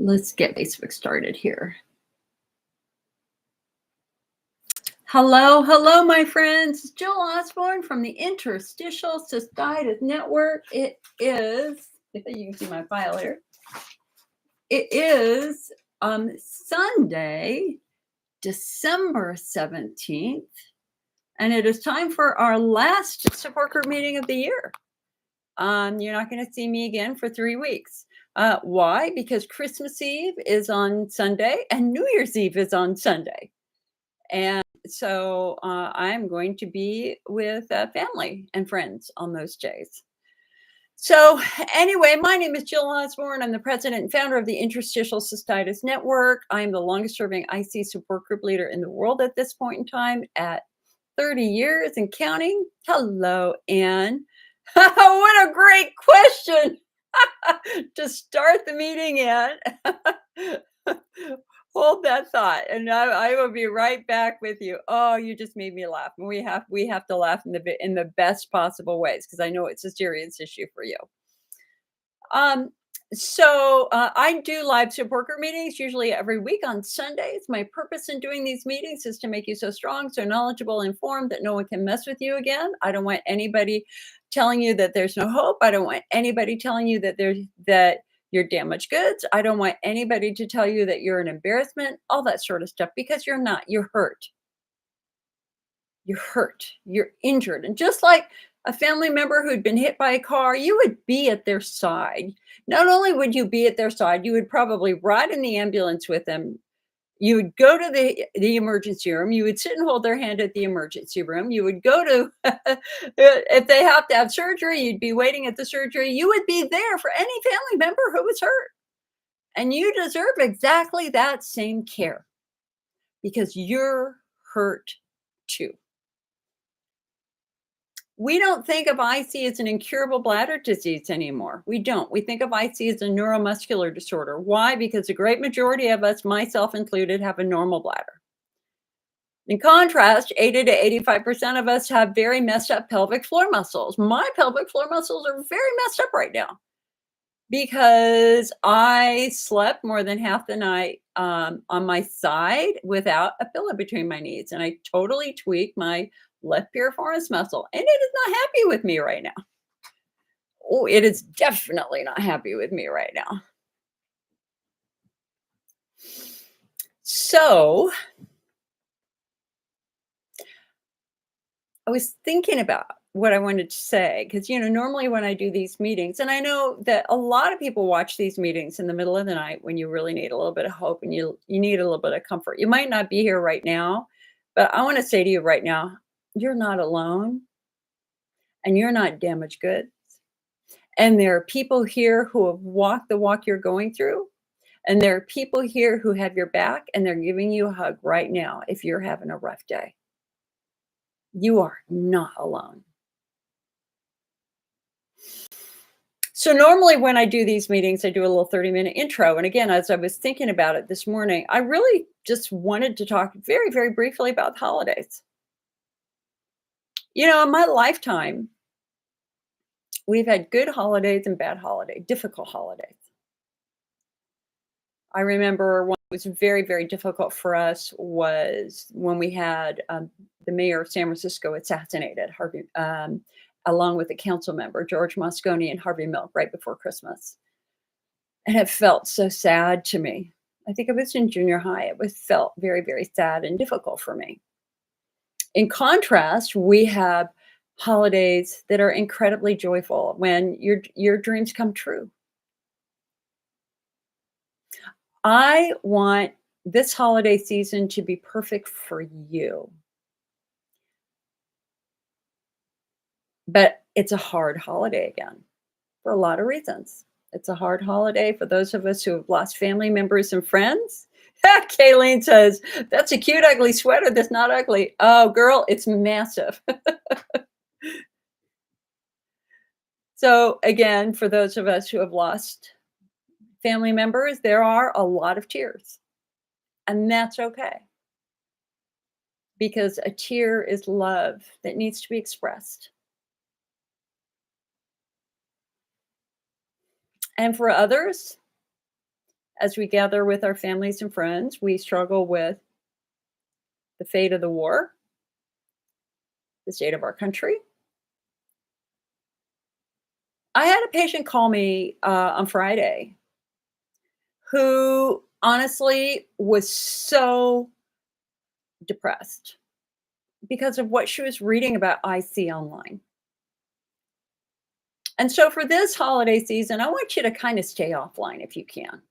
Let's get Dysfx started here. Hello, my friends. Jill Osborne from the Interstitial Cystitis Network. It is, if you can see my file here, it is Sunday, December 17th, and it is time for our last support group meeting of the year. You're not going to see me again for 3 weeks. Why? Because Christmas Eve is on Sunday and New Year's Eve is on Sunday. And so I'm going to be with family and friends on those days. So anyway, my name is Jill Osborne. I'm the president and founder of the Interstitial Cystitis Network. I'm the longest serving IC support group leader in the world at this point in time at 30 years and counting. Hello, Anne. What a great question to start the meeting, Anne. Hold that thought, and I will be right back with you. Oh, you just made me laugh. We have to laugh in the best possible ways because I know it's a serious issue for you. So I do live support group meetings usually every week on Sundays. My purpose in doing these meetings is to make you so strong, so knowledgeable, informed that no one can mess with you again. I don't want anybody telling you that there's no hope. I don't want anybody telling you that you're damaged goods. I don't want anybody to tell you that you're an embarrassment, all that sort of stuff, because you're not. You're hurt. You're hurt. You're injured. And just like a family member who'd been hit by a car, you would be at their side. Not only would you be at their side, you would probably ride in the ambulance with them. You would go to the emergency room. You would sit and hold their hand at the emergency room. You would go to, if they have to have surgery, you'd be waiting at the surgery. You would be there for any family member who was hurt. And you deserve exactly that same care because you're hurt too. We don't think of IC as an incurable bladder disease anymore. We don't. We think of IC as a neuromuscular disorder. Why? Because the great majority of us, myself included, have a normal bladder. In contrast, 80 to 85% of us have very messed up pelvic floor muscles. My pelvic floor muscles are very messed up right now because I slept more than half the night on my side without a pillow between my knees. And I totally tweaked my left piriformis muscle, and it is not happy with me right now. Oh, it is definitely not happy with me right now. So I was thinking about what I wanted to say because, normally when I do these meetings, and I know that a lot of people watch these meetings in the middle of the night when you really need a little bit of hope and you need a little bit of comfort. You might not be here right now, but I want to say to you right now, you're not alone and you're not damaged goods. And there are people here who have walked the walk you're going through. And there are people here who have your back and they're giving you a hug right now if you're having a rough day. You are not alone. So normally when I do these meetings, I do a little 30-minute intro. And again, as I was thinking about it this morning, I really just wanted to talk very, very briefly about the holidays. In my lifetime, we've had good holidays and bad holidays, difficult holidays. I remember one that was very, very difficult for us was when we had the mayor of San Francisco assassinated, Harvey, along with a council member, George Moscone and Harvey Milk, right before Christmas. And it felt so sad to me. I think I was in junior high. It felt very, very sad and difficult for me. In contrast, we have holidays that are incredibly joyful when your dreams come true. I want this holiday season to be perfect for you. But it's a hard holiday again for a lot of reasons. It's a hard holiday for those of us who have lost family members and friends. Kayleen says, that's a cute, ugly sweater that's not ugly. Oh, girl, it's massive. So again, for those of us who have lost family members, there are a lot of tears. And that's okay. Because a tear is love that needs to be expressed. And for others, As we gather with our families and friends, we struggle with the fate of the war, the state of our country. I had a patient call me on Friday who honestly was so depressed because of what she was reading about IC online. And so for this holiday season, I want you to kind of stay offline if you can.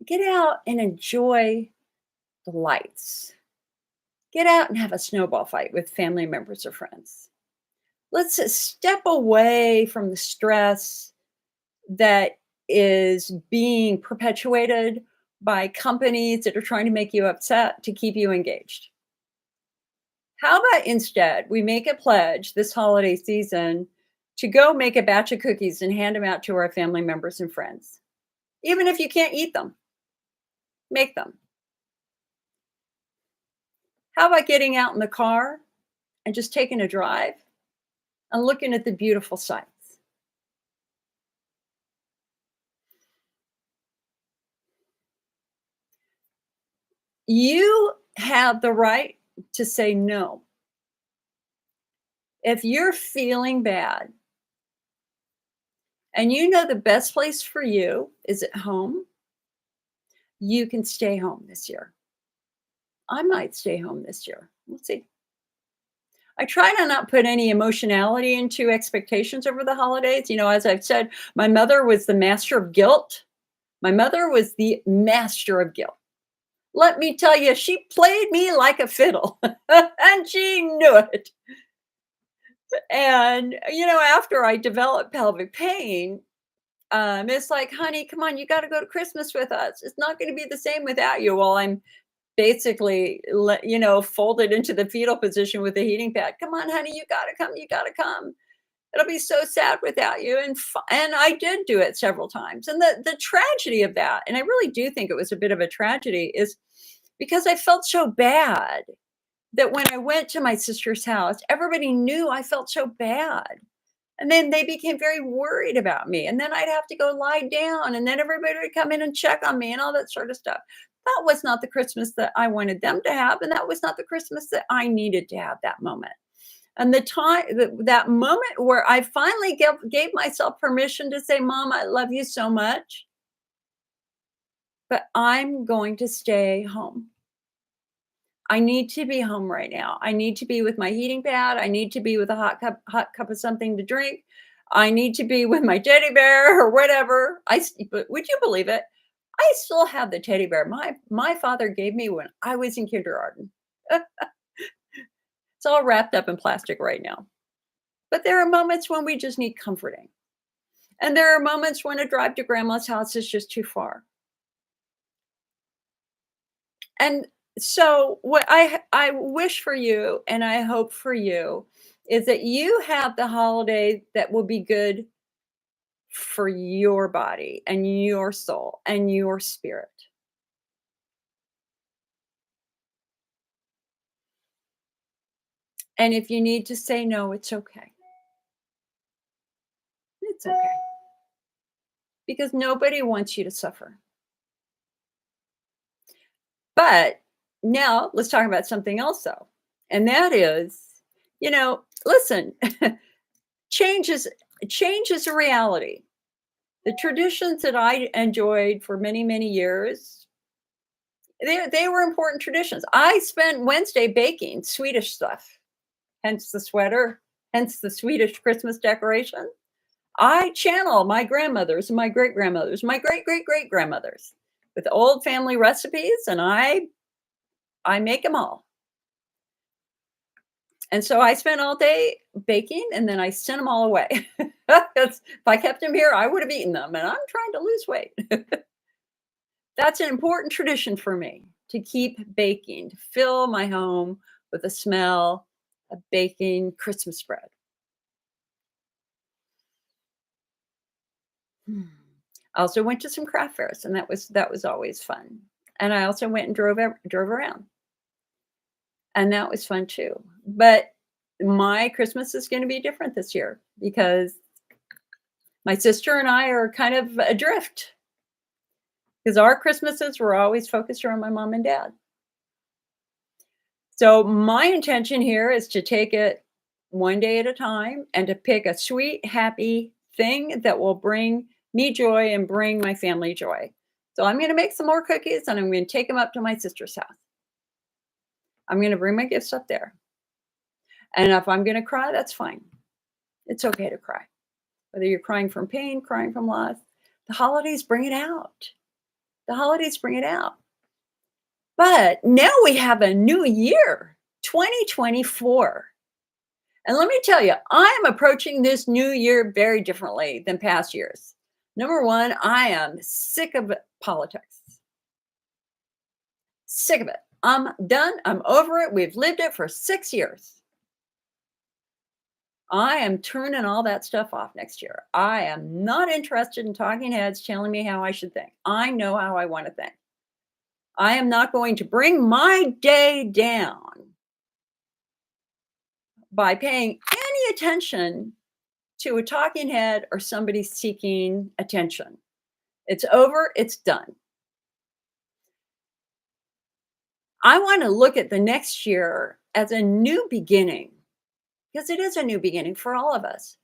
Get out and enjoy the lights. Get out and have a snowball fight with family members or friends. Let's step away from the stress that is being perpetuated by companies that are trying to make you upset to keep you engaged. How about instead we make a pledge this holiday season to go make a batch of cookies and hand them out to our family members and friends? Even if you can't eat them, make them. How about getting out in the car and just taking a drive and looking at the beautiful sights? You have the right to say no. If you're feeling bad and you know the best place for you is at home, you can stay home this year. I might stay home this year. We'll see. I try to not put any emotionality into expectations over the holidays. As I've said, my mother was the master of guilt. My mother was the master of guilt. Let me tell you, she played me like a fiddle and she knew it. And, after I developed pelvic pain, it's like, honey, come on, you got to go to Christmas with us. It's not going to be the same without you. While I'm basically, folded into the fetal position with the heating pad. Come on, honey, you got to come. You got to come. It'll be so sad without you. And I did do it several times. And the tragedy of that, and I really do think it was a bit of a tragedy, is because I felt so bad that when I went to my sister's house, everybody knew I felt so bad. And then they became very worried about me. And then I'd have to go lie down. And then everybody would come in and check on me and all that sort of stuff. That was not the Christmas that I wanted them to have. And that was not the Christmas that I needed to have that moment. And that moment where I finally gave myself permission to say, Mom, I love you so much, but I'm going to stay home. I need to be home right now. I need to be with my heating pad. I need to be with a hot cup of something to drink. I need to be with my teddy bear or whatever. But would you believe it? I still have the teddy bear my father gave me when I was in kindergarten. It's all wrapped up in plastic right now. But there are moments when we just need comforting. And there are moments when a drive to grandma's house is just too far. And so what I wish for you and I hope for you is that you have the holiday that will be good for your body and your soul and your spirit. And if you need to say no, it's okay. It's okay. Because nobody wants you to suffer. But now let's talk about something else though. And that is, listen, change is a reality. The traditions that I enjoyed for many, many years, they were important traditions. I spent Wednesday baking Swedish stuff, hence the sweater, hence the Swedish Christmas decoration. I channel my grandmothers and my great grandmothers, my great great great grandmothers with old family recipes, and I make them all. And so I spent all day baking and then I sent them all away. If I kept them here, I would have eaten them, and I'm trying to lose weight. That's an important tradition for me to keep baking, to fill my home with the smell of baking Christmas bread. I also went to some craft fairs, and that was always fun. And I also went and drove around, and that was fun too. But my Christmas is going to be different this year because my sister and I are kind of adrift. because our Christmases were always focused around my mom and dad. So my intention here is to take it one day at a time and to pick a sweet, happy thing that will bring me joy and bring my family joy. So I'm going to make some more cookies and I'm going to take them up to my sister's house. I'm going to bring my gifts up there. And if I'm going to cry, that's fine. It's okay to cry. Whether you're crying from pain, crying from loss, the holidays bring it out. The holidays bring it out. But now we have a new year, 2024. And let me tell you, I am approaching this new year very differently than past years. Number one, I am sick of politics. Sick of it. I'm done. I'm over it. We've lived it for 6 years. I am turning all that stuff off next year. I am not interested in talking heads telling me how I should think. I know how I want to think. I am not going to bring my day down by paying any attention to a talking head or somebody seeking attention. It's over. It's done. I want to look at the next year as a new beginning, because it is a new beginning for all of us.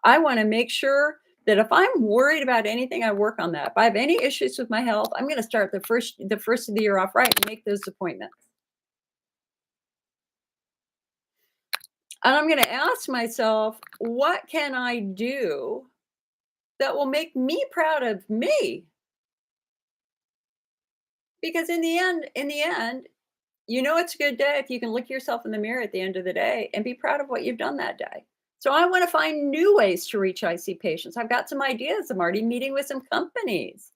I want to make sure that if I'm worried about anything, I work on that. If I have any issues with my health, I'm going to start the first of the year off right and make those appointments. And I'm going to ask myself, what can I do that will make me proud of me? Because in the end, it's a good day if you can look yourself in the mirror at the end of the day and be proud of what you've done that day. So I want to find new ways to reach IC patients. I've got some ideas. I'm already meeting with some companies.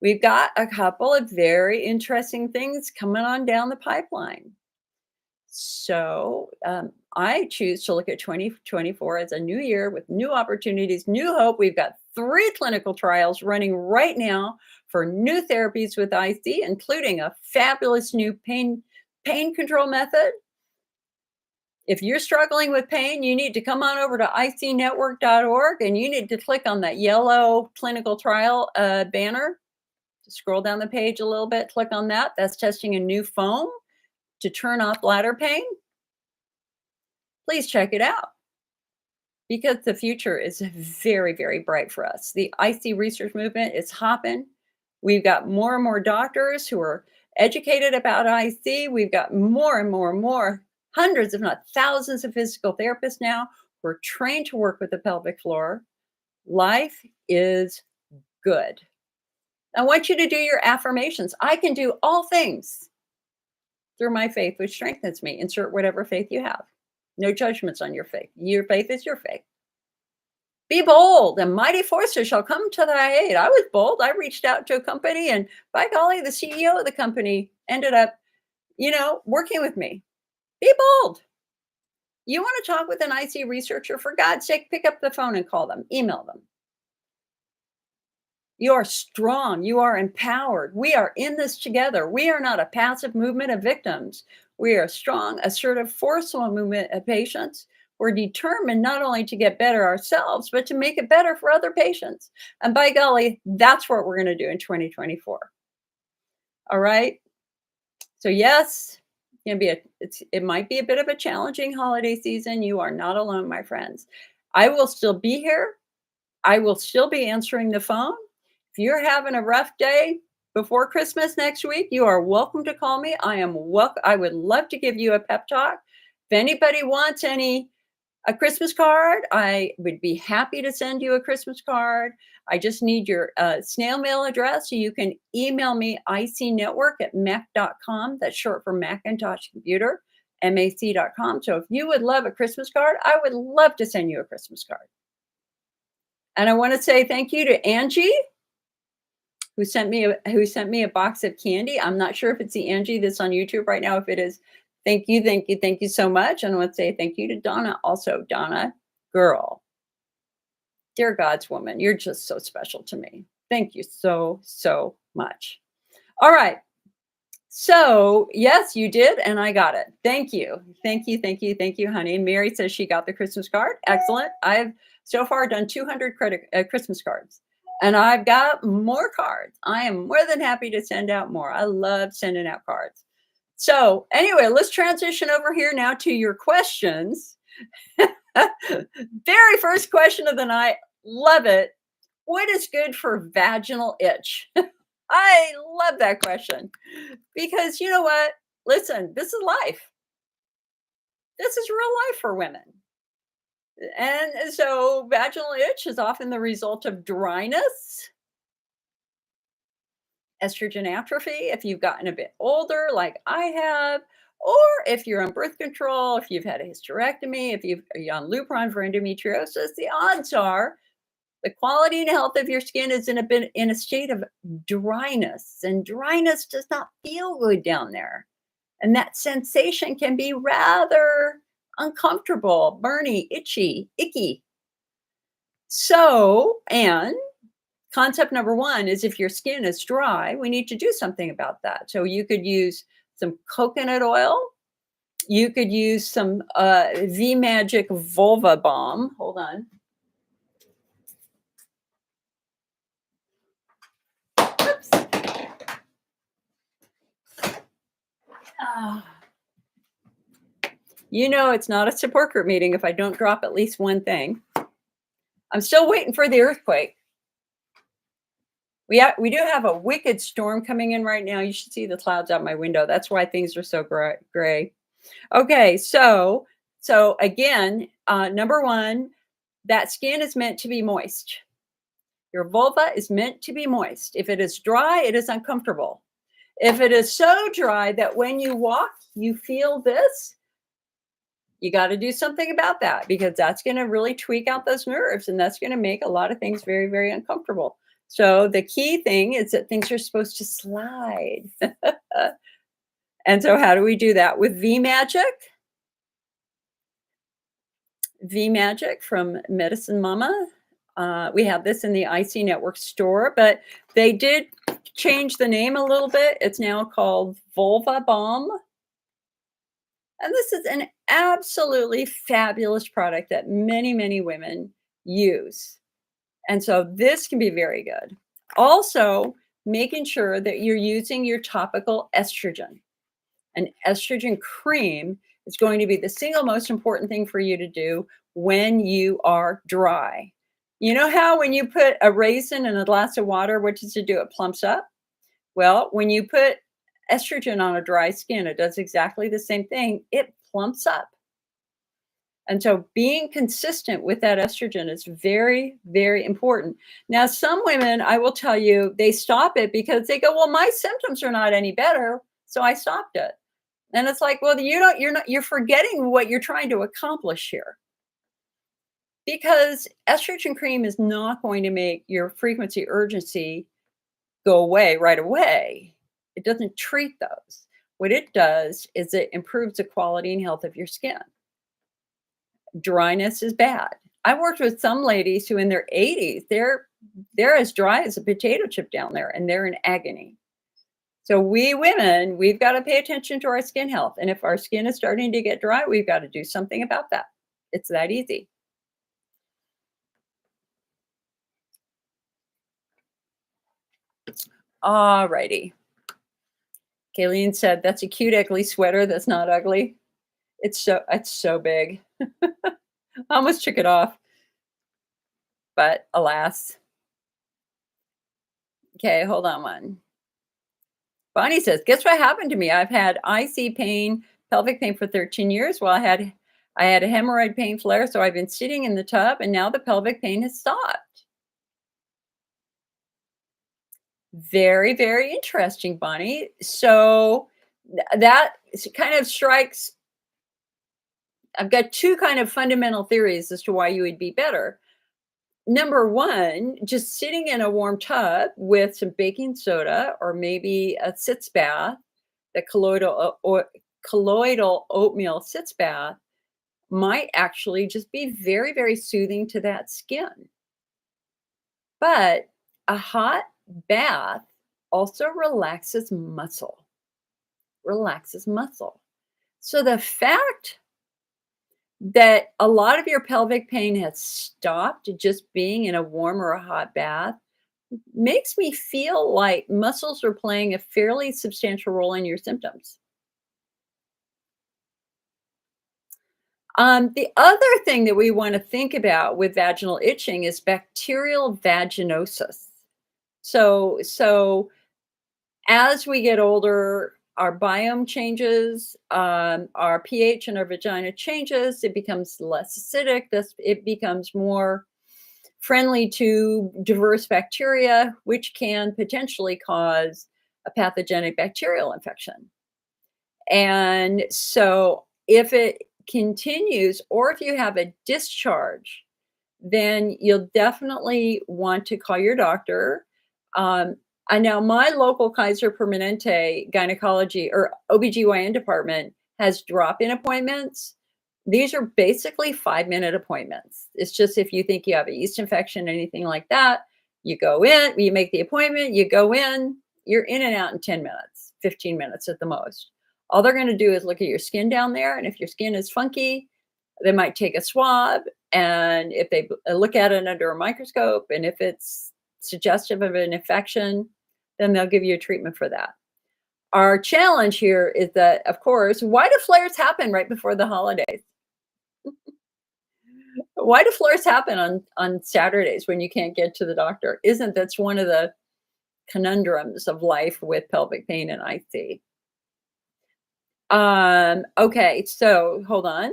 We've got a couple of very interesting things coming on down the pipeline. So I choose to look at 2024 as a new year with new opportunities, new hope. We've got 3 clinical trials running right now for new therapies with IC, including a fabulous new pain control method. If you're struggling with pain, you need to come on over to icnetwork.org and you need to click on that yellow clinical trial banner. Scroll down the page a little bit, click on that. That's testing a new foam to turn off bladder pain. Please check it out because the future is very, very bright for us. The IC research movement is hopping. We've got more and more doctors who are educated about IC. We've got more and more, hundreds, if not thousands of physical therapists now who are trained to work with the pelvic floor. Life is good. I want you to do your affirmations. I can do all things through my faith, which strengthens me. Insert whatever faith you have. No judgments on your faith. Your faith is your faith. Be bold, and mighty forces shall come to thy aid. I was bold. I reached out to a company, and by golly, the CEO of the company ended up, working with me. Be bold. You want to talk with an IC researcher? For God's sake, pick up the phone and call them. Email them. You are strong. You are empowered. We are in this together. We are not a passive movement of victims. We are a strong, assertive, forceful movement of patients. We're determined not only to get better ourselves, but to make it better for other patients. And by golly, that's what we're going to do in 2024. All right. So yes, it might be a bit of a challenging holiday season. You are not alone, my friends. I will still be here. I will still be answering the phone. If you're having a rough day before Christmas next week, you are welcome to call me. I would love to give you a pep talk. If anybody wants a Christmas card, I would be happy to send you a Christmas card. I just need your snail mail address. So you can email me icnetwork@mac.com. That's short for Macintosh Computer, mac.com. So if you would love a Christmas card, I would love to send you a Christmas card. And I want to say thank you to Angie, who sent me a box of candy. I'm not sure if it's the Angie that's on YouTube right now. If it is, thank you so much. And I want to say thank you to Donna also. Donna, girl, dear God's woman, you're just so special to me. Thank you so much. All right. So yes, you did, and I got it. Thank you, honey. Mary says she got the Christmas card. Excellent. I've so far done 200 Christmas cards. And I've got more cards. I am more than happy to send out more. I love sending out cards. So, anyway, let's transition over here now to your questions. Very first question of the night. Love it. What is good for vaginal itch? I love that question because you know what? Listen, this is life. This is real life for women. And so vaginal itch is often the result of dryness, estrogen atrophy, if you've gotten a bit older, like I have, or if you're on birth control, if you've had a hysterectomy, if you're on Lupron for endometriosis, the odds are the quality and health of your skin is in a state of dryness, and dryness does not feel good down there. And that sensation can be rather uncomfortable, burny, itchy, icky. So, and concept number one is if your skin is dry, we need to do something about that. So you could use some coconut oil. You could use some V Magic Vulva Balm. Hold on. Oops. Ah. You know, it's not a support group meeting if I don't drop at least one thing. I'm still waiting for the earthquake. We do have a wicked storm coming in right now. You should see the clouds out my window. That's why things are so gray. Okay, so again, number one, that skin is meant to be moist. Your vulva is meant to be moist. If it is dry, it is uncomfortable. If it is so dry that when you walk, you feel this, you got to do something about that because that's going to really tweak out those nerves and that's going to make a lot of things very, very uncomfortable. So the key thing is that things are supposed to slide. And so how do we do that? With V Magic from Medicine Mama. We have this in the IC Network store, but they did change the name a little bit. It's now called Vulva Balm. And this is an absolutely fabulous product that many, many women use. And so this can be very good. Also, making sure that you're using your topical estrogen. An estrogen cream is going to be the single most important thing for you to do when you are dry. You know how when you put a raisin in a glass of water, what does it do? It plumps up. Well, when you put estrogen on a dry skin, it does exactly the same thing. It plumps up. And so being consistent with that estrogen is very, very important. Now, some women, I will tell you, they stop it because they go, well, my symptoms are not any better, so I stopped it. And it's like, well, you're forgetting what you're trying to accomplish here. Because estrogen cream is not going to make your frequency urgency go away right away. It doesn't treat those. What it does is it improves the quality and health of your skin. Dryness is bad. I worked with some ladies who in their 80s, they're as dry as a potato chip down there and they're in agony. So we women, we've got to pay attention to our skin health. And if our skin is starting to get dry, we've got to do something about that. It's that easy. All righty. Kayleen said, that's a cute, ugly sweater. That's not ugly. It's so big. I almost took it off. But alas. Okay, hold on one. Bonnie says, guess what happened to me? I've had IC pain, pelvic pain for 13 years. Well, I had a hemorrhoid pain flare, so I've been sitting in the tub, and now the pelvic pain has stopped. Very, very interesting, Bonnie. So that kind of strikes. I've got two kind of fundamental theories as to why you would be better. Number one, just sitting in a warm tub with some baking soda or maybe a sitz bath, the colloidal oatmeal sitz bath might actually just be very, very soothing to that skin. But a hot bath also relaxes muscle. So the fact that a lot of your pelvic pain has stopped just being in a warm or a hot bath makes me feel like muscles are playing a fairly substantial role in your symptoms. The other thing that we want to think about with vaginal itching is bacterial vaginosis. So as we get older, our biome changes, our pH in our vagina changes. It becomes less acidic. It becomes more friendly to diverse bacteria, which can potentially cause a pathogenic bacterial infection. And so if it continues, or if you have a discharge, then you'll definitely want to call your doctor. Um, I know my local Kaiser Permanente gynecology or OBGYN department has drop-in appointments. These are basically 5-minute appointments. It's just if you think you have a yeast infection, anything like that, you go in, you make the appointment, you go in, you're in and out in 10 minutes, 15 minutes at the most. All they're going to do is look at your skin down there. And if your skin is funky, they might take a swab. And if they look at it under a microscope, and if it's suggestive of an infection, then they'll give you a treatment for that. Our challenge here is that, of course, why do flares happen right before the holidays? Why do flares happen on Saturdays when you can't get to the doctor? Isn't that's one of the conundrums of life with pelvic pain and IC? Okay, so hold on.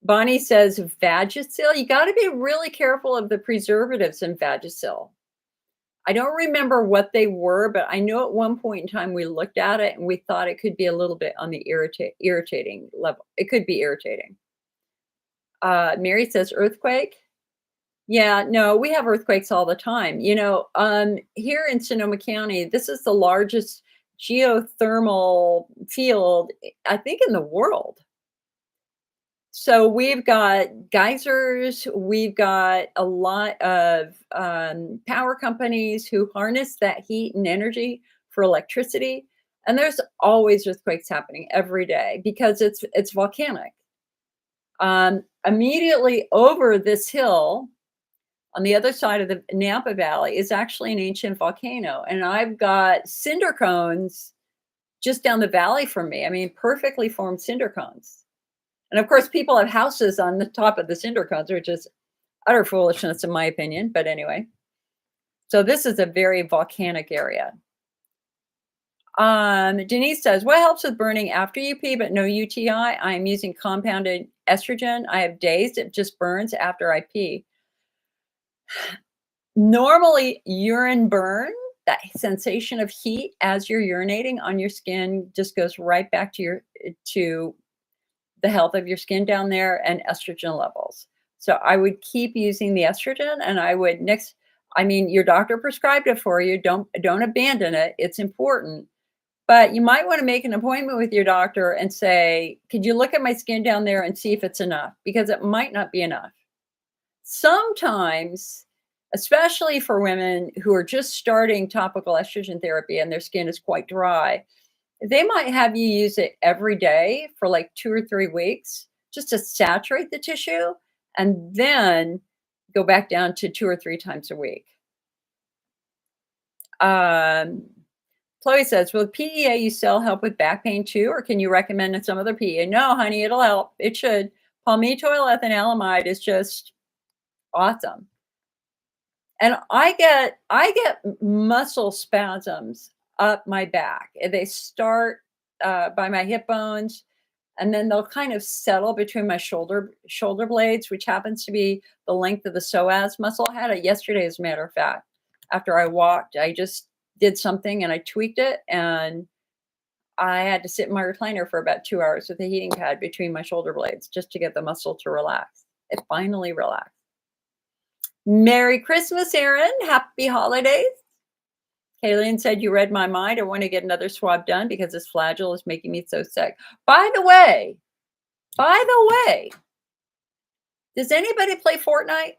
Bonnie says Vagisil. You got to be really careful of the preservatives in Vagisil. I don't remember what they were, but I know at one point in time we looked at it and we thought it could be a little bit on the irritating level. It could be irritating. Mary says earthquake. Yeah, no, we have earthquakes all the time. Here in Sonoma County, this is the largest geothermal field, I think, in the world. So we've got geysers, we've got a lot of power companies who harness that heat and energy for electricity. And there's always earthquakes happening every day because it's volcanic. Immediately over this hill, on the other side of the Napa Valley, is actually an ancient volcano. And I've got cinder cones just down the valley from me. I mean, perfectly formed cinder cones. And of course, people have houses on the top of the cinder cones, which is utter foolishness in my opinion. But anyway, so this is a very volcanic area. Denise says, what helps with burning after you pee but no UTI? I'm using compounded estrogen. I have days it just burns after I pee. Normally, urine burn, that sensation of heat as you're urinating on your skin, just goes right back to the health of your skin down there and estrogen levels. So I would keep using the estrogen, and I would your doctor prescribed it for you. Don't abandon it. It's important. But you might want to make an appointment with your doctor and say, could you look at my skin down there and see if it's enough? Because it might not be enough. Sometimes, especially for women who are just starting topical estrogen therapy and their skin is quite dry, they might have you use it every day for like 2 or 3 weeks just to saturate the tissue and then go back down to 2 or 3 times a week. Chloe says, will PEA you sell help with back pain too, or can you recommend some other PEA? No, honey, it'll help. It should. Palmitoyl ethanolamide is just awesome. And I get muscle spasms up my back. They start by my hip bones, and then they'll kind of settle between my shoulder blades, which happens to be the length of the psoas muscle. I had it yesterday, as a matter of fact. After I walked, I just did something and I tweaked it, and I had to sit in my recliner for about 2 hours with a heating pad between my shoulder blades just to get the muscle to relax. It finally relaxed. Merry Christmas, Erin. Happy holidays. Kayleen said, you read my mind. I want to get another swab done because this flagell is making me so sick. By the way, does anybody play Fortnite?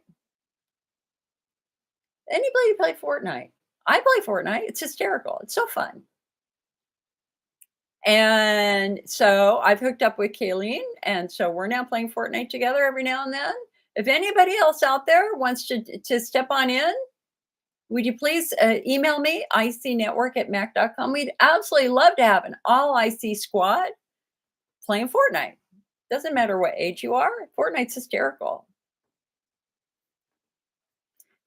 Anybody play Fortnite? I play Fortnite. It's hysterical. It's so fun. And so I've hooked up with Kayleen, and so we're now playing Fortnite together every now and then. If anybody else out there wants to step on in, Would you please email me, icnetwork@mac.com? We'd absolutely love to have an all IC squad playing Fortnite. Doesn't matter what age you are, Fortnite's hysterical.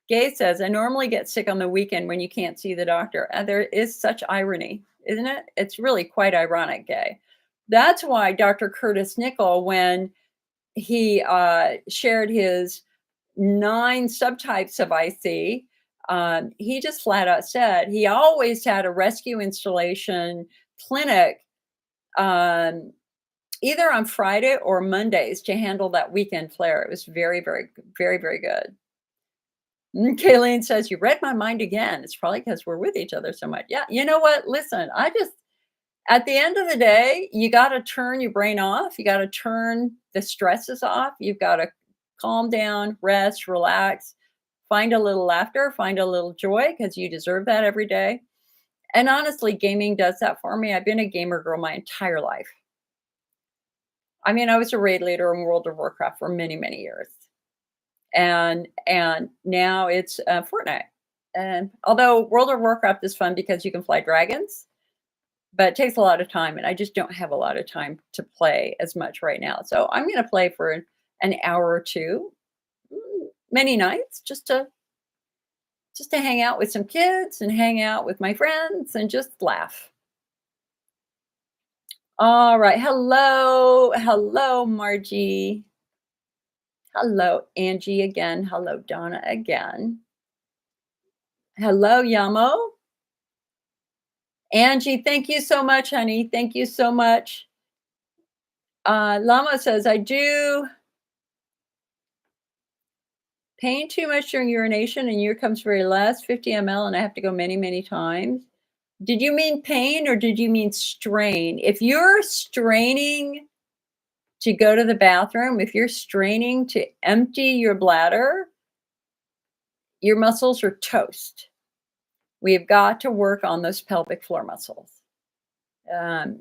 Gay says, I normally get sick on the weekend when you can't see the doctor. And there is such irony, isn't it? It's really quite ironic, Gay. That's why Dr. Curtis Nickel, when he shared his 9 subtypes of IC, he just flat out said he always had a rescue installation clinic either on Friday or Mondays to handle that weekend flare. It was very, very, very, very good. Kayleen says, you read my mind again. It's probably because we're with each other so much. Yeah, you know what? Listen, at the end of the day, you got to turn your brain off. You got to turn the stresses off. You've got to calm down, rest, relax, find a little laughter, find a little joy because you deserve that every day. And honestly, gaming does that for me. I've been a gamer girl my entire life. I mean, I was a raid leader in World of Warcraft for many, many years. And now it's Fortnite. And although World of Warcraft is fun because you can fly dragons, but it takes a lot of time, and I just don't have a lot of time to play as much right now. So I'm going to play for an hour or two, many nights, just to hang out with some kids and hang out with my friends and just laugh. All right. Hello, Margie. Hello, Angie again. Hello, Donna again. Hello, Yamo. Angie, thank you so much, honey. Thank you so much. Lama says, I do pain too much during urination and urine comes very less, 50 ml, and I have to go many, many times. Did you mean pain or did you mean strain? If you're straining to go to the bathroom, if you're straining to empty your bladder, your muscles are toast. We've got to work on those pelvic floor muscles. The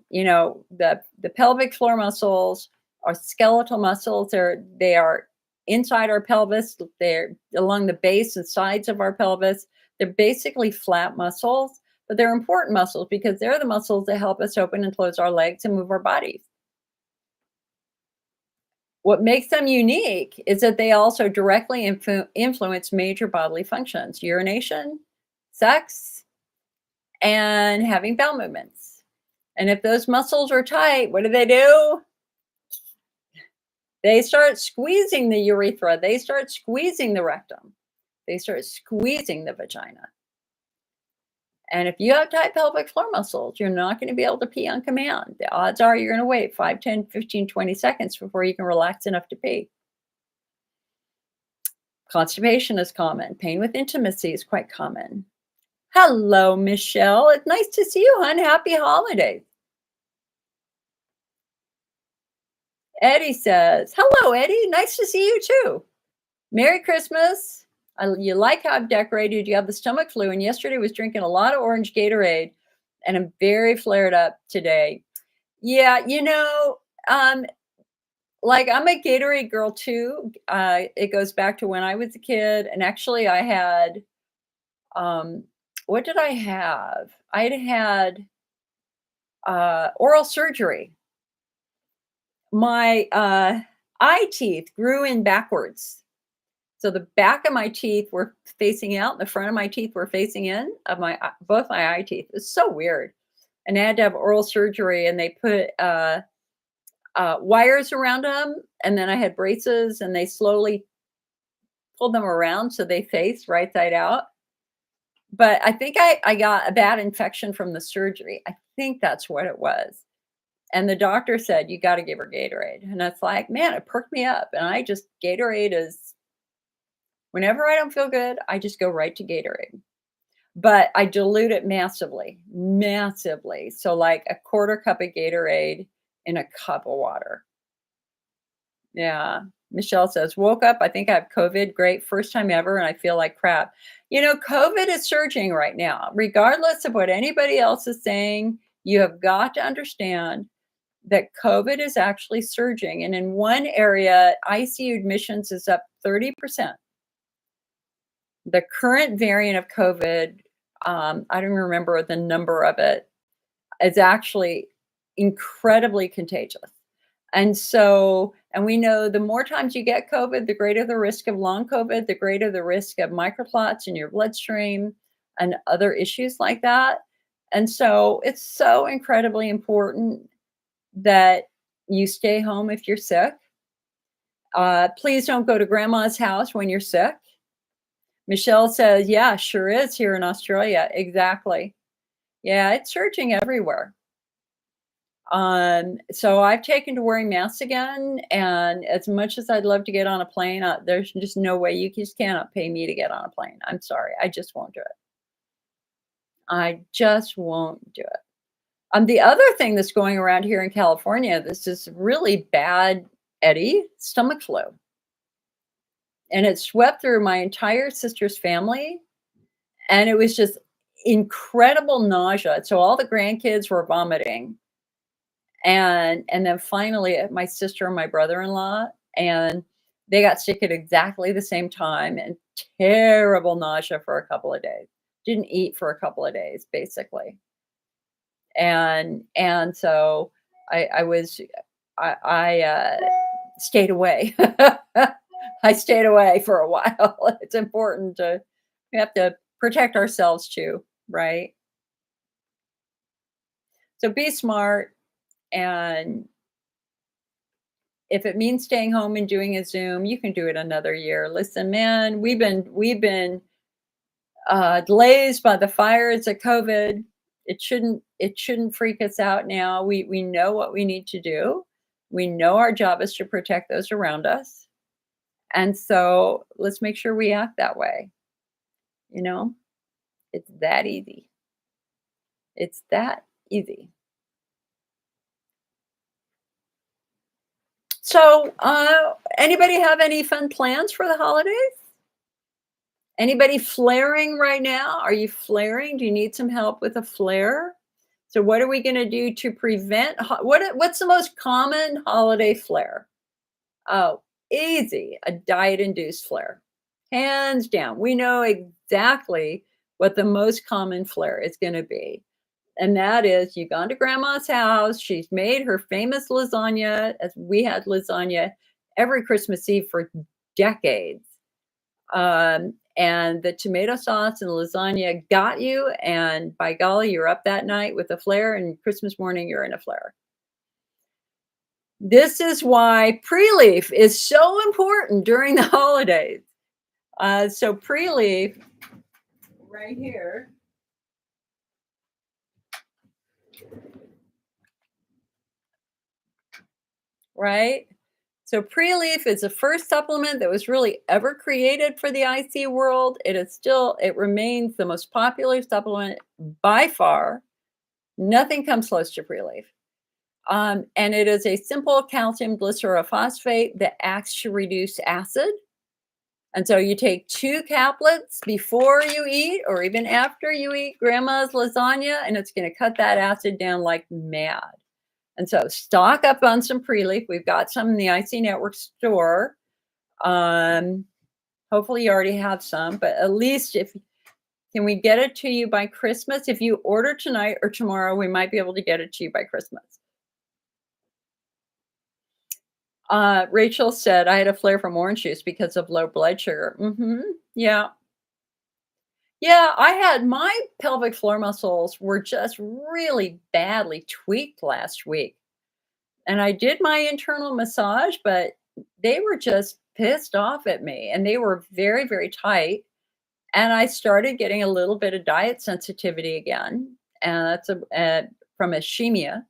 pelvic floor muscles are skeletal muscles. They are inside our pelvis. They're along the base and sides of our pelvis. They're basically flat muscles, but they're important muscles because they're the muscles that help us open and close our legs and move our bodies. What makes them unique is that they also directly influence major bodily functions: urination, sex, and having bowel movements. And if those muscles are tight, what do? They start squeezing the urethra. They start squeezing the rectum. They start squeezing the vagina. And if you have tight pelvic floor muscles, you're not going to be able to pee on command. The odds are you're going to wait 5, 10, 15, 20 seconds before you can relax enough to pee. Constipation is common. Pain with intimacy is quite common. Hello, Michelle. It's nice to see you, hon. Happy holidays. Eddie says, hello, Eddie. Nice to see you too. Merry Christmas. You like how I've decorated. You have the stomach flu. And yesterday was drinking a lot of orange Gatorade. And I'm very flared up today. Yeah, I'm a Gatorade girl too. It goes back to when I was a kid. And actually I had, what did I have? I had oral surgery. My eye teeth grew in backwards. So the back of my teeth were facing out, and the front of my teeth were facing in of both my eye teeth. It's so weird. And I had to have oral surgery, and they put wires around them, and then I had braces, and they slowly pulled them around so they faced right side out. But I think I got a bad infection from the surgery. I think that's what it was. And the doctor said, you got to give her Gatorade. And it's like, man, it perked me up. And Gatorade is, whenever I don't feel good, I just go right to Gatorade. But I dilute it massively. So like a quarter cup of Gatorade in a cup of water. Yeah. Michelle says, woke up, I think I have COVID. Great. First time ever. And I feel like crap. COVID is surging right now. Regardless of what anybody else is saying, you have got to understand that COVID is actually surging. And in one area, ICU admissions is up 30%. The current variant of COVID, I don't remember the number of it, is actually incredibly contagious. And we know the more times you get COVID, the greater the risk of long COVID, the greater the risk of microclots in your bloodstream and other issues like that. And so it's so incredibly important that you stay home if you're sick. Please don't go to grandma's house when you're sick. Michelle says, yeah, sure is here in Australia. Exactly. Yeah, it's surging everywhere. So I've taken to wearing masks again, and as much as I'd love to get on a plane, there's just no way you just cannot pay me to get on a plane. I'm sorry, I just won't do it. I just won't do it. The other thing that's going around here in California, this is really bad, Eddie, stomach flu, and it swept through my entire sister's family, and it was just incredible nausea. So all the grandkids were vomiting. And then finally, my sister and my brother-in-law, and they got sick at exactly the same time and terrible nausea for a couple of days. Didn't eat for a couple of days, basically. And so I stayed away. I stayed away for a while. It's important we have to protect ourselves too, right? So be smart. And if it means staying home and doing a Zoom, you can do it another year. Listen, man, we've been glazed by the fires of COVID. It shouldn't freak us out now. We know what we need to do. We know our job is to protect those around us. And so let's make sure we act that way. You know, it's that easy. It's that easy. So, anybody have any fun plans for the holidays? Anybody flaring right now? Are you flaring? Do you need some help with a flare? So, what are we going to do to prevent? What's the most common holiday flare? Oh, easy, a diet-induced flare, hands down. We know exactly what the most common flare is going to be. And that is you've gone to grandma's house. She's made her famous lasagna, as we had lasagna every Christmas Eve for decades. And the tomato sauce and the lasagna got you. And by golly, you're up that night with a flare, and Christmas morning, you're in a flare. This is why pre-leaf is so important during the holidays. So pre-leaf right here. Right? So pre-leaf is the first supplement that was really ever created for the IC world. It remains the most popular supplement by far. Nothing comes close to pre-leaf. And it is a simple calcium glycerophosphate that acts to reduce acid. And so you take 2 caplets before you eat or even after you eat grandma's lasagna, and it's going to cut that acid down like mad. And so stock up on some pre-leaf. We've got some in the IC Network store. Hopefully you already have some, but at least can we get it to you by Christmas? If you order tonight or tomorrow, we might be able to get it to you by Christmas. Rachel said, I had a flare from orange juice because of low blood sugar. Yeah. Yeah, my pelvic floor muscles were just really badly tweaked last week. And I did my internal massage, but they were just pissed off at me, and they were very, very tight. And I started getting a little bit of diet sensitivity again, and that's from ischemia.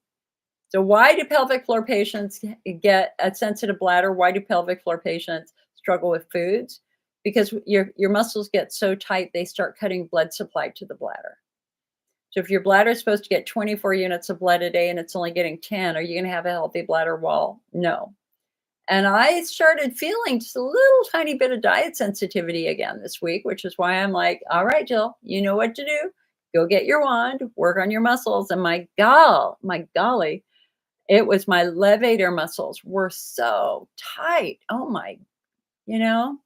So why do pelvic floor patients get a sensitive bladder? Why do pelvic floor patients struggle with foods? Because your muscles get so tight, they start cutting blood supply to the bladder. So if your bladder is supposed to get 24 units of blood a day and it's only getting 10, are you going to have a healthy bladder wall? No. And I started feeling just a little tiny bit of diet sensitivity again this week, which is why I'm like, all right, Jill, you know what to do. Go get your wand, work on your muscles. And my golly, it was my levator muscles were so tight. Oh my, you know,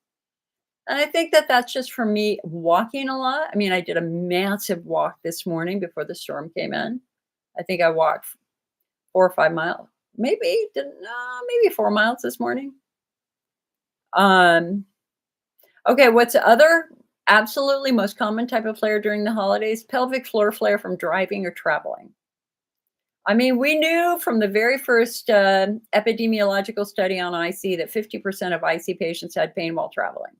And I think that that's just for me walking a lot. I mean, I did a massive walk this morning before the storm came in. I think I walked 4 or 5 miles, maybe, maybe 4 miles this morning. Um, okay, what's the other absolutely most common type of flare during the holidays? Pelvic floor flare from driving or traveling. I mean, we knew from the very first epidemiological study on IC that 50% of IC patients had pain while traveling.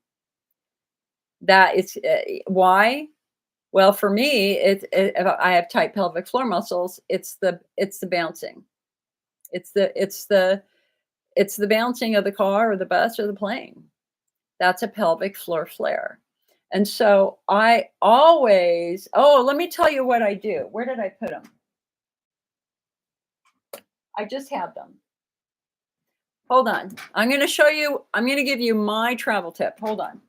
That is why. Well, for me, if I have tight pelvic floor muscles, it's the bouncing. It's the bouncing of the car or the bus or the plane. That's a pelvic floor flare. And so I always, oh, let me tell you what I do. Where did I put them? I just had them. Hold on. I'm going to give you my travel tip. Hold on.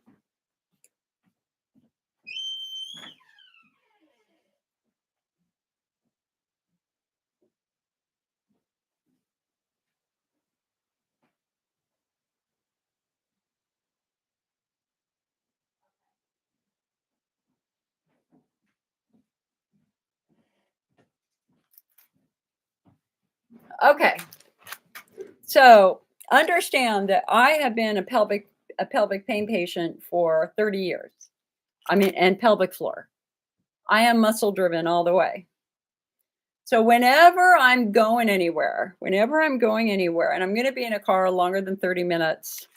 Okay. So understand that I have been a pelvic pain patient for 30 years. I mean, and pelvic floor. I am muscle driven all the way. So whenever I'm going anywhere, and I'm going to be in a car longer than 30 minutes,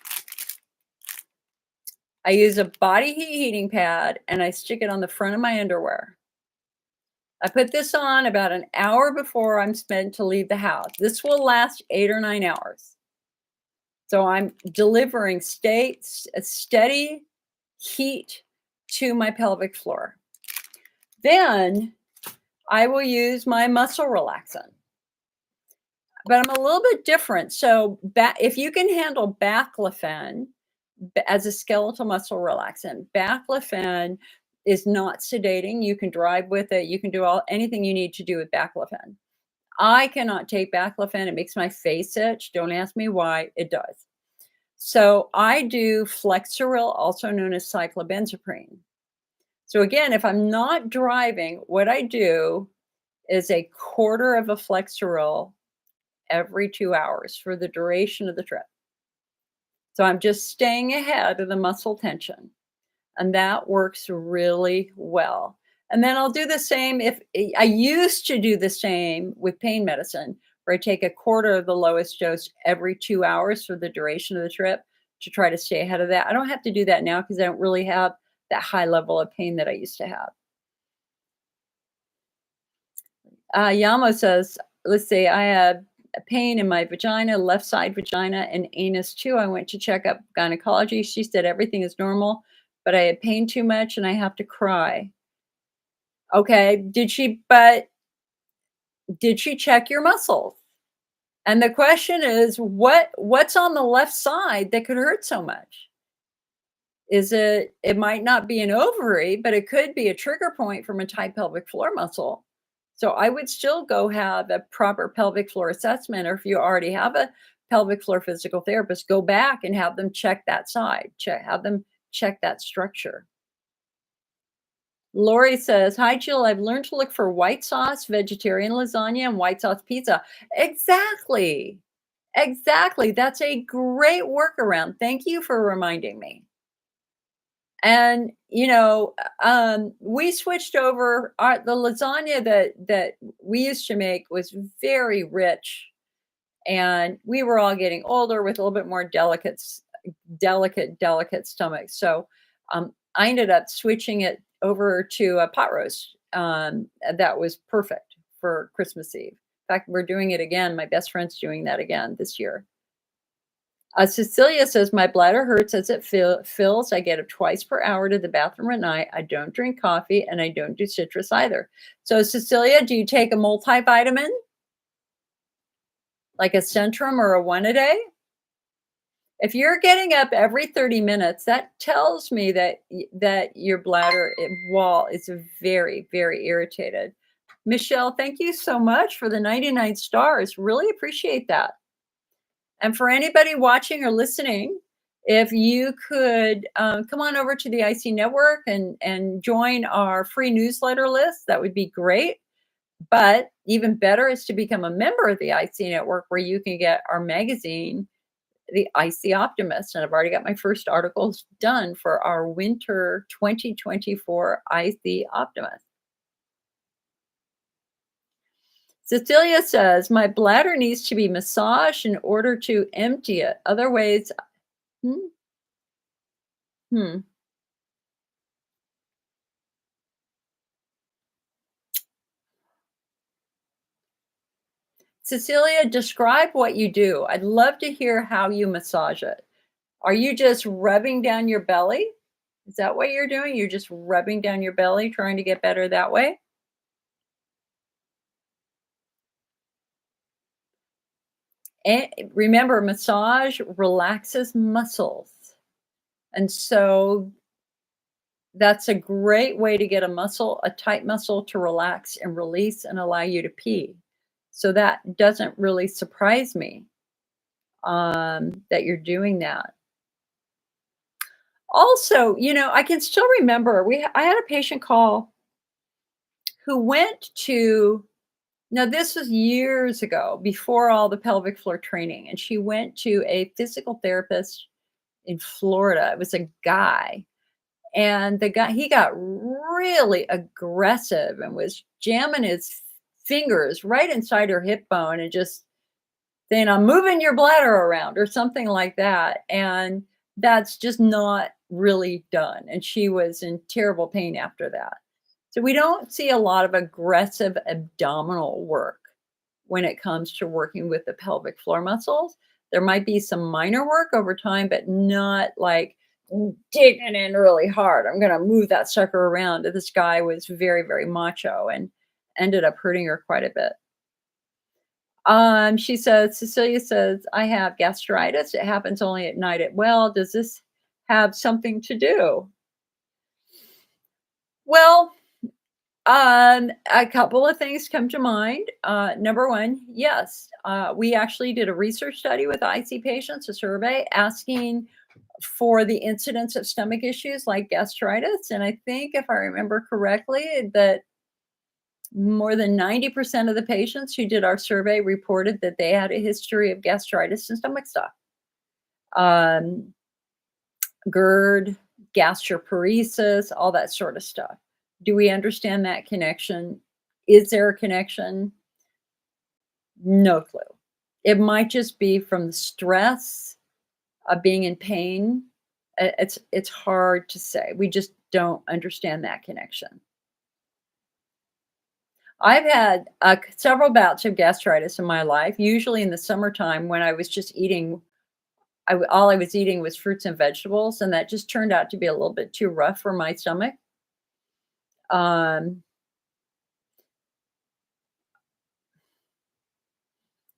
I use a body heat heating pad and I stick it on the front of my underwear. I put this on about an hour before I'm meant to leave the house. This will last 8 or 9 hours. So I'm delivering steady heat to my pelvic floor. Then I will use my muscle relaxant. But I'm a little bit different. So if you can handle baclofen as a skeletal muscle relaxant, baclofen is not sedating. You can drive with it. You can do anything you need to do with baclofen. I cannot take baclofen. It makes my face itch. Don't ask me why. It does. So I do Flexeril, also known as cyclobenzaprine. So again, if I'm not driving, what I do is a quarter of a Flexeril every 2 hours for the duration of the trip. So I'm just staying ahead of the muscle tension, and that works really well. And then I'll do the same if I used to do the same with pain medicine, where I take a quarter of the lowest dose every 2 hours for the duration of the trip to try to stay ahead of that. I don't have to do that now because I don't really have that high level of pain that I used to have. Yamo says, let's see, I have a pain in my vagina, left side vagina, and anus too. I went to check up gynecology. She said everything is normal, but I had pain too much and I have to cry. Okay, did she check your muscles? And the question is, what's on the left side that could hurt so much? It might not be an ovary, but it could be a trigger point from a tight pelvic floor muscle. So I would still go have a proper pelvic floor assessment, or if you already have a pelvic floor physical therapist, go back and have them check that side, have them check that structure. Lori says, "Hi, Jill. I've learned to look for white sauce, vegetarian lasagna, and white sauce pizza." Exactly. Exactly. That's a great workaround. Thank you for reminding me. And we switched over. The lasagna that we used to make was very rich, and we were all getting older with a little bit more delicate stomachs. So I ended up switching it over to a pot roast. That was perfect for Christmas Eve. In fact, we're doing it again. My best friend's doing that again this year. Cecilia says, my bladder hurts as it fills. I get up twice per hour to the bathroom at night. I don't drink coffee and I don't do citrus either. So Cecilia, do you take a multivitamin? Like a Centrum or a one a day? If you're getting up every 30 minutes, that tells me that your bladder wall is very, very irritated. Michelle, thank you so much for the 99 stars. Really appreciate that. And for anybody watching or listening, If you could come on over to the IC Network and join our free newsletter list, that would be great. But even better is to become a member of the IC Network, where you can get our magazine, The IC Optimist. And I've already got my first articles done for our winter 2024 IC Optimist. Cecilia says, my bladder needs to be massaged in order to empty it. Other ways, hmm, hmm. Cecilia, describe what you do. I'd love to hear how you massage it. Are you just rubbing down your belly? Is that what you're doing? You're just rubbing down your belly, trying to get better that way? And remember, massage relaxes muscles. And so that's a great way to get a tight muscle to relax and release and allow you to pee. So that doesn't really surprise me that you're doing that. Also, I can still remember I had a patient call who went to, now this was years ago before all the pelvic floor training, and she went to a physical therapist in Florida. It was a guy, and the guy, he got really aggressive and was jamming his fingers right inside her hip bone and just saying, I'm moving your bladder around or something like that. And that's just not really done. And she was in terrible pain after that. So we don't see a lot of aggressive abdominal work when it comes to working with the pelvic floor muscles. There might be some minor work over time, but not like digging in really hard. I'm going to move that sucker around. This guy was very, very macho and ended up hurting her quite a bit. She says, Cecilia says, I have gastritis. It happens only at night. Well, does this have something to do? Well, a couple of things come to mind. Number one, yes, we actually did a research study with IC patients, a survey asking for the incidence of stomach issues like gastritis. And I think, if I remember correctly, that more than 90% of the patients who did our survey reported that they had a history of gastritis and stomach stuff. GERD, gastroparesis, all that sort of stuff. Do we understand that connection? Is there a connection? No clue. It might just be from the stress of being in pain. It's hard to say. We just don't understand that connection. I've had several bouts of gastritis in my life, usually in the summertime when I was just eating. All I was eating was fruits and vegetables, and that just turned out to be a little bit too rough for my stomach. Um,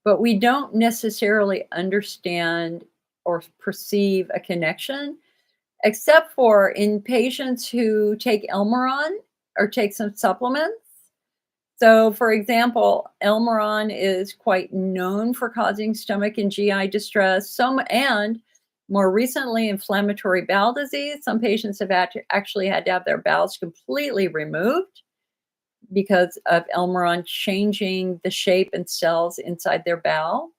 but we don't necessarily understand or perceive a connection, except for in patients who take Elmeron or take some supplements. So, for example, Elmeron is quite known for causing stomach and GI distress. And more recently, inflammatory bowel disease. Some patients have actually had to have their bowels completely removed because of Elmeron changing the shape and cells inside their bowel.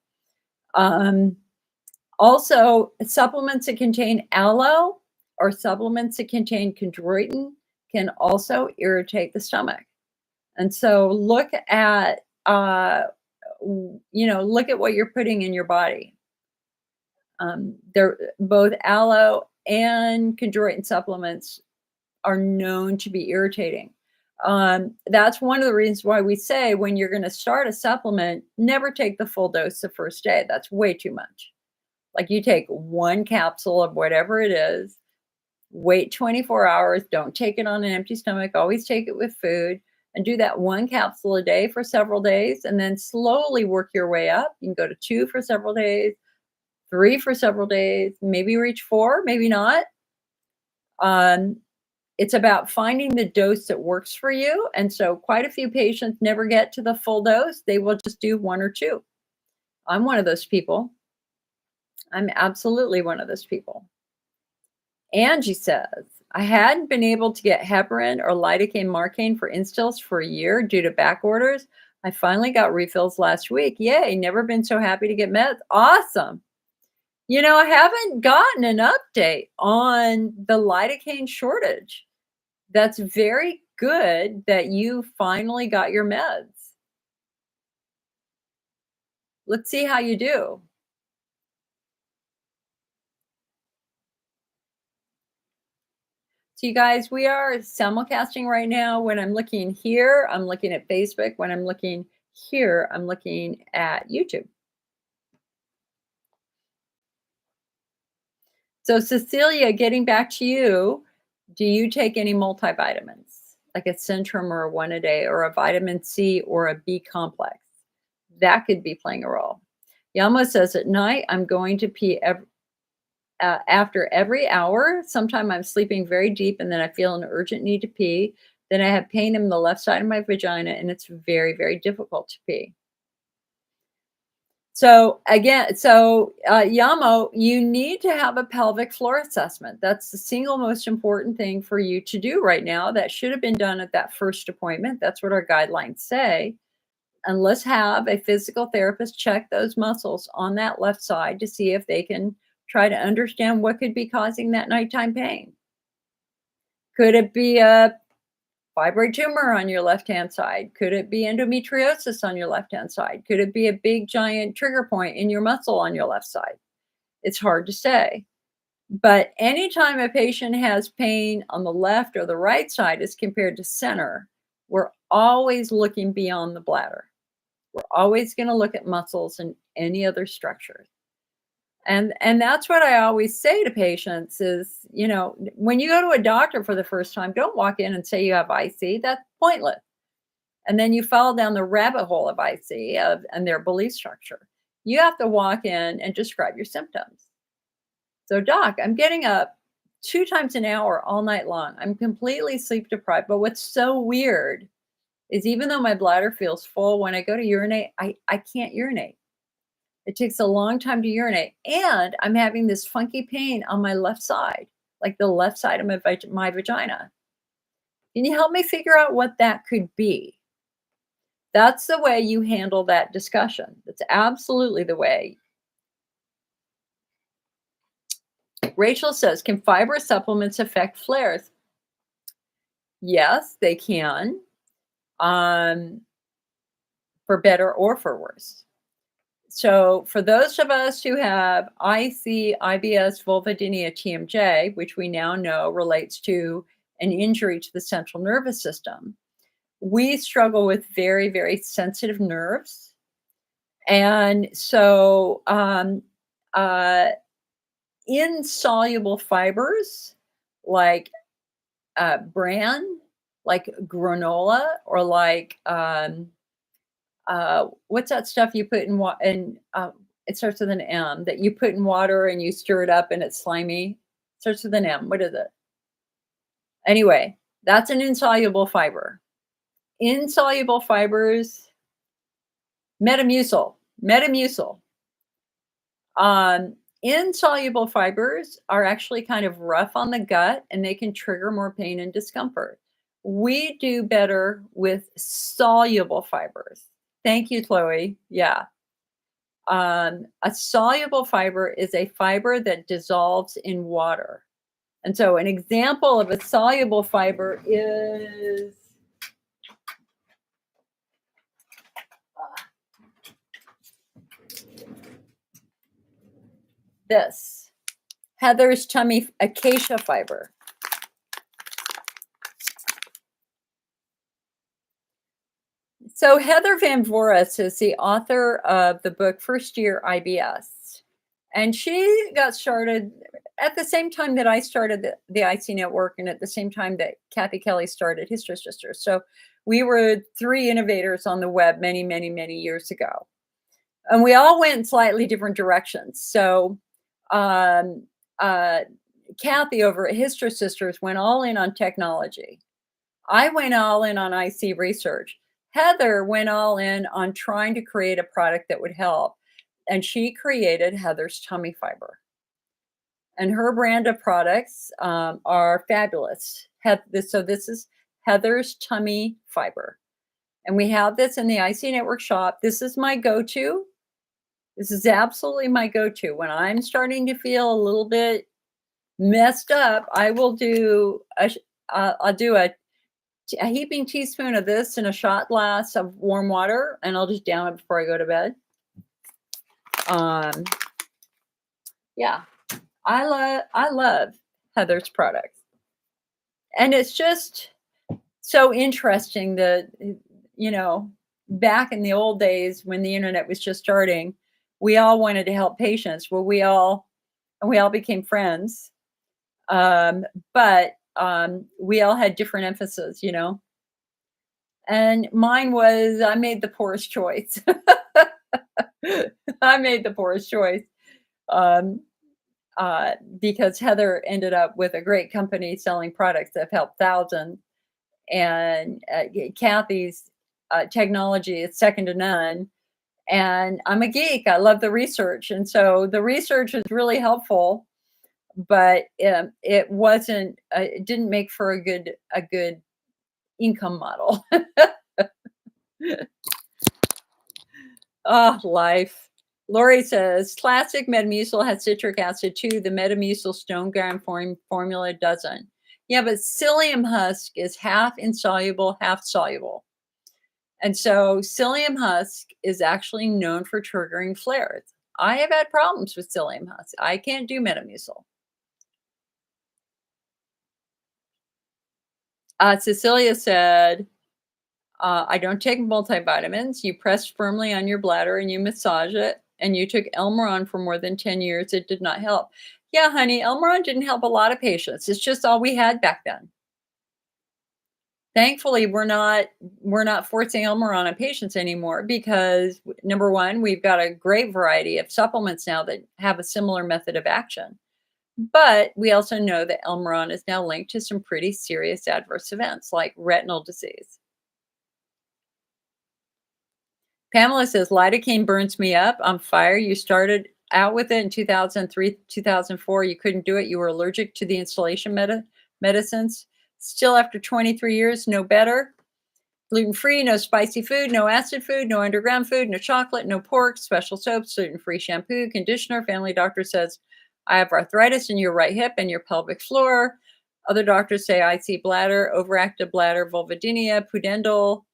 Also, supplements that contain aloe or supplements that contain chondroitin can also irritate the stomach. And so look at look at what you're putting in your body. They're both aloe and chondroitin supplements are known to be irritating. That's one of the reasons why we say when you're going to start a supplement, never take the full dose the first day. That's way too much. Like, you take one capsule of whatever it is, wait 24 hours, don't take it on an empty stomach, always take it with food, and do that one capsule a day for several days, and then slowly work your way up. You can go to 2 for several days, 3 for several days, maybe reach 4, maybe not. It's about finding the dose that works for you. And so quite a few patients never get to the full dose. They will just do 1 or 2. I'm one of those people. I'm absolutely one of those people. Angie says, I hadn't been able to get heparin or lidocaine marcaine for instills for a year due to back orders. I finally got refills last week. Yay, never been so happy to get meds. Awesome. I haven't gotten an update on the lidocaine shortage. That's very good that you finally got your meds. Let's see how you do. So you guys, we are simulcasting right now. When I'm looking here, I'm looking at Facebook. When I'm looking here, I'm looking at YouTube. So Cecilia, getting back to you, do you take any multivitamins, like a Centrum or a one a day, or a vitamin C or a B complex? That could be playing a role. Yama says at night, I'm going to pee after every hour. Sometime I'm sleeping very deep and then I feel an urgent need to pee. Then I have pain in the left side of my vagina and it's very, very difficult to pee. So again, Yamo, you need to have a pelvic floor assessment. That's the single most important thing for you to do right now. That should have been done at that first appointment. That's what our guidelines say. And let's have a physical therapist check those muscles on that left side to see if they can try to understand what could be causing that nighttime pain. Could it be a fibroid tumor on your left-hand side? Could it be endometriosis on your left-hand side? Could it be a big giant trigger point in your muscle on your left side? It's hard to say. But anytime a patient has pain on the left or the right side as compared to center, we're always looking beyond the bladder. We're always going to look at muscles and any other structures. And that's what I always say to patients is, when you go to a doctor for the first time, don't walk in and say you have IC. That's pointless. And then you fall down the rabbit hole of IC and their belief structure. You have to walk in and describe your symptoms. So, doc, I'm getting up 2 times an hour all night long. I'm completely sleep deprived. But what's so weird is even though my bladder feels full, when I go to urinate, I can't urinate. It takes a long time to urinate. And I'm having this funky pain on my left side, like the left side of my vagina. Can you help me figure out what that could be? That's the way you handle that discussion. That's absolutely the way. Rachel says, can fiber supplements affect flares? Yes, they can, for better or for worse. So for those of us who have IC, IBS, vulvodynia, TMJ, which we now know relates to an injury to the central nervous system, we struggle with very, very sensitive nerves. And so insoluble fibers like bran, like granola, or like what's that stuff you put in water? And it starts with an M that you put in water and you stir it up and it's slimy. Starts with an M. What is it? Anyway, that's an insoluble fiber. Insoluble fibers, Metamucil. Insoluble fibers are actually kind of rough on the gut and they can trigger more pain and discomfort. We do better with soluble fibers. Thank you, Chloe. Yeah. A soluble fiber is a fiber that dissolves in water. And so an example of a soluble fiber is this, Heather's tummy acacia fiber. So Heather Van Voris is the author of the book First Year IBS. And she got started at the same time that I started the IC Network and at the same time that Kathy Kelly started History Sisters. So we were 3 innovators on the web many, many, many years ago. And we all went in slightly different directions. So Kathy over at History Sisters went all in on technology. I went all in on IC research. Heather went all in on trying to create a product that would help. And she created Heather's tummy fiber. and her brand of products are fabulous. So this is Heather's Tummy Fiber. And we have this in the IC Network shop. This is my go-to. This is absolutely my go-to. When I'm starting to feel a little bit messed up, I will do I'll do a heaping teaspoon of this in a shot glass of warm water, and I'll just down it before I go to bed. Yeah, I love Heather's products, and it's just so interesting that, back in the old days when the internet was just starting, we all wanted to help patients. Well, we all became friends, but we all had different emphasis, And mine was I made the poorest choice. I made the poorest choice. Um, because Heather ended up with a great company selling products that have helped thousands. And Kathy's technology is second to none. And I'm a geek. I love the research. And so the research is really helpful, but it wasn't, it didn't make for a good income model. Oh, life. Lori says, classic Metamucil has citric acid too. The Metamucil stone ground formula doesn't. Yeah, but psyllium husk is half insoluble, half soluble. And so psyllium husk is actually known for triggering flares. I have had problems with psyllium husk. I can't do Metamucil. Cecilia said, I don't take multivitamins. You press firmly on your bladder and you massage it. And you took Elmeron for more than 10 years. It did not help. Yeah, honey, Elmeron didn't help a lot of patients. It's just all we had back then. Thankfully, we're not forcing Elmeron on patients anymore because, number one, we've got a great variety of supplements now that have a similar method of action. But we also know that Elmeron is now linked to some pretty serious adverse events like retinal disease. Pamela says, lidocaine burns me up. I'm fire. You started out with it in 2003, 2004. You couldn't do it. You were allergic to the instillation medicines. Still, after 23 years, no better. Gluten-free, no spicy food, no acid food, no underground food, no chocolate, no pork, special soaps, gluten-free shampoo, conditioner. Family doctor says, I have arthritis in your right hip and your pelvic floor. Other doctors say, I see bladder, overactive bladder, vulvodynia, pudendal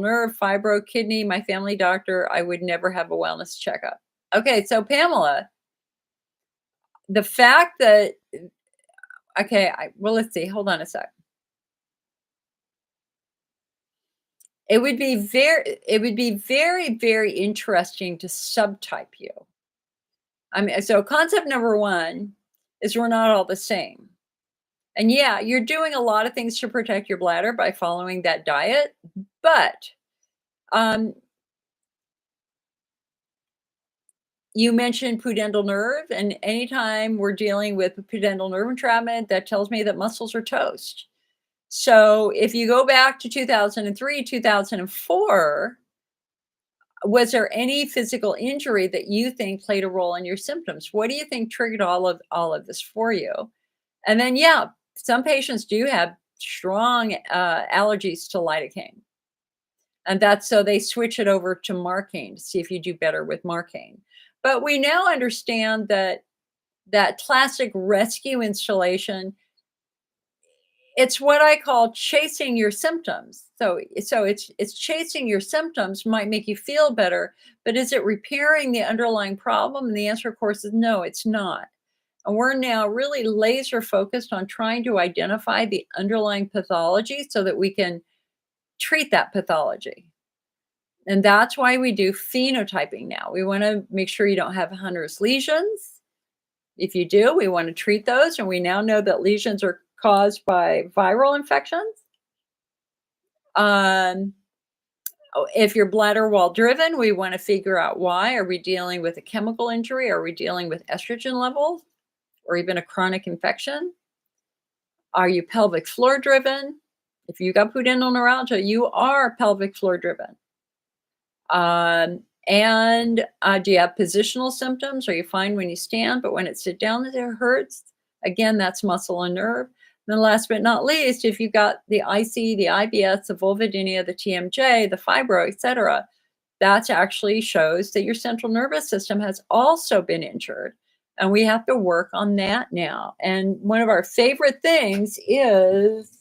nerve, fibro, kidney. My family doctor, I would never have a wellness checkup. Okay, so Pamela, the fact that, let's see, hold on a sec. It would be very, very interesting to subtype you. I mean, so concept number one is we're not all the same. And yeah, you're doing a lot of things to protect your bladder by following that diet, but you mentioned pudendal nerve, and anytime we're dealing with pudendal nerve entrapment, that tells me that muscles are toast. So if you go back to 2003, 2004, was there any physical injury that you think played a role in your symptoms? What do you think triggered all of this for you? And then, yeah, some patients do have strong allergies to lidocaine. And that's so they switch it over to Marcaine to see if you do better with Marcaine. But we now understand that classic rescue installation, it's what I call chasing your symptoms. So it's chasing your symptoms might make you feel better, but is it repairing the underlying problem? And the answer, of course, is no, it's not. And we're now really laser focused on trying to identify the underlying pathology so that we can treat that pathology. And that's why we do phenotyping now. We want to make sure you don't have Hunner's lesions. If you do, we want to treat those. And we now know that lesions are caused by viral infections. If you're bladder wall driven, we want to figure out why. Are we dealing with a chemical injury? Are we dealing with estrogen levels or even a chronic infection? Are you pelvic floor driven? If you got pudendal neuralgia, you are pelvic floor driven. And do you have positional symptoms? Are you fine when you stand, but when it sit down, it hurts? Again, that's muscle and nerve. Then last but not least, if you've got the IC, the IBS, the vulvodynia, the TMJ, the fibro, etc., that actually shows that your central nervous system has also been injured. And we have to work on that now. And one of our favorite things is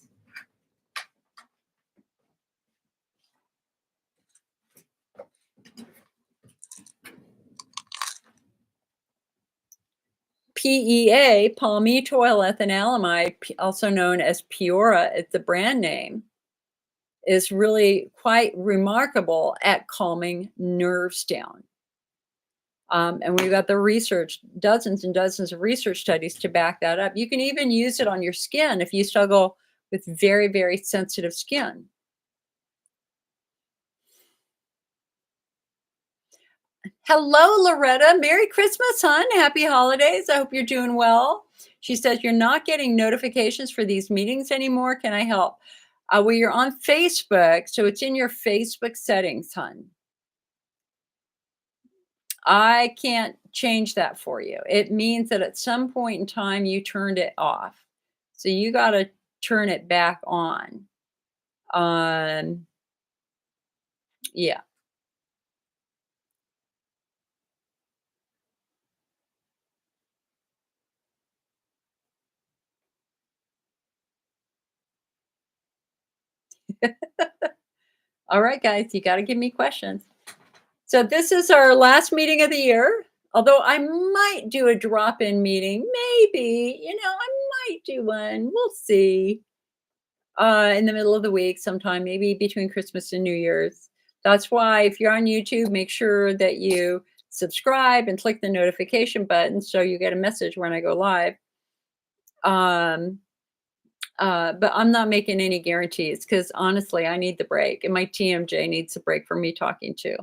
PEA, palmitoylethylalamide, also known as Peora, it's the brand name, is really quite remarkable at calming nerves down. And we've got the research, dozens and dozens of research studies to back that up. You can even use it on your skin if you struggle with very, very sensitive skin. Hello, Loretta. Merry Christmas, hon. Happy holidays. I hope you're doing well. She says, you're not getting notifications for these meetings anymore. Can I help? Well, you're on Facebook, so it's in your Facebook settings, hon. I can't change that for you. It means that at some point in time you turned it off. So you got to turn it back on. Um, yeah. All right, guys, you got to give me questions. So this is our last meeting of the year. Although I might do a drop-in meeting, maybe, I might do one. We'll see. In the middle of the week sometime, maybe between Christmas and New Year's. That's why if you're on YouTube, make sure that you subscribe and click the notification button so you get a message when I go live. But I'm not making any guarantees because honestly, I need the break, and my TMJ needs a break from me talking too.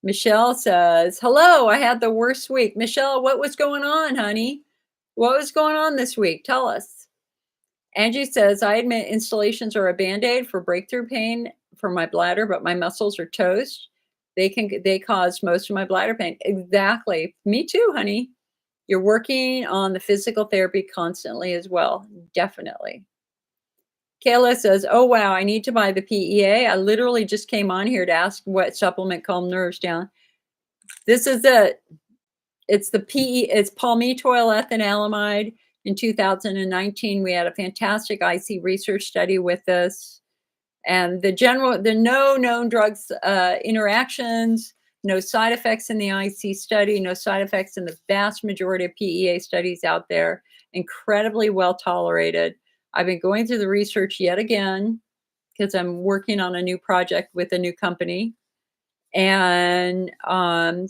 Michelle says, hello, I had the worst week. Michelle, what was going on, honey? What was going on this week? Tell us. Angie says, I admit installations are a Band-Aid for breakthrough pain for my bladder, but my muscles are toast. They cause most of my bladder pain. Exactly. Me too, honey. You're working on the physical therapy constantly as well. Definitely. Kayla says, oh, wow, I need to buy the PEA. I literally just came on here to ask what supplement calm nerves down. This is it. It's the it's palmitoylethylalamide. In 2019, we had a fantastic IC research study with this. And the no known drugs interactions, no side effects in the IC study, no side effects in the vast majority of PEA studies out there. Incredibly well tolerated. I've been going through the research yet again because I'm working on a new project with a new company. And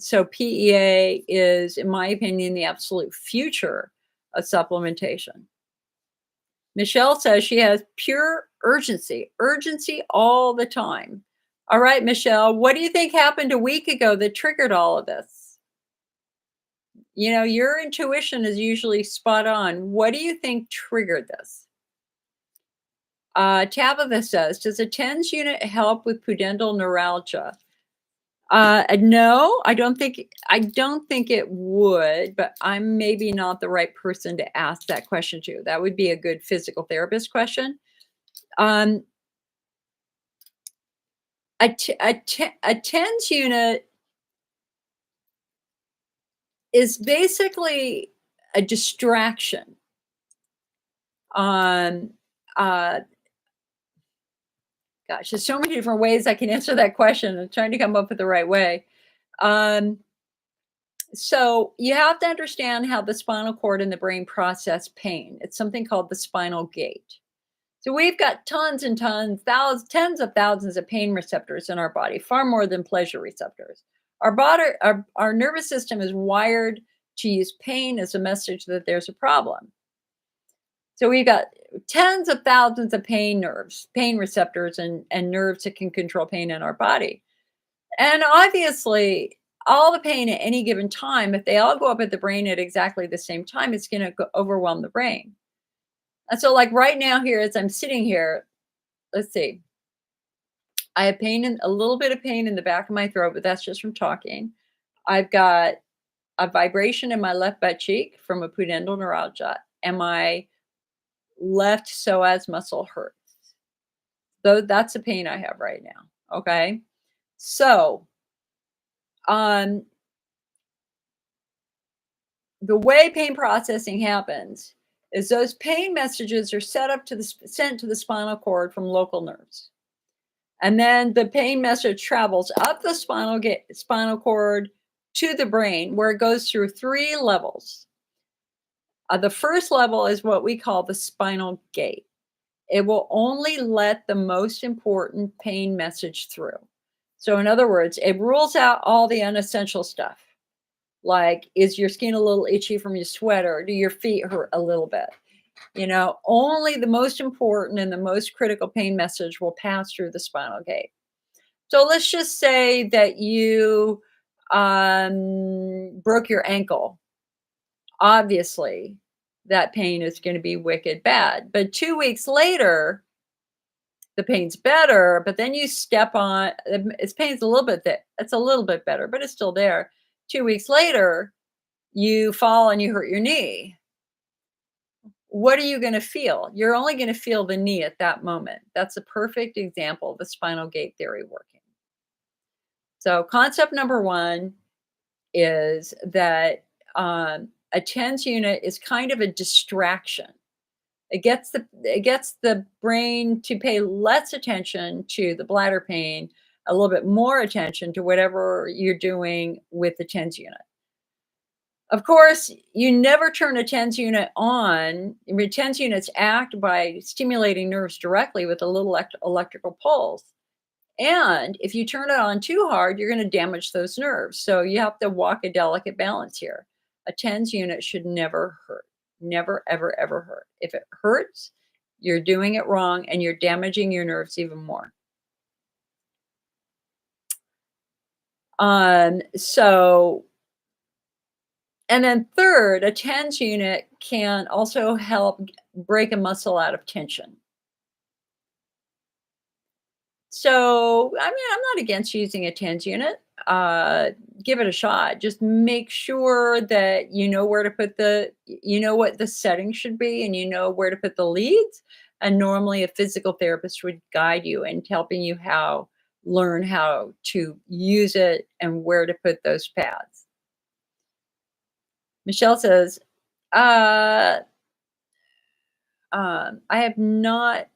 so PEA is, in my opinion, the absolute future of supplementation. Michelle says she has pure urgency all the time. All right, Michelle, what do you think happened a week ago that triggered all of this? Your intuition is usually spot on. What do you think triggered this? Tabitha says, does a TENS unit help with pudendal neuralgia? No, I don't think it would, but I'm maybe not the right person to ask that question to. That would be a good physical therapist question. A TENS unit is basically a distraction. Gosh, there's so many different ways I can answer that question. I'm trying to come up with the right way. So you have to understand how the spinal cord and the brain process pain. It's something called the spinal gate. So we've got tons and tons, tens of thousands of pain receptors in our body, far more than pleasure receptors. Our nervous system is wired to use pain as a message that there's a problem. So we've got tens of thousands of pain receptors and nerves that can control pain in our body. And obviously, all the pain at any given time, if they all go up at the brain at exactly the same time, it's going to overwhelm the brain. And so like right now here, as I'm sitting here, let's see, I have a little bit of pain in the back of my throat, but that's just from talking. I've got a vibration in my left butt cheek from a pudendal neuralgia, and my left psoas muscle hurts. So that's the pain I have right now. Okay. So, um, the way pain processing happens is those pain messages are sent to the spinal cord from local nerves. And then the pain message travels up the spinal cord to the brain, where it goes through 3 levels. The first level is what we call the spinal gate. It will only let the most important pain message through. So in other words, it rules out all the unessential stuff. Like, is your skin a little itchy from your sweater? Do your feet hurt a little bit? Only the most important and the most critical pain message will pass through the spinal gate. So let's just say that you broke your ankle. Obviously, that pain is going to be wicked bad. But 2 weeks later, the pain's better, but then you step on its pain's a little bit it's a little bit better, but it's still there. 2 weeks later, you fall and you hurt your knee. What are you going to feel? You're only going to feel the knee at that moment. That's a perfect example of the spinal gate theory working. So concept number 1 is that a TENS unit is kind of a distraction. It gets the brain to pay less attention to the bladder pain, a little bit more attention to whatever you're doing with the TENS unit. Of course, you never turn a TENS unit on. TENS units act by stimulating nerves directly with a little electrical pulse. And if you turn it on too hard, you're going to damage those nerves. So you have to walk a delicate balance here. A TENS unit should never hurt. Never, ever, ever hurt. If it hurts, you're doing it wrong and you're damaging your nerves even more. And then third, a TENS unit can also help break a muscle out of tension. So, I mean, I'm not against using a TENS unit. Give it a shot. Just make sure that you know where to put you know what the setting should be, and you know where to put the leads. And normally a physical therapist would guide you and helping you learn how to use it and where to put those pads. Michelle says, I have not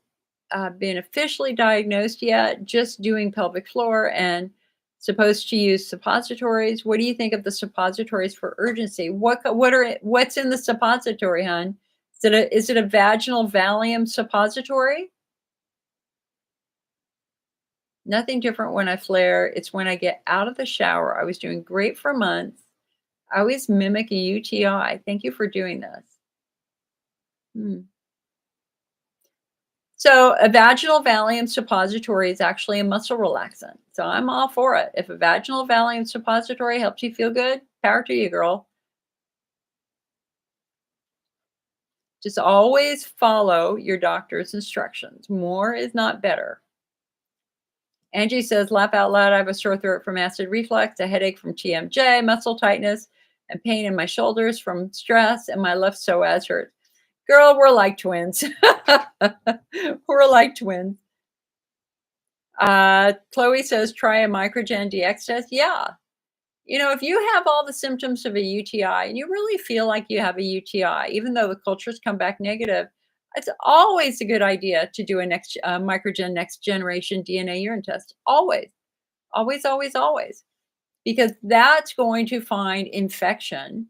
been officially diagnosed yet, just doing pelvic floor and supposed to use suppositories. What do you think of the suppositories for urgency? What's in the suppository, hon? Is it a vaginal Valium suppository? Nothing different when I flare. It's when I get out of the shower. I was doing great for months. I always mimic a UTI. Thank you for doing this. So a vaginal Valium suppository is actually a muscle relaxant. So I'm all for it. If a vaginal Valium suppository helps you feel good, power to you, girl. Just always follow your doctor's instructions. More is not better. Angie says, laugh out loud. I have a sore throat from acid reflux, a headache from TMJ, muscle tightness, and pain in my shoulders from stress, and my left psoas hurts. Girl, we're like twins. We're like twins. Chloe says, try a Microgen DX test. Yeah. If you have all the symptoms of a UTI and you really feel like you have a UTI, even though the cultures come back negative, it's always a good idea to do a Microgen next generation DNA urine test. Always, always, always, always. Because that's going to find infection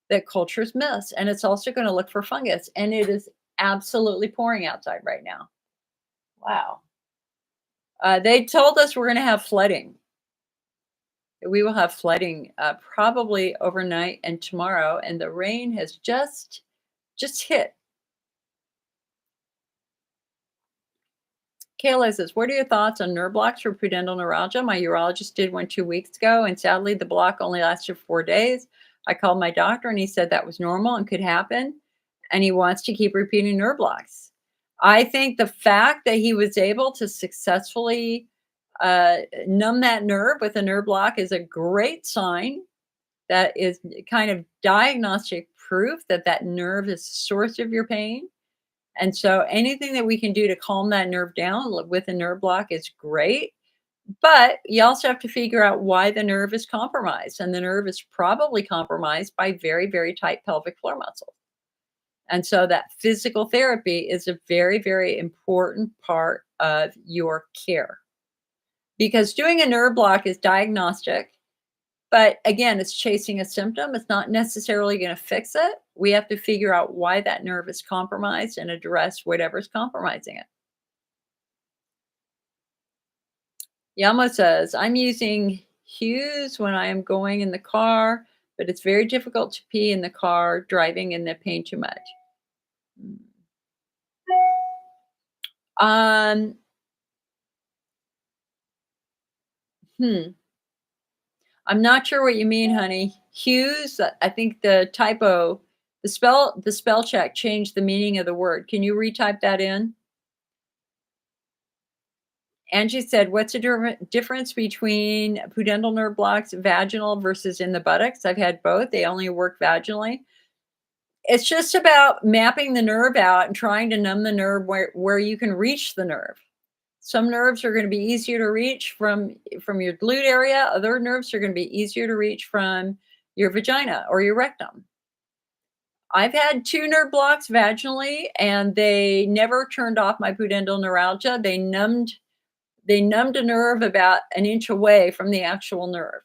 that cultures miss. And it's also going to look for fungus. And it is absolutely pouring outside right now. Wow. They told us we're going to have flooding. We will have flooding probably overnight and tomorrow. And the rain has just hit. Kayla says, what are your thoughts on nerve blocks for pudendal neuralgia? My urologist did one 2 weeks ago, and sadly, the block only lasted 4 days. I called my doctor, and he said that was normal and could happen, and he wants to keep repeating nerve blocks. I think the fact that he was able to successfully Numb that nerve with a nerve block is a great sign. That is kind of diagnostic proof that that nerve is the source of your pain. And so anything that we can do to calm that nerve down with a nerve block is great. But you also have to figure out why the nerve is compromised. And the nerve is probably compromised by very, very tight pelvic floor muscles. And so that physical therapy is a very, very important part of your care. Because doing a nerve block is diagnostic, but again, it's chasing a symptom. It's not necessarily going to fix it. We have to figure out why that nerve is compromised and address whatever's compromising it. Yama says, I'm using Hughes when I am going in the car, but it's very difficult to pee in the car, driving and the pain too much. I'm not sure what you mean, honey. Hughes, I think the typo, the spell check changed the meaning of the word. Can you retype that in? Angie said, what's the difference between pudendal nerve blocks, vaginal versus in the buttocks? I've had both. They only work vaginally. It's just about mapping the nerve out and trying to numb the nerve where you can reach the nerve. Some nerves are going to be easier to reach from your glute area. Other nerves are going to be easier to reach from your vagina or your rectum. I've had 2 nerve blocks vaginally, and they never turned off my pudendal neuralgia. They numbed a nerve about an inch away from the actual nerve.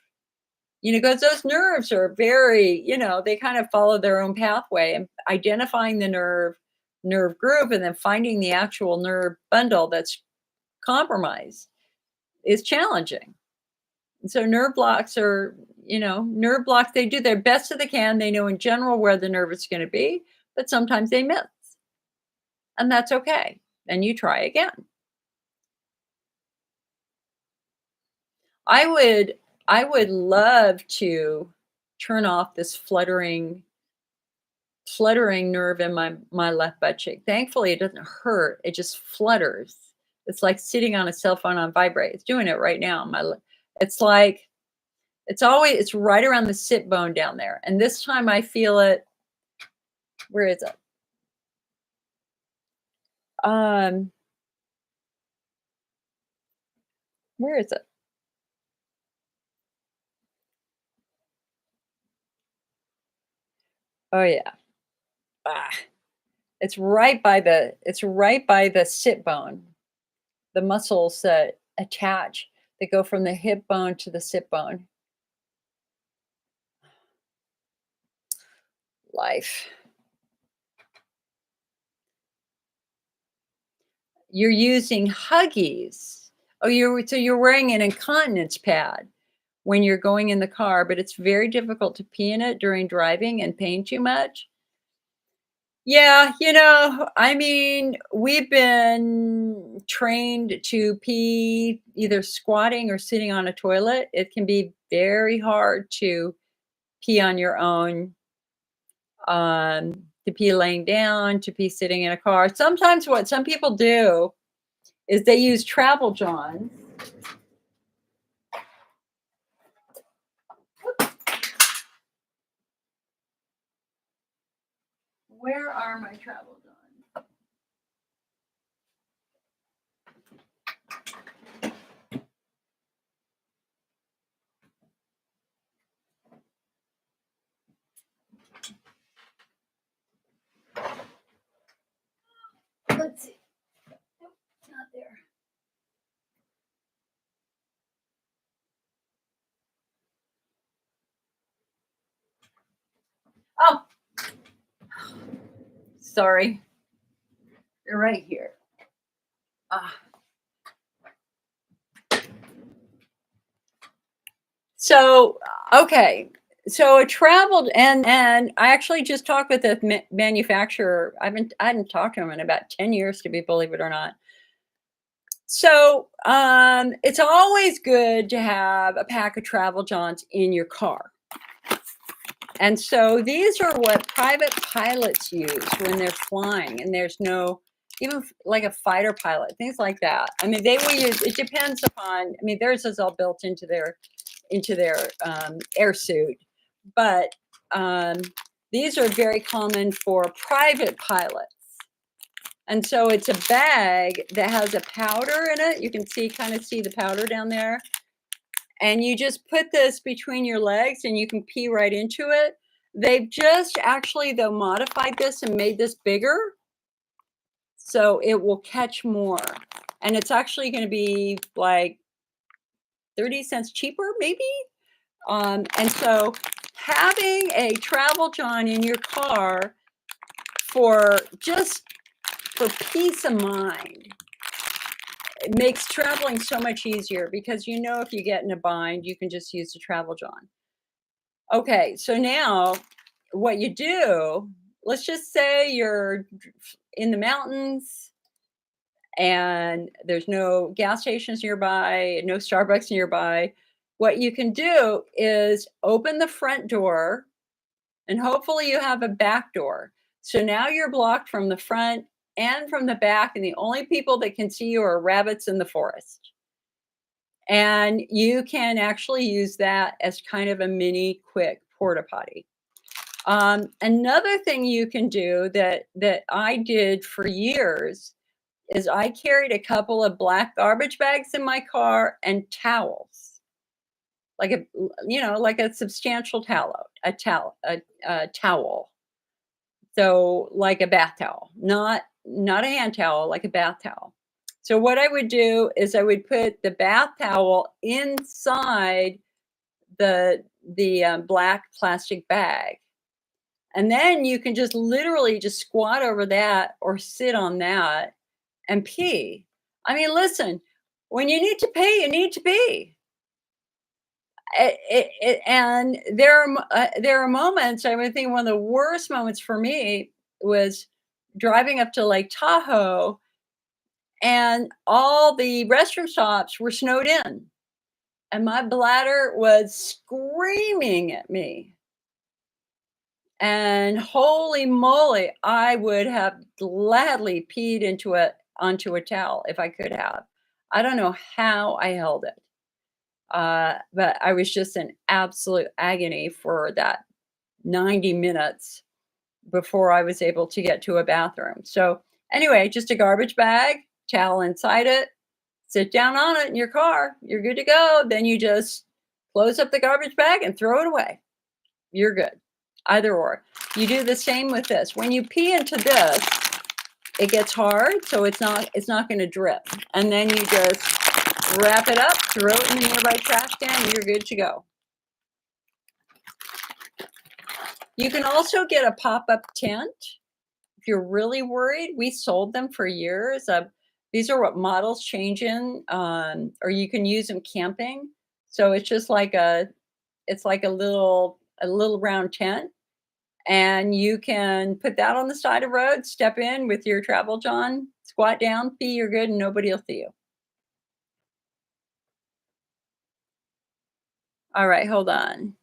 Because those nerves are very, they kind of follow their own pathway, and identifying the nerve group and then finding the actual nerve bundle that's compromised is challenging. And so nerve blocks are, they do their best that they can. They know in general where the nerve is going to be, but sometimes they miss. And that's okay. And you try again. I would love to turn off this fluttering nerve in my left butt cheek. Thankfully, it doesn't hurt. It just flutters. It's like sitting on a cell phone on vibrate. It's doing it right now. It's right around the sit bone down there. And this time I feel it. Where is it? Where is it? Oh yeah. It's right by the sit bone. The muscles that attach, that go from the hip bone to the sit bone. Life. You're using Huggies. Oh, so you're wearing an incontinence pad when you're going in the car, but it's very difficult to pee in it during driving and pain too much. Yeah, we've been trained to pee either squatting or sitting on a toilet. It can be very hard to pee on your own, to pee laying down, to pee sitting in a car. Sometimes what some people do is they use travel johns. Where are my travel johns? Let's see. Nope, it's not there. Oh, sorry. You're right here. So, okay. So I traveled and I actually just talked with the manufacturer. I hadn't talked to him in about 10 years, to believe it or not. So it's always good to have a pack of travel johns in your car. And so these are what private pilots use when they're flying and there's no even like a fighter pilot, things like that. I mean, they will use, it depends upon, I mean, theirs is all built into their air suit, but these are very common for private pilots. And so it's a bag that has a powder in it. You can kind of see the powder down there. And you just put this between your legs and you can pee right into it. They've just actually, though, modified this and made this bigger, so it will catch more. And it's actually going to be like 30 cents cheaper, maybe. And so having a travel john in your car for peace of mind, it makes traveling so much easier, because if you get in a bind, you can just use the travel john. Okay, so now what you do, let's just say you're in the mountains and there's no gas stations nearby, no Starbucks nearby. What you can do is open the front door, and hopefully you have a back door. So now you're blocked from the front and from the back, and the only people that can see you are rabbits in the forest. And you can actually use that as kind of a mini quick porta potty. Another thing you can do that I did for years is I carried a couple of black garbage bags in my car and towels, like a substantial towel, a towel. So like a bath towel, not a hand towel, like a bath towel. So what I would do is I would put the bath towel inside the black plastic bag. And then you can just literally just squat over that or sit on that and pee. I mean, listen, when you need to pee, you need to pee. And there are moments, I would think one of the worst moments for me was driving up to Lake Tahoe, and all the restroom stops were snowed in. And my bladder was screaming at me. And holy moly, I would have gladly peed onto a towel if I could have. I don't know how I held it. But I was just in absolute agony for that 90 minutes before I was able to get to a bathroom. So anyway, just a garbage bag, towel inside it, sit down on it in your car, you're good to go. Then you just close up the garbage bag and throw it away. You're good. Either or. You do the same with this. When you pee into this, it gets hard, so it's not going to drip. And then you just wrap it up, throw it in the nearby trash can, and you're good to go. You can also get a pop-up tent if you're really worried. We sold them for years. These are what models change in, or you can use them camping. So it's just like a little round tent, and you can put that on the side of the road, step in with your travel john, squat down, pee, you're good, and nobody will see you. All right, hold on.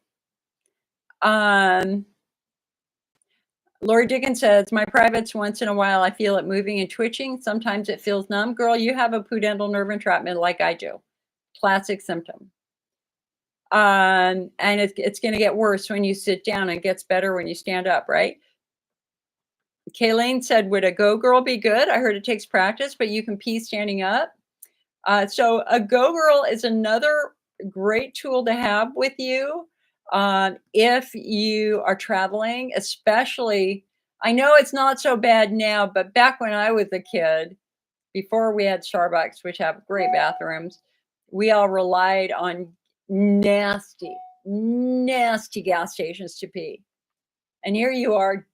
Lori Dickens says, my privates, once in a while, I feel it moving and twitching. Sometimes it feels numb. Girl, you have a pudendal nerve entrapment like I do. Classic symptom. And it's going to get worse when you sit down, and it gets better when you stand up, right? Kayleen said, would a Go Girl be good? I heard it takes practice, but you can pee standing up. So a Go Girl is another great tool to have with you if you are traveling, especially. I know it's not so bad now, but back when I was a kid, before we had Starbucks, which have great bathrooms, we all relied on nasty gas stations to pee. And here you are,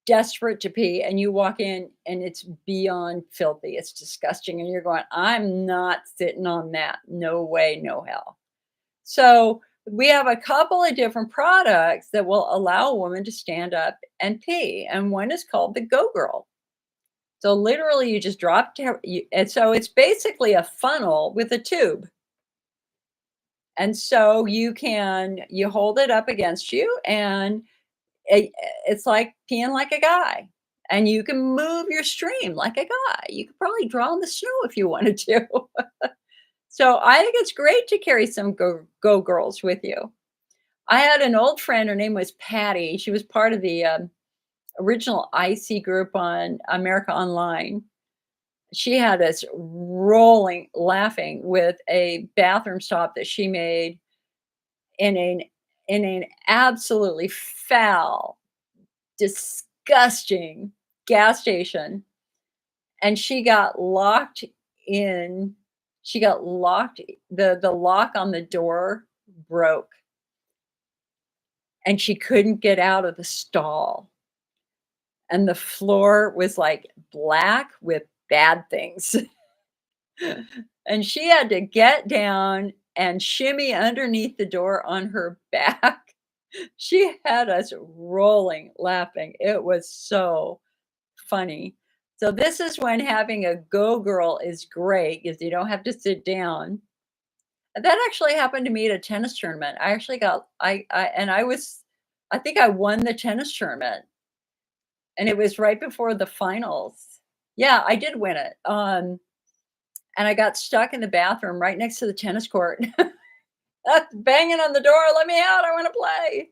desperate to pee, and you walk in and it's beyond filthy. It's disgusting. And you're going, I'm not sitting on that. No way, no hell. So we have a couple of different products that will allow a woman to stand up and pee. And one is called the Go Girl. So literally you just drop and so it's basically a funnel with a tube. And so you hold it up against you, and it's like peeing like a guy. and you can move your stream like a guy. You could probably draw in the snow if you wanted to. So I think it's great to carry some go girls with you. I had an old friend, her name was Patty. She was part of the original IC group on America Online. She had us rolling laughing with a bathroom stop that she made in an absolutely foul, disgusting gas station, and she got locked in. She got locked. The lock on the door broke, and she couldn't get out of the stall. And the floor was like black with bad things. And she had to get down and shimmy underneath the door on her back. She had us rolling laughing. It was so funny. So this is when having a go girl is great because you don't have to sit down. And that actually happened to me at a tennis tournament. I actually got I think I won the tennis tournament, and it was right before the finals. Yeah, I did win it. And I got stuck in the bathroom right next to the tennis court. Banging on the door, "Let me out, I wanna play."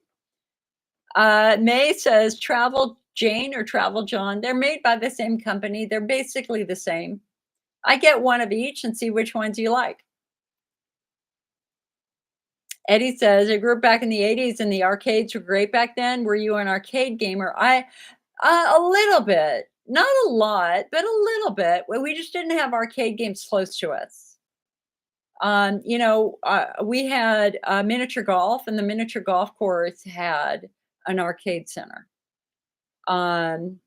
May says, "Travel Jane or Travel John." They're made by the same company. They're basically the same. I get one of each and see which ones you like. Eddie says, "I grew up back in the '80s and the arcades were great back then. Were you an arcade gamer?" A little bit. Not a lot, but a little bit. Well, we just didn't have arcade games close to us. We had miniature golf, and the miniature golf course had an arcade center. Um,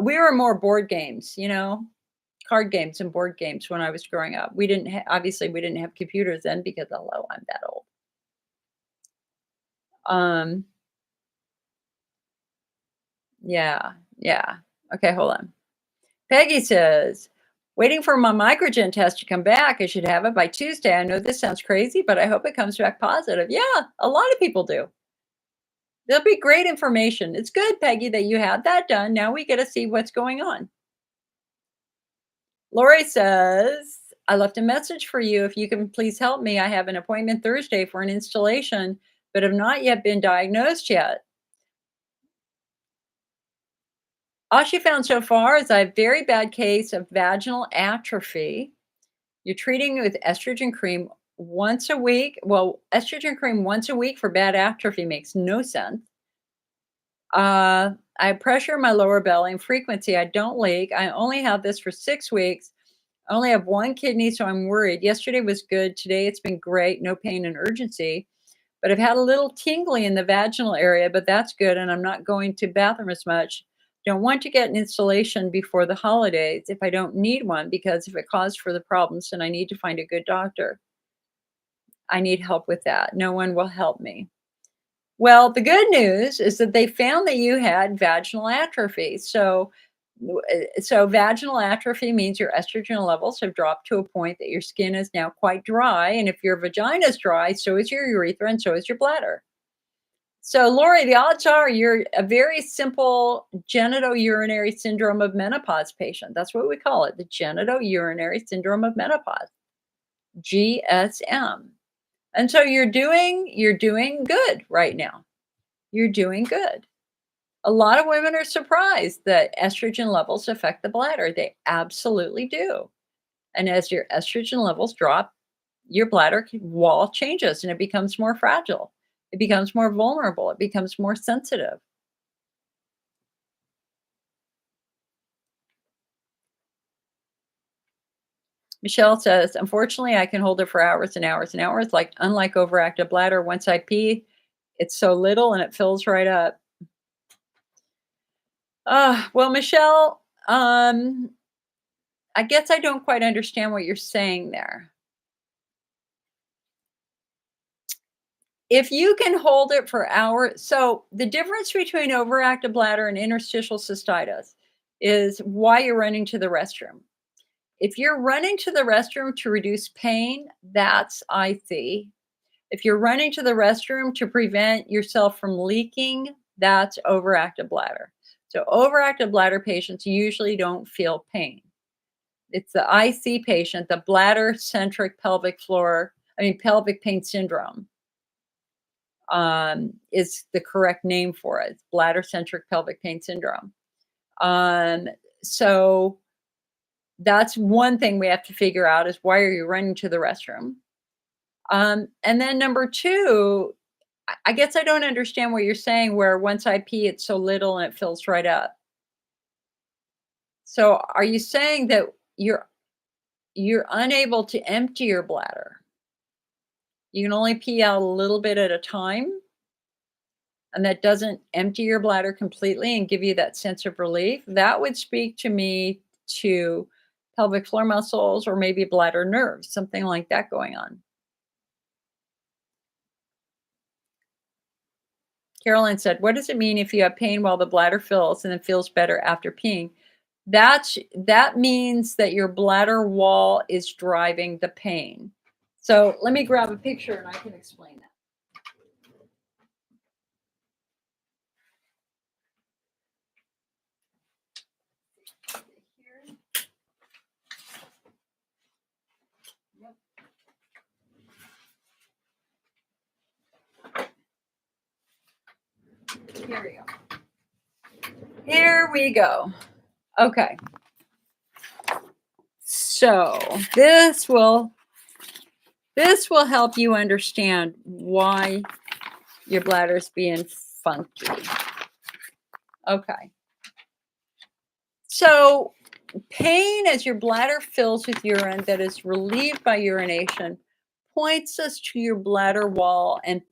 we were more board games, card games and board games when I was growing up. We didn't obviously we didn't have computers then because hello, I'm that old. Um, yeah, yeah. Okay, hold on. Peggy says, "Waiting for my microgen test to come back. I should have it by Tuesday. I know this sounds crazy, but I hope it comes back positive." Yeah, a lot of people do. There'll be great information. It's good, Peggy, that you had that done. Now we get to see what's going on. Lori says, "I left a message for you. If you can please help me. I have an appointment Thursday for an installation, but have not yet been diagnosed yet. All she found so far is I have very bad case of vaginal atrophy. You're treating with estrogen cream once a week. Well, estrogen cream once a week for bad atrophy makes no sense. I pressure my lower belly and frequency. I don't leak. I only have this for 6 weeks. I only have one kidney, so I'm worried. Yesterday was good. Today it's been great. No pain and urgency. But I've had a little tingling in the vaginal area, but that's good. And I'm not going to bathroom as much. Don't want to get an installation before the holidays if I don't need one, because if it caused further problems, then I need to find a good doctor. I need help with that. No one will help me. Well, the good news is that they found that you had vaginal atrophy. So vaginal atrophy means your estrogen levels have dropped to a point that your skin is now quite dry. And if your vagina is dry, so is your urethra and so is your bladder. So, Lori, the odds are you're a very simple genitourinary syndrome of menopause patient. That's what we call it, the genitourinary syndrome of menopause, GSM. And so you're doing good right now. You're doing good. A lot of women are surprised that estrogen levels affect the bladder. They absolutely do. And as your estrogen levels drop, your bladder wall changes and it becomes more fragile. It becomes more vulnerable. It becomes more sensitive. Michelle says, "Unfortunately, I can hold it for hours and hours and hours. Like unlike overactive bladder, once I pee, it's so little and it fills right up." Well, Michelle, I guess I don't quite understand what you're saying there. If you can hold it for hours, so the difference between overactive bladder and interstitial cystitis is why you're running to the restroom. If you're running to the restroom to reduce pain, that's IC. If you're running to the restroom to prevent yourself from leaking, that's overactive bladder. So overactive bladder patients usually don't feel pain. It's the IC patient, the bladder-centric pelvic pain syndrome, is the correct name for it. It's bladder-centric pelvic pain syndrome. Um, so that's one thing we have to figure out is why are you running to the restroom? And then number two, I guess I don't understand what you're saying where once I pee, it's so little and it fills right up. So are you saying that you're unable to empty your bladder? You can only pee out a little bit at a time, and that doesn't empty your bladder completely and give you that sense of relief? That would speak to me to pelvic floor muscles or maybe bladder nerves, something like that going on. Carolyn said, "What does it mean if you have pain while the bladder fills and then feels better after peeing?" That means that your bladder wall is driving the pain. So let me grab a picture and I can explain that. Here. Yep. Here we go. Here we go. Okay. So this will help you understand why your bladder's being funky. Okay. So pain as your bladder fills with urine that is relieved by urination points us to your bladder wall and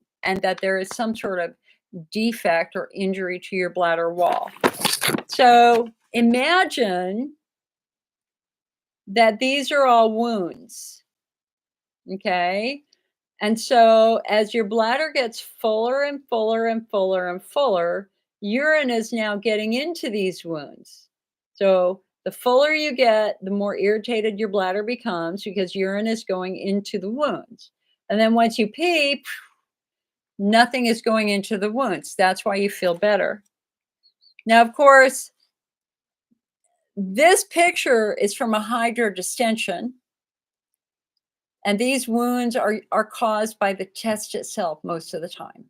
that there is some sort of defect or injury to your bladder wall. So imagine that these are all wounds, okay? And so as your bladder gets fuller and fuller and fuller and fuller, urine is now getting into these wounds. So the fuller you get, the more irritated your bladder becomes because urine is going into the wounds. And then once you pee, nothing is going into the wounds. That's why you feel better. Now, of course, this picture is from a hydrodistension. And these wounds are caused by the test itself most of the time.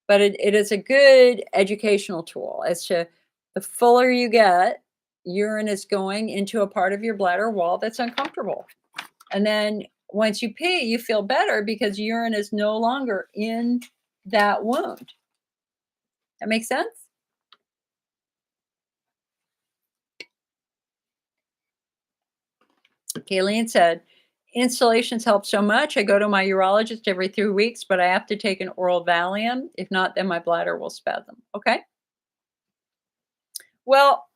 But it is a good educational tool as to the fuller you get, urine is going into a part of your bladder wall that's uncomfortable. And then once you pee, you feel better because urine is no longer in that wound. That makes sense? Kayleen said, installations help so much. I go to my urologist every 3 weeks, but I have to take an oral Valium. If not, then my bladder will spasm. Okay. Well,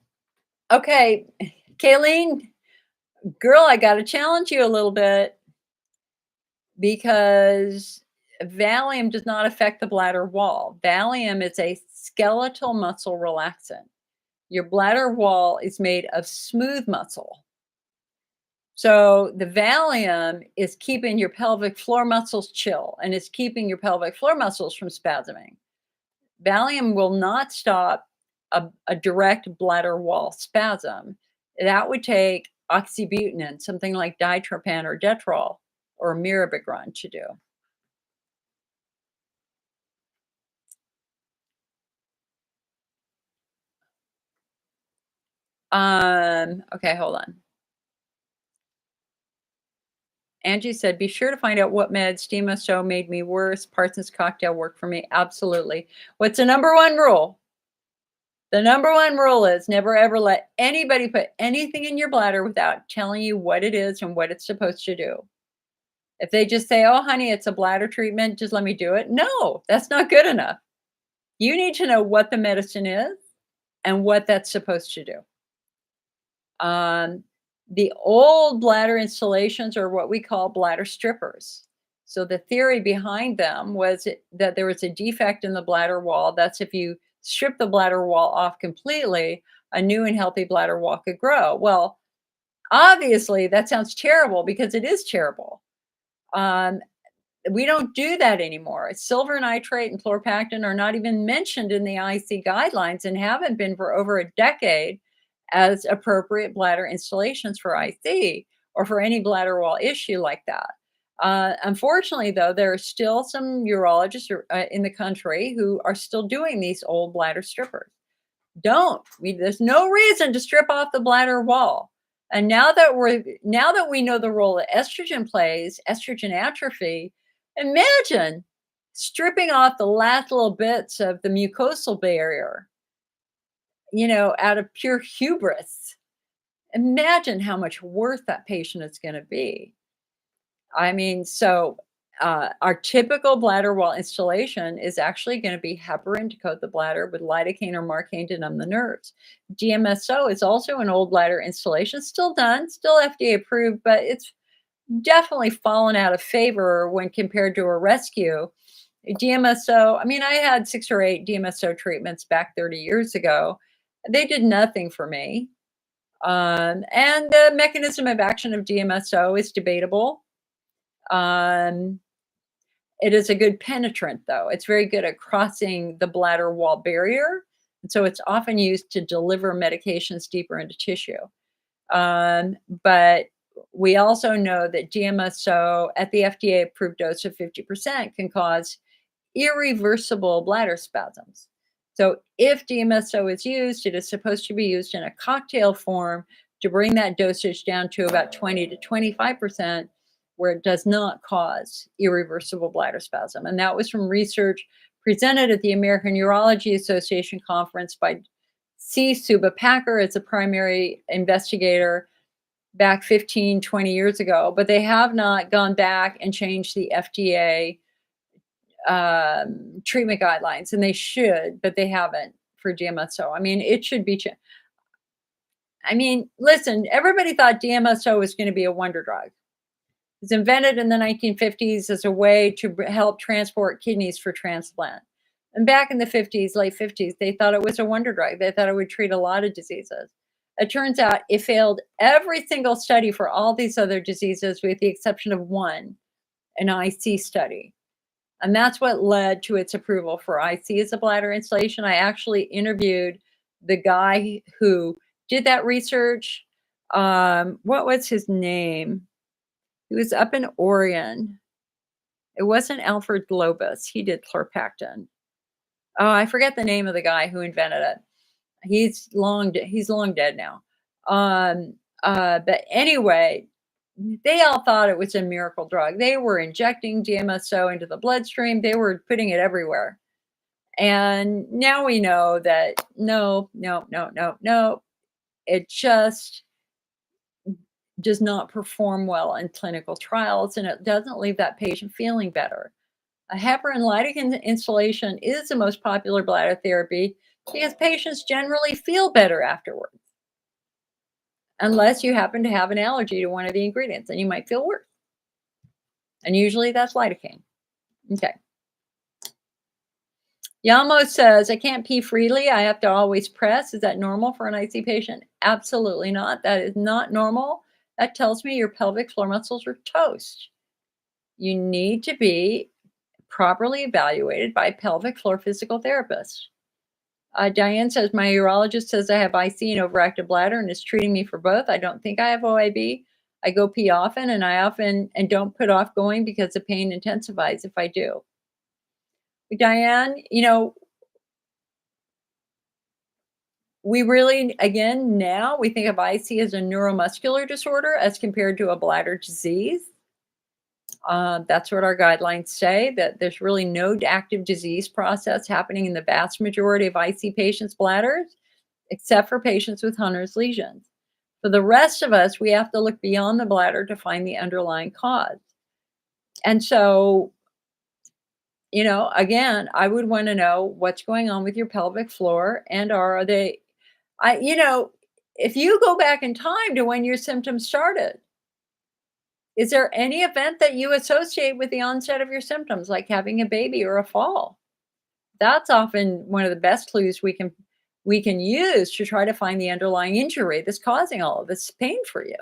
okay, Kayleen, girl, I got to challenge you a little bit because Valium does not affect the bladder wall. Valium is a skeletal muscle relaxant. Your bladder wall is made of smooth muscle. So the Valium is keeping your pelvic floor muscles chill and it's keeping your pelvic floor muscles from spasming. Valium will not stop a direct bladder wall spasm. That would take oxybutynin, something like ditropan or Detrol or mirabegron to do. Okay, hold on. Angie said, be sure to find out what meds Stemoso made me worse. Parsons cocktail worked for me. Absolutely. What's the number one rule? The number one rule is never ever let anybody put anything in your bladder without telling you what it is and what it's supposed to do. If they just say, oh, honey, it's a bladder treatment, just let me do it. No, that's not good enough. You need to know what the medicine is and what that's supposed to do. The old bladder installations are what we call bladder strippers. So the theory behind them was that there was a defect in the bladder wall. That's if you strip the bladder wall off completely, a new and healthy bladder wall could grow. Well, obviously that sounds terrible because it is terrible. We don't do that anymore. Silver nitrate and chlorpactin are not even mentioned in the IC guidelines and haven't been for over a decade as appropriate bladder installations for IC or for any bladder wall issue like that. Unfortunately, though, there are still some urologists in the country who are still doing these old bladder strippers. There's no reason to strip off the bladder wall. And now that we know the role that estrogen plays, estrogen atrophy, imagine stripping off the last little bits of the mucosal barrier, out of pure hubris. Imagine how much worse that patient is going to be. I mean, our typical bladder wall installation is actually going to be heparin to coat the bladder with lidocaine or marcaine to numb the nerves. DMSO is also an old bladder installation, still done, still FDA approved, but it's definitely fallen out of favor when compared to a rescue. DMSO, I mean, I had 6 or 8 DMSO treatments back 30 years ago. They did nothing for me. And the mechanism of action of DMSO is debatable. It is a good penetrant, though. It's very good at crossing the bladder wall barrier. And so it's often used to deliver medications deeper into tissue. But we also know that DMSO at the FDA approved dose of 50% can cause irreversible bladder spasms. So if DMSO is used, it is supposed to be used in a cocktail form to bring that dosage down to about 20 to 25%, where it does not cause irreversible bladder spasm. And that was from research presented at the American Urology Association conference by C. Suba Packer as a primary investigator back 15, 20 years ago. But they have not gone back and changed the FDA treatment guidelines, and they should, but they haven't for DMSO. I mean, it should be. Listen, everybody thought DMSO was going to be a wonder drug. It was invented in the 1950s as a way to help transport kidneys for transplant. And back in the 50s, late 50s, they thought it was a wonder drug. They thought it would treat a lot of diseases. It turns out it failed every single study for all these other diseases, with the exception of one, an IC study. And that's what led to its approval for IC as a bladder installation. I actually interviewed the guy who did that research. What was his name? He was up in Oregon. It wasn't Alfred Globus. He did chlorpactin. Oh, I forget the name of the guy who invented it. He's long dead now. But anyway, they all thought it was a miracle drug. They were injecting DMSO into the bloodstream. They were putting it everywhere. And now we know that no. It just does not perform well in clinical trials, and it doesn't leave that patient feeling better. A heparin lidocaine installation is the most popular bladder therapy because patients generally feel better afterwards, unless you happen to have an allergy to one of the ingredients, and you might feel worse. And usually that's lidocaine. Okay. Yamo says, I can't pee freely. I have to always press. Is that normal for an IC patient? Absolutely not. That is not normal. That tells me your pelvic floor muscles are toast. You need to be properly evaluated by a pelvic floor physical therapist. Diane says, my urologist says I have IC and overactive bladder and is treating me for both. I don't think I have OIB. I go pee often, and I often don't put off going because the pain intensifies if I do. Diane, we really, again, now we think of IC as a neuromuscular disorder as compared to a bladder disease. That's what our guidelines say, that there's really no active disease process happening in the vast majority of IC patients' bladders, except for patients with Hunner's lesions. For the rest of us, we have to look beyond the bladder to find the underlying cause. And so, again, I would want to know what's going on with your pelvic floor, and are they, if you go back in time to when your symptoms started, is there any event that you associate with the onset of your symptoms, like having a baby or a fall? That's often one of the best clues we can use to try to find the underlying injury that's causing all of this pain for you.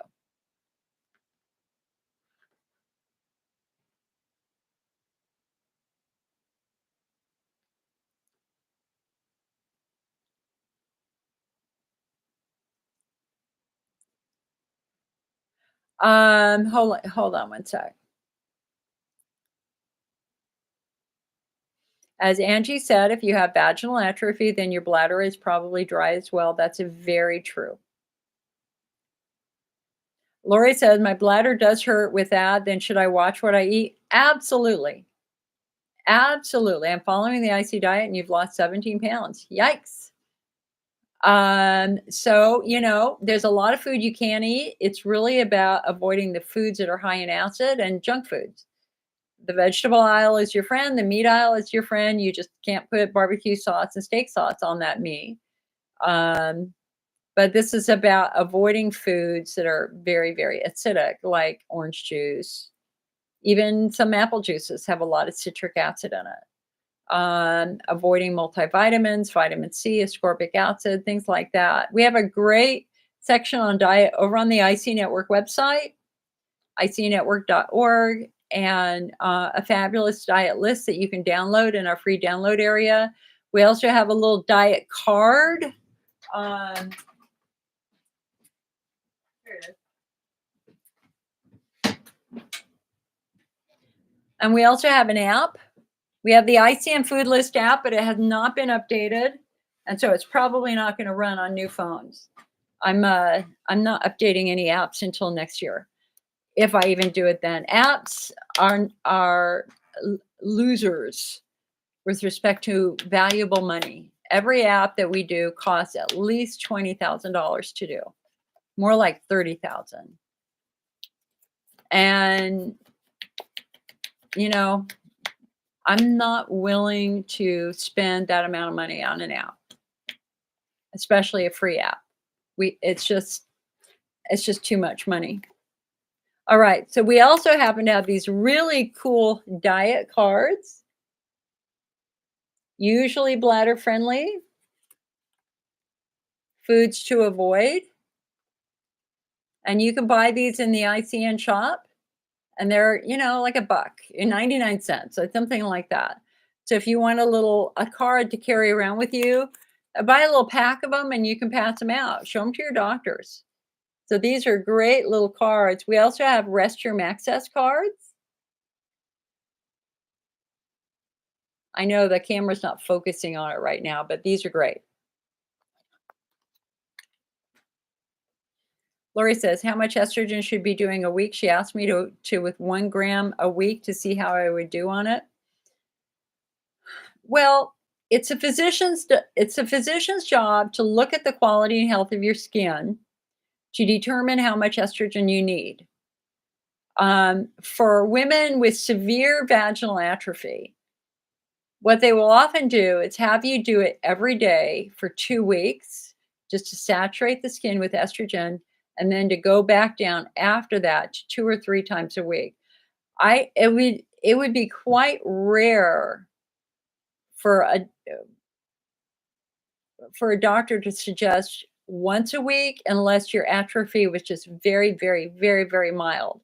Hold on one sec. As Angie said, if you have vaginal atrophy, then your bladder is probably dry as well. That's very true. Lori said, my bladder does hurt with that. Then should I watch what I eat? Absolutely. Absolutely. I'm following the IC diet and you've lost 17 pounds. Yikes. So, there's a lot of food you can't eat. It's really about avoiding the foods that are high in acid and junk foods. The vegetable aisle is your friend. The meat aisle is your friend. You just can't put barbecue sauce and steak sauce on that meat. Um, but this is about avoiding foods that are very, very acidic, like orange juice. Even some apple juices have a lot of citric acid in it. Avoiding multivitamins, vitamin C, ascorbic acid, things like that. We have a great section on diet over on the IC Network website, icnetwork.org, and a fabulous diet list that you can download in our free download area. We also have a little diet card. Here it is. And we also have an app. We have the ICM Food List app, but it has not been updated, and so it's probably not going to run on new phones. I'm not updating any apps until next year, if I even do it then. Apps are losers with respect to valuable money. Every app that we do costs at least $20,000 to do, more like 30,000. And I'm not willing to spend that amount of money on an app, especially a free app. It's just too much money. All right, so we also happen to have these really cool diet cards, usually bladder friendly, foods to avoid. And you can buy these in the ICN shop, and they're, like $1.99, or something like that. So if you want a card to carry around with you, buy a little pack of them and you can pass them out. Show them to your doctors. So these are great little cards. We also have restroom access cards. I know the camera's not focusing on it right now, but these are great. Lori says, how much estrogen should be doing a week? She asked me to with 1 gram a week to see how I would do on it. Well, it's a physician's job to look at the quality and health of your skin to determine how much estrogen you need. For women with severe vaginal atrophy, what they will often do is have you do it every day for 2 weeks, just to saturate the skin with estrogen, and then to go back down after that to 2 or 3 times a week. It would be quite rare for a doctor to suggest once a week, unless your atrophy was just very, very, very, very mild.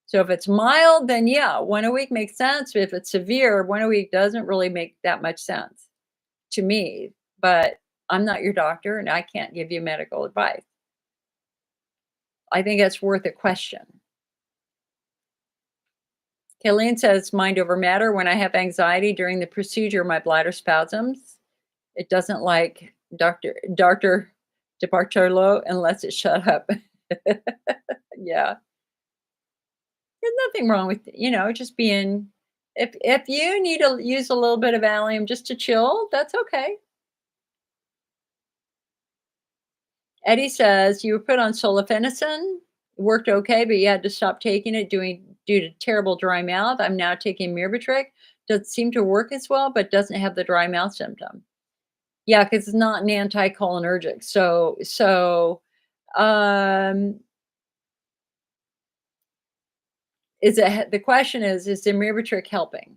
So if it's mild, then yeah, 1 a week makes sense. But if it's severe, 1 a week doesn't really make that much sense to me. But I'm not your doctor and I can't give you medical advice. I think it's worth a question. Kayleen says, mind over matter. When I have anxiety during the procedure, my bladder spasms. It doesn't like Dr. DeBartolo unless it's shut up. Yeah. There's nothing wrong with, just being, if you need to use a little bit of Valium just to chill, that's okay. Eddie says, you were put on sulfenacin, worked okay, but you had to stop taking it due to terrible dry mouth. I'm now taking Myrbetriq. Doesn't seem to work as well, but doesn't have the dry mouth symptom. Yeah, because it's not an anticholinergic. So the question is the Myrbetriq helping?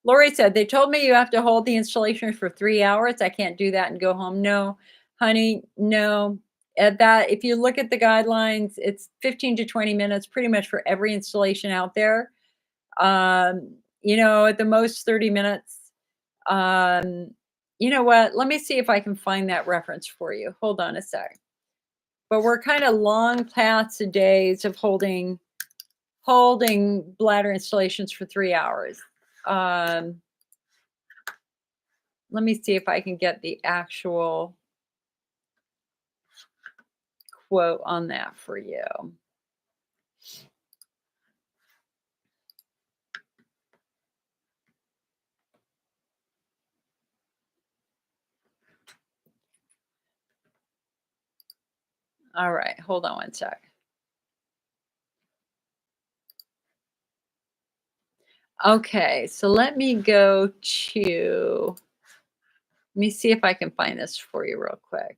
Lori said, they told me you have to hold the installation for 3 hours. I can't do that and go home. No, honey, no. At that, if you look at the guidelines, it's 15 to 20 minutes pretty much for every installation out there. At the most 30 minutes. You know what? Let me see if I can find that reference for you. Hold on a sec. but we're kind of long past the days of holding bladder installations for 3 hours. Let me see if I can get the actual quote on that for you. All right, hold on one sec. Okay, so let me go to, let me see if I can find this for you real quick.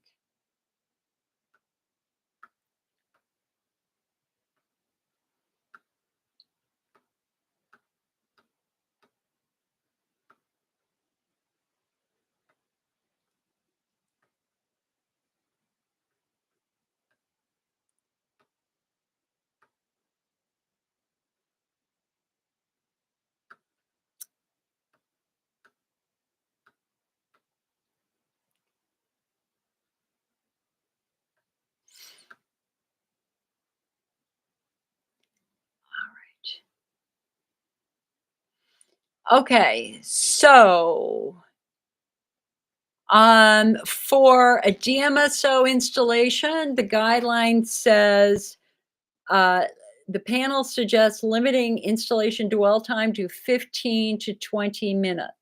Okay, so for a DMSO installation, the guideline says the panel suggests limiting installation dwell time to 15 to 20 minutes.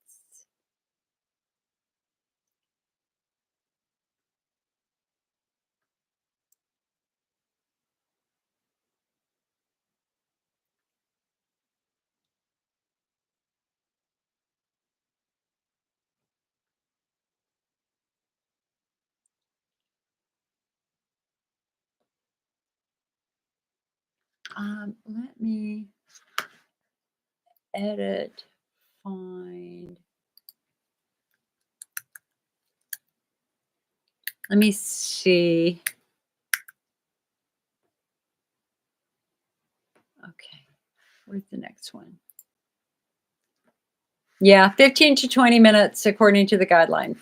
Let me edit, find. Let me see. Okay, where's the next one? Yeah, 15 to 20 minutes according to the guidelines.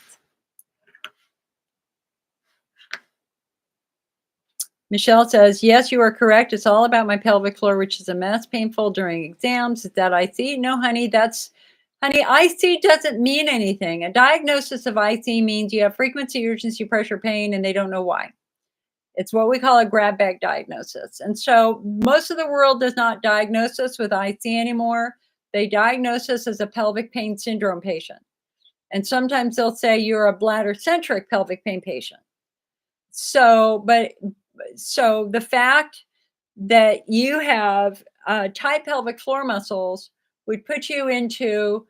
Michelle says, yes, you are correct. It's all about my pelvic floor, which is a mess, painful during exams. Is that IC? No, honey, honey, IC doesn't mean anything. A diagnosis of IC means you have frequency, urgency, pressure, pain, and they don't know why. It's what we call a grab bag diagnosis. And so most of the world does not diagnose us with IC anymore. They diagnose us as a pelvic pain syndrome patient. And sometimes they'll say you're a bladder-centric pelvic pain patient. So the fact that you have tight pelvic floor muscles would put you into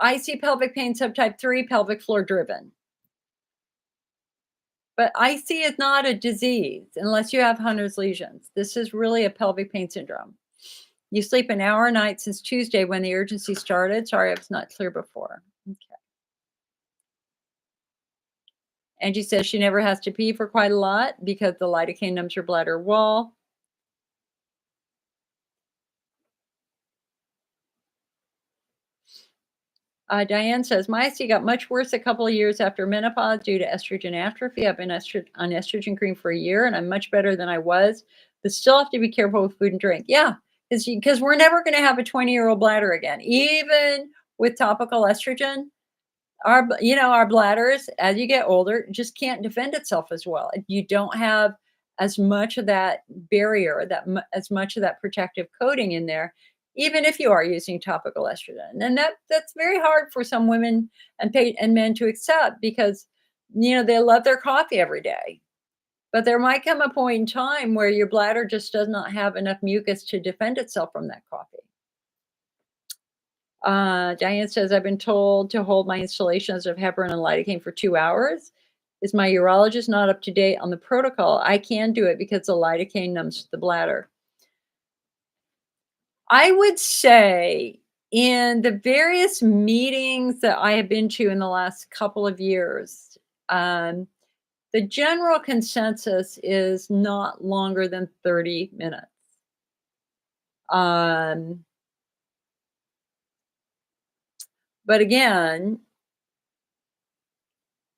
IC pelvic pain subtype 3, pelvic floor driven. But IC is not a disease unless you have Hunner's lesions. This is really a pelvic pain syndrome. You sleep an hour a night since Tuesday when the urgency started. Sorry, I was not clear before. Okay. Angie says she never has to pee for quite a lot because the lidocaine numbs your bladder wall. Diane says, my IC got much worse a couple of years after menopause due to estrogen atrophy. I've been on estrogen cream for a year and I'm much better than I was, but still have to be careful with food and drink. Yeah, because we're never going to have a 20-year-old bladder again. Even with topical estrogen, our bladders, as you get older, just can't defend itself as well. You don't have as much of that barrier, as much of that protective coating in there, even if you are using topical estrogen. And that's very hard for some women and men to accept because they love their coffee every day. But there might come a point in time where your bladder just does not have enough mucus to defend itself from that coffee. Diane says, I've been told to hold my installations of heparin and lidocaine for 2 hours. Is my urologist not up to date on the protocol? I can do it because the lidocaine numbs the bladder. I would say in the various meetings that I have been to in the last couple of years, the general consensus is not longer than 30 minutes. But again,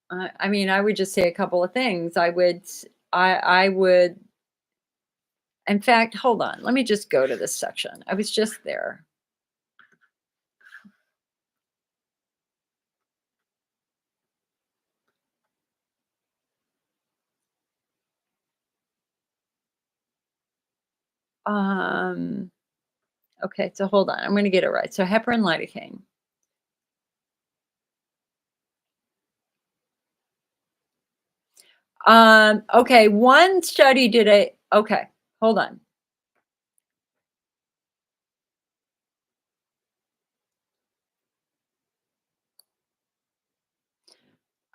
I would just say a couple of things. I would I would, in fact, hold on. Let me just go to this section. I was just there. Um, okay, so hold on. I'm going to get it right. So heparin, lidocaine. Okay, one study did a, okay, hold on.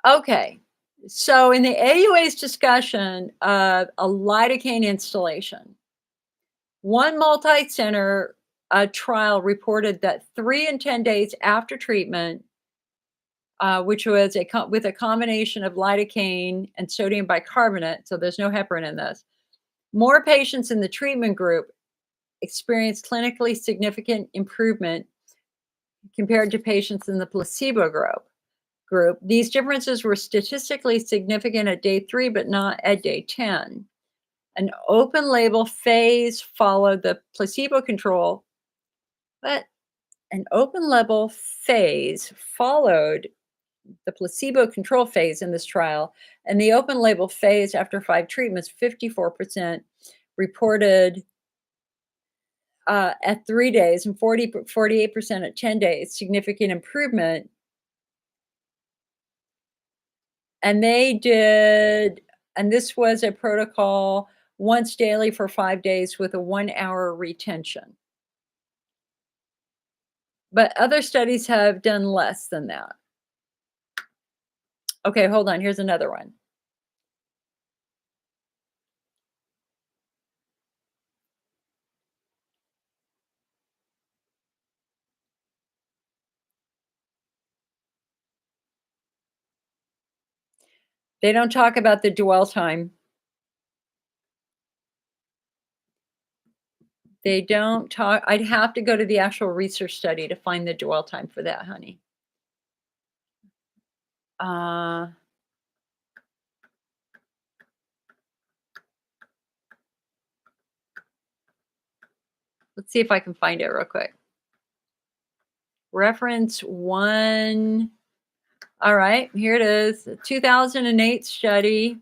Okay, so in the AUA's discussion of a lidocaine installation, one multi-center trial reported that 3 and 10 days after treatment, which was with a combination of lidocaine and sodium bicarbonate, so there's no heparin in this, more patients in the treatment group experienced clinically significant improvement compared to patients in the placebo group. These differences were statistically significant at day 3, but not at day 10. An open label phase followed the placebo control, but an open label phase followed the placebo control phase in this trial. And the open label phase after 5 treatments, 54% reported at 3 days and 48% at 10 days, significant improvement. And they did, and this was a protocol once daily for 5 days with a 1-hour retention. But other studies have done less than that. Okay, hold on. Here's another one. They don't talk about the dwell time. They don't talk. I'd have to go to the actual research study to find the dwell time for that, honey. Let's see if I can find it real quick. Reference 1. All right, here it is. A 2008 study.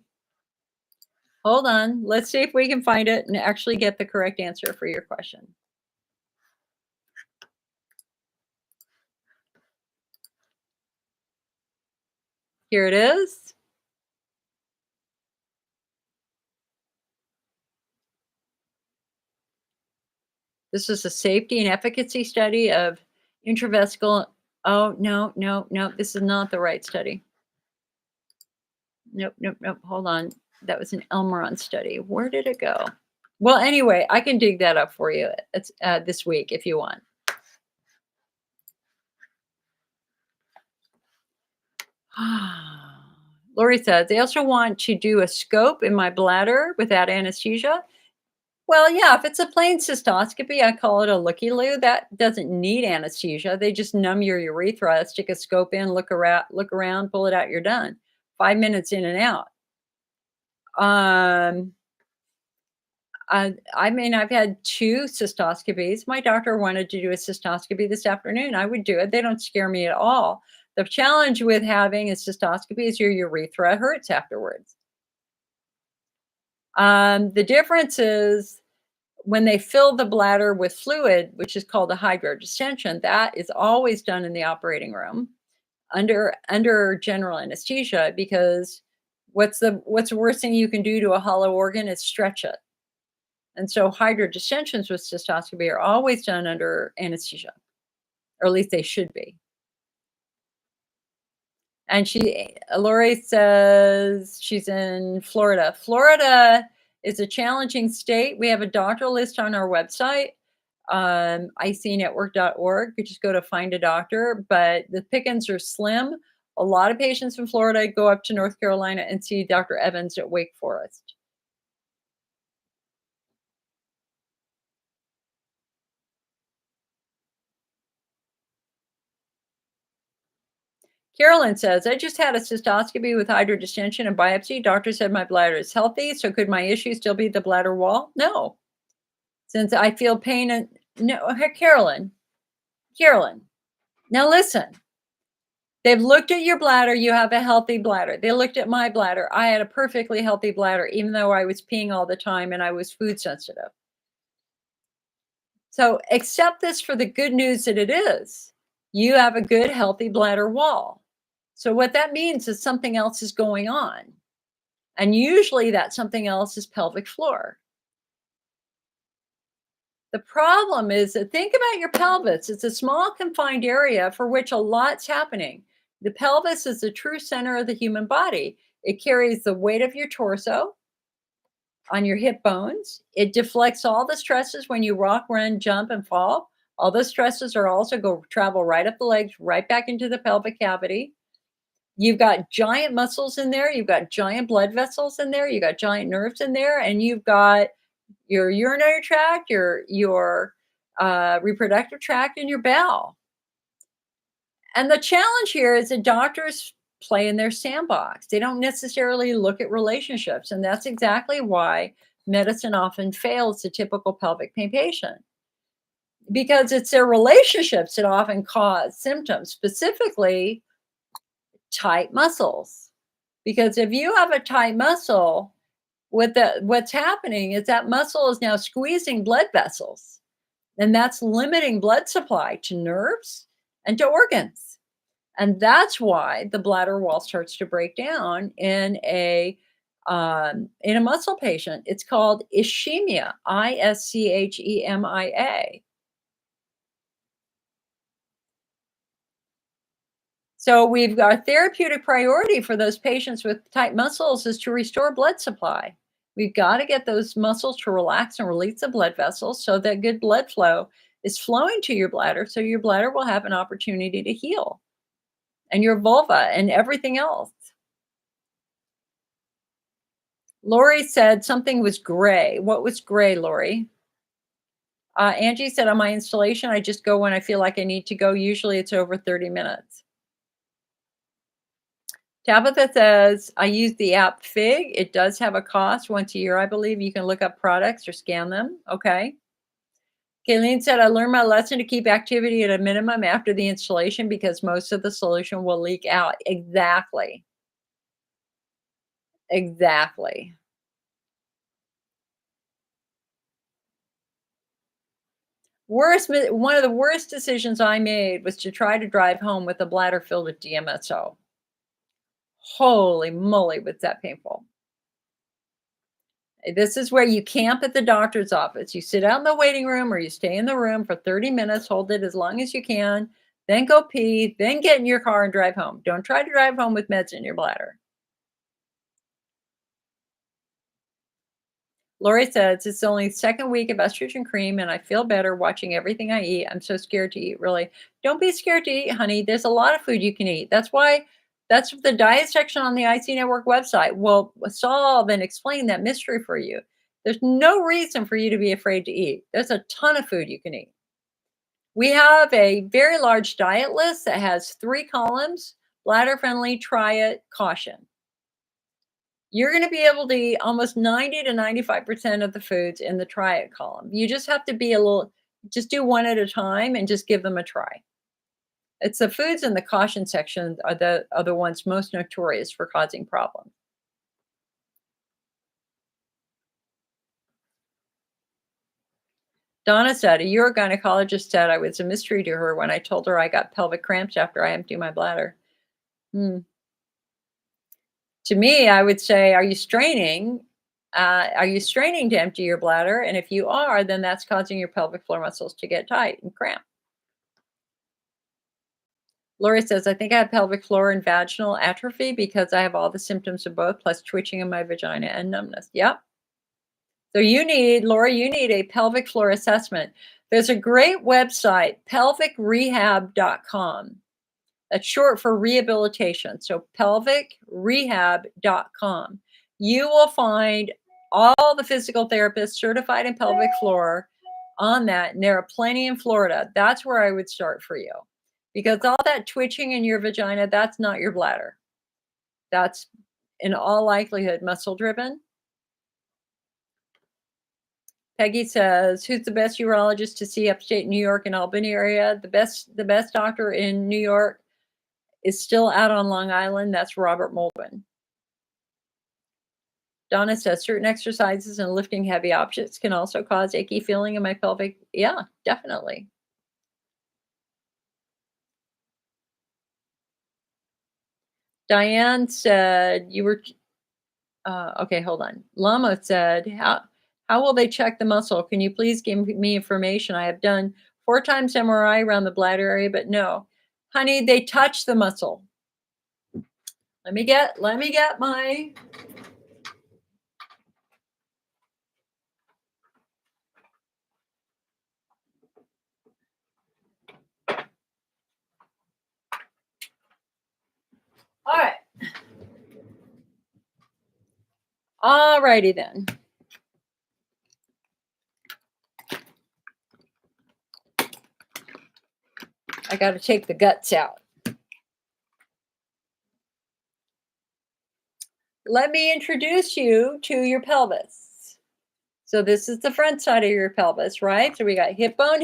Hold on. Let's see if we can find it and actually get the correct answer for your question. Here it is. This is a safety and efficacy study of intravesical. Oh, no, no, no. This is not the right study. Nope, nope, nope. Hold on. That was an Elmeron study. Where did it go? Well, anyway, I can dig that up for you. It's this week if you want. Lori says, they also want to do a scope in my bladder without anesthesia. Well, yeah, if it's a plain cystoscopy, I call it a looky-loo. That doesn't need anesthesia. They just numb your urethra, stick a scope in, look around, pull it out, you're done. 5 minutes in and out. I mean, I've had 2 cystoscopies. My doctor wanted to do a cystoscopy this afternoon. I would do it. They don't scare me at all. The challenge with having a cystoscopy is your urethra hurts afterwards. The difference is when they fill the bladder with fluid, which is called a hydrodistension, that is always done in the operating room under general anesthesia, because what's the worst thing you can do to a hollow organ is stretch it. And so hydrodistensions with cystoscopy are always done under anesthesia, or at least they should be. And Lori says she's in Florida. Florida is a challenging state. We have a doctor list on our website, icnetwork.org. You just go to find a doctor, but the pickings are slim. A lot of patients in Florida go up to North Carolina and see Dr. Evans at Wake Forest. Carolyn says, I just had a cystoscopy with hydrodistension and biopsy. Doctor said my bladder is healthy. So could my issue still be the bladder wall? No. Since I feel pain and no, Carolyn, now listen. They've looked at your bladder. You have a healthy bladder. They looked at my bladder. I had a perfectly healthy bladder, even though I was peeing all the time and I was food sensitive. So accept this for the good news that it is. You have a good, healthy bladder wall. So what that means is something else is going on. And usually that something else is pelvic floor. The problem is that think about your pelvis. It's a small confined area for which a lot's happening. The pelvis is the true center of the human body. It carries the weight of your torso on your hip bones. It deflects all the stresses when you rock, run, jump, and fall. All those stresses are also travel right up the legs, right back into the pelvic cavity. You've got giant muscles in there. You've got giant blood vessels in there. You've got giant nerves in there, and you've got your urinary tract, your reproductive tract, and your bowel. And the challenge here is that doctors play in their sandbox. They don't necessarily look at relationships, and that's exactly why medicine often fails the typical pelvic pain patient, because it's their relationships that often cause symptoms, specifically tight muscles. Because if you have a tight muscle, what's happening is that muscle is now squeezing blood vessels, and that's limiting blood supply to nerves and to organs. And that's why the bladder wall starts to break down in a muscle patient. It's called ischemia, ischemia. So we've got a therapeutic priority for those patients with tight muscles is to restore blood supply. We've got to get those muscles to relax and release the blood vessels so that good blood flow is flowing to your bladder, so your bladder will have an opportunity to heal, and your vulva and everything else. Lori said something was gray. What was gray, Lori? Angie said on my installation, I just go when I feel like I need to go. Usually it's over 30 minutes. Tabitha says, I use the app Fig. It does have a cost once a year, I believe. You can look up products or scan them. Okay. Kayleen said, I learned my lesson to keep activity at a minimum after the installation because most of the solution will leak out. Exactly. Exactly. One of the worst decisions I made was to try to drive home with a bladder filled with DMSO. Holy moly, was that painful. This is where you camp at the doctor's office. You sit out in the waiting room or you stay in the room for 30 minutes, hold it as long as you can, then go pee, then get in your car and drive home. Don't try to drive home with meds in your bladder. Lori says, it's only the second week of estrogen cream and I feel better watching everything I eat. I'm so scared to eat, really. Don't be scared to eat, honey. There's a lot of food you can eat. That's the diet section on the IC Network website will solve and explain that mystery for you. There's no reason for you to be afraid to eat. There's a ton of food you can eat. We have a very large diet list that has 3 columns: bladder friendly, try it, caution. You're going to be able to eat almost 90 to 95% of the foods in the try it column. You just have to be just do one at a time and just give them a try. It's the foods in the caution section are the ones most notorious for causing problems. Donna said, a urogynecologist said I was a mystery to her when I told her I got pelvic cramps after I empty my bladder. To me, I would say, are you straining? Are you straining to empty your bladder? And if you are, then that's causing your pelvic floor muscles to get tight and cramp. Lori says, I think I have pelvic floor and vaginal atrophy because I have all the symptoms of both, plus twitching in my vagina and numbness. Yep. So Lori, you need a pelvic floor assessment. There's a great website, pelvicrehab.com. That's short for rehabilitation. So pelvicrehab.com. You will find all the physical therapists certified in pelvic floor on that. And there are plenty in Florida. That's where I would start for you. because all that twitching in your vagina, that's not your bladder. That's in all likelihood muscle driven. Peggy says, who's the best urologist to see upstate New York and Albany area? The best doctor in New York is still out on Long Island. That's Robert Moldwin. Donna says, certain exercises and lifting heavy objects can also cause achy feeling in my pelvic. Yeah, definitely. Diane said, you were, okay, hold on. Lama said, how will they check the muscle? Can you please give me information? I have done 4 times MRI around the bladder area, but no. Honey, they touch the muscle. Let me get my. All right. All righty then. I got to take the guts out. Let me introduce you to your pelvis. So this is the front side of your pelvis, right? So we got hip bone,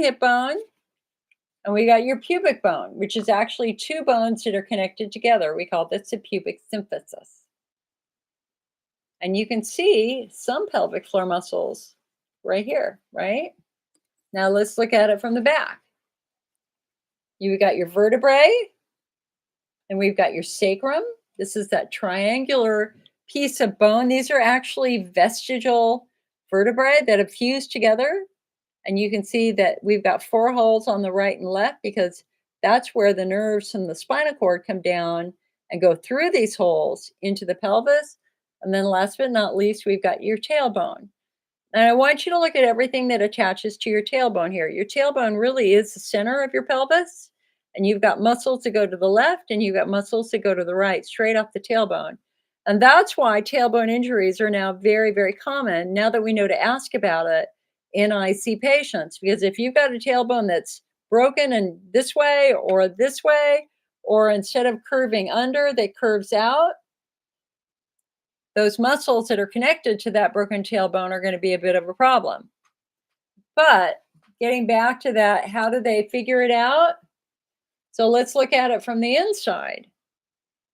and we got your pubic bone, which is actually 2 bones that are connected together. We call this the pubic symphysis. And you can see some pelvic floor muscles right here, right? Now let's look at it from the back. You've got your vertebrae, and we've got your sacrum. This is that triangular piece of bone. These are actually vestigial vertebrae that have fused together. And you can see that we've got 4 holes on the right and left because that's where the nerves from the spinal cord come down and go through these holes into the pelvis. And then last but not least, we've got your tailbone. And I want you to look at everything that attaches to your tailbone here. Your tailbone really is the center of your pelvis. And you've got muscles that go to the left and you've got muscles that go to the right, straight off the tailbone. And that's why tailbone injuries are now very, very common now that we know to ask about it in IC patients. Because if you've got a tailbone that's broken and this way, or instead of curving under, that curves out, those muscles that are connected to that broken tailbone are going to be a bit of a problem. But getting back to that, how do they figure it out? So let's look at it from the inside.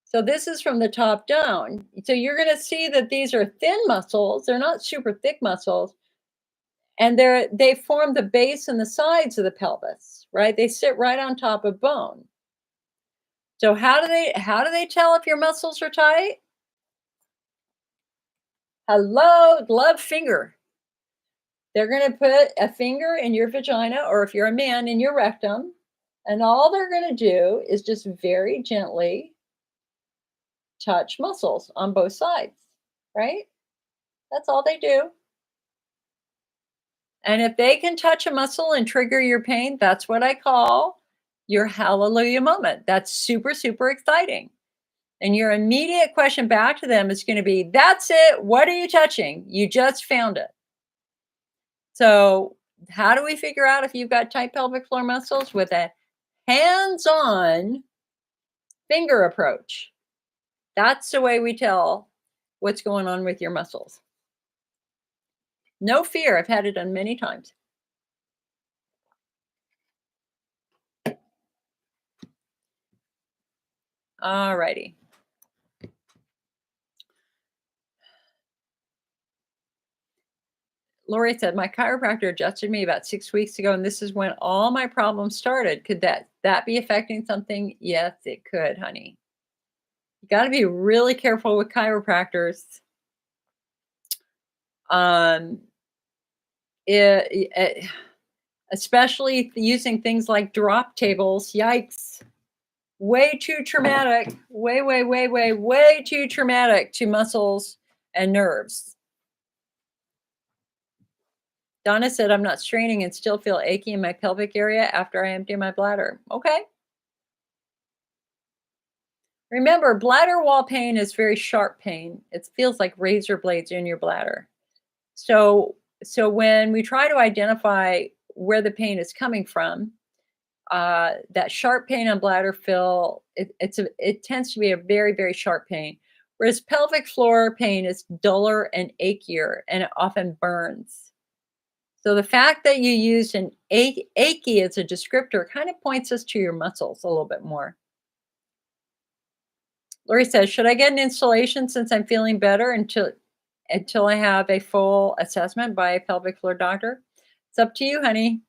So this is from the top down. So you're going to see that these are thin muscles. They're not super thick muscles. And they form the base and the sides of the pelvis, right? They sit right on top of bone. So how do they tell if your muscles are tight? Hello, glove finger. They're going to put a finger in your vagina, or if you're a man, in your rectum. And all they're going to do is just very gently touch muscles on both sides, right? That's all they do. And if they can touch a muscle and trigger your pain, that's what I call your hallelujah moment. That's super, super exciting. And your immediate question back to them is going to be, that's it. What are you touching? You just found it. So how do we figure out if you've got tight pelvic floor muscles? With a hands-on finger approach. That's the way we tell what's going on with your muscles. No fear. I've had it done many times. All righty. Lori said, my chiropractor adjusted me about 6 weeks ago, and this is when all my problems started. Could that be affecting something? Yes, it could, honey. You got to be really careful with chiropractors. Especially using things like drop tables. Yikes. Way too traumatic. Way too traumatic to muscles and nerves. Donna said, I'm not straining and still feel achy in my pelvic area after I empty my bladder. Okay. Remember, bladder wall pain is very sharp pain. It feels like razor blades in your bladder. So when we try to identify where the pain is coming from, That sharp pain on bladder fill, it tends to be a very, very sharp pain. Whereas pelvic floor pain is duller and achier, and it often burns. So the fact that you use an achy as a descriptor kind of points us to your muscles a little bit more. Lori says, should I get an installation since I'm feeling better until I have a full assessment by a pelvic floor doctor? It's up to you, honey.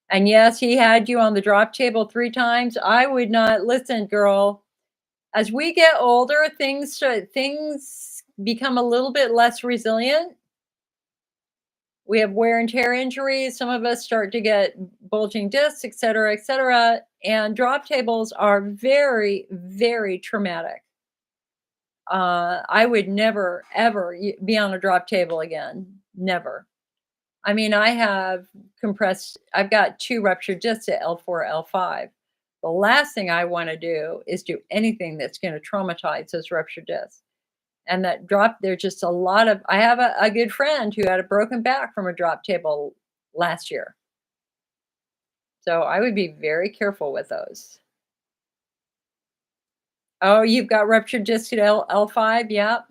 And yes, he had you on the drop table 3 times. I would not listen, girl. As we get older, things become a little bit less resilient. We have wear and tear injuries. Some of us start to get bulging discs, et cetera, et cetera. And drop tables are very, very traumatic. I would never, ever be on a drop table again. Never. I mean, I've got 2 ruptured discs at L4, L5. The last thing I want to do is do anything that's going to traumatize those ruptured discs. And there's just a lot of, I have a good friend who had a broken back from a drop table last year. So I would be very careful with those. Oh, you've got ruptured disc at L5? Yep.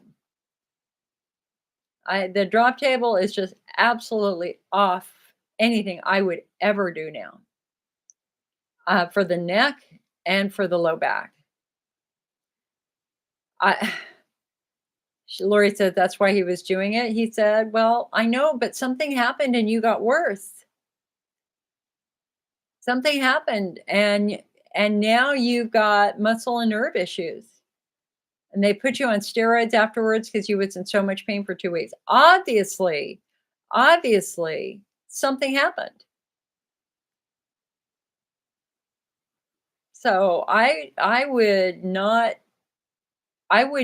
The drop table is just absolutely off anything I would ever do now. For the neck and for the low back. Lori said that's why he was doing it. He said, well, I know, but something happened and you got worse. Something happened and now you've got muscle and nerve issues. And they put you on steroids afterwards because you was in so much pain for 2 weeks. Obviously, something happened. So I would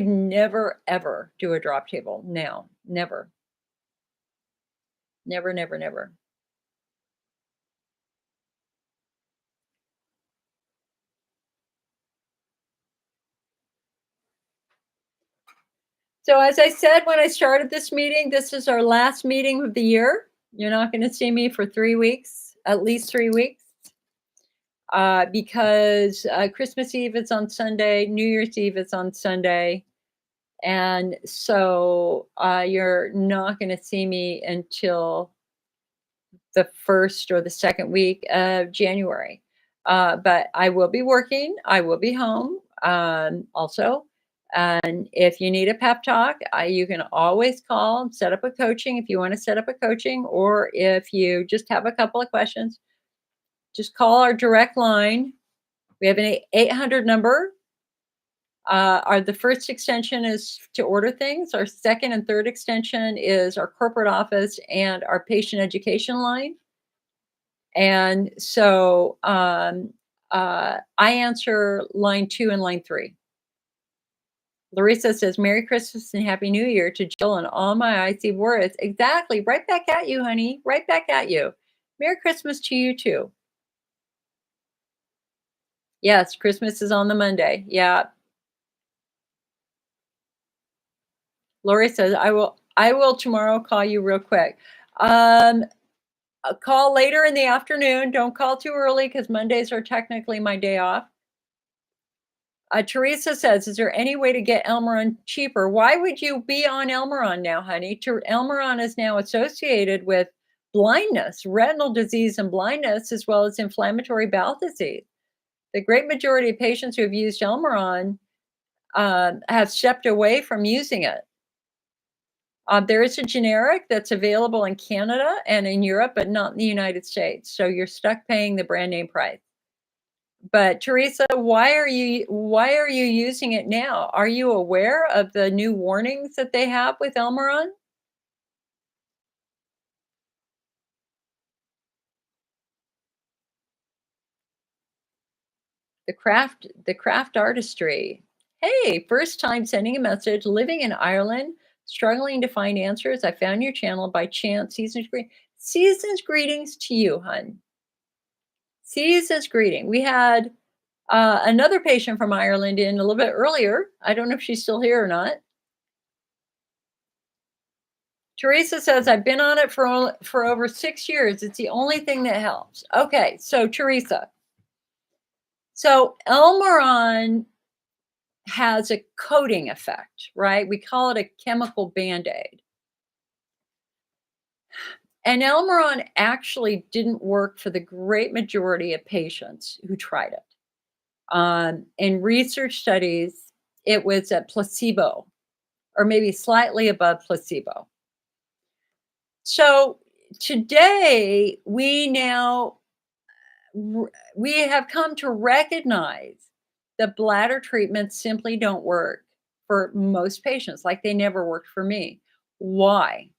never ever do a drop table now. Never. Never, never, never. So as I said when I started this meeting, this is our last meeting of the year. You're not going to see me for 3 weeks, at least 3 weeks, because Christmas Eve is on Sunday, New Year's Eve is on Sunday, and so you're not going to see me until the first or the second week of January. But I will be working. I will be home also. And if you need a pep talk, you can always call and set up a coaching if you want to set up a coaching, or if you just have a couple of questions, just call our direct line. We have an 800 number. The first extension is to order things. Our second and third extension is our corporate office and our patient education line. And so I answer line 2 and line 3. Larissa says, Merry Christmas and Happy New Year to Jill and all my IC warriors. Exactly. Right back at you, honey. Right back at you. Merry Christmas to you too. Yes, Christmas is on the Monday. Yeah. Lori says, I will tomorrow call you real quick. Call later in the afternoon. Don't call too early because Mondays are technically my day off. Teresa says, is there any way to get Elmeron cheaper? Why would you be on Elmeron now, honey? Elmeron is now associated with blindness, retinal disease and blindness, as well as inflammatory bowel disease. The great majority of patients who have used Elmeron have stepped away from using it. There is a generic that's available in Canada and in Europe, but not in the United States. So you're stuck paying the brand name price. But Teresa, why are you using it now? Are you aware of the new warnings that they have with Elmeron? The craft artistry. Hey, first time sending a message, living in Ireland, struggling to find answers. I found your channel by chance. Season's greetings to you, hun. Season's greeting. We had another patient from Ireland in a little bit earlier. I don't know if she's still here or not. Teresa says, I've been on it for over 6 years. It's the only thing that helps. Okay, so Teresa. So Elmeron has a coating effect, right? We call it a chemical Band-Aid. And Elmeron actually didn't work for the great majority of patients who tried it. In research studies, it was a placebo or maybe slightly above placebo. So today we have come to recognize that bladder treatments simply don't work for most patients, like they never worked for me. Why?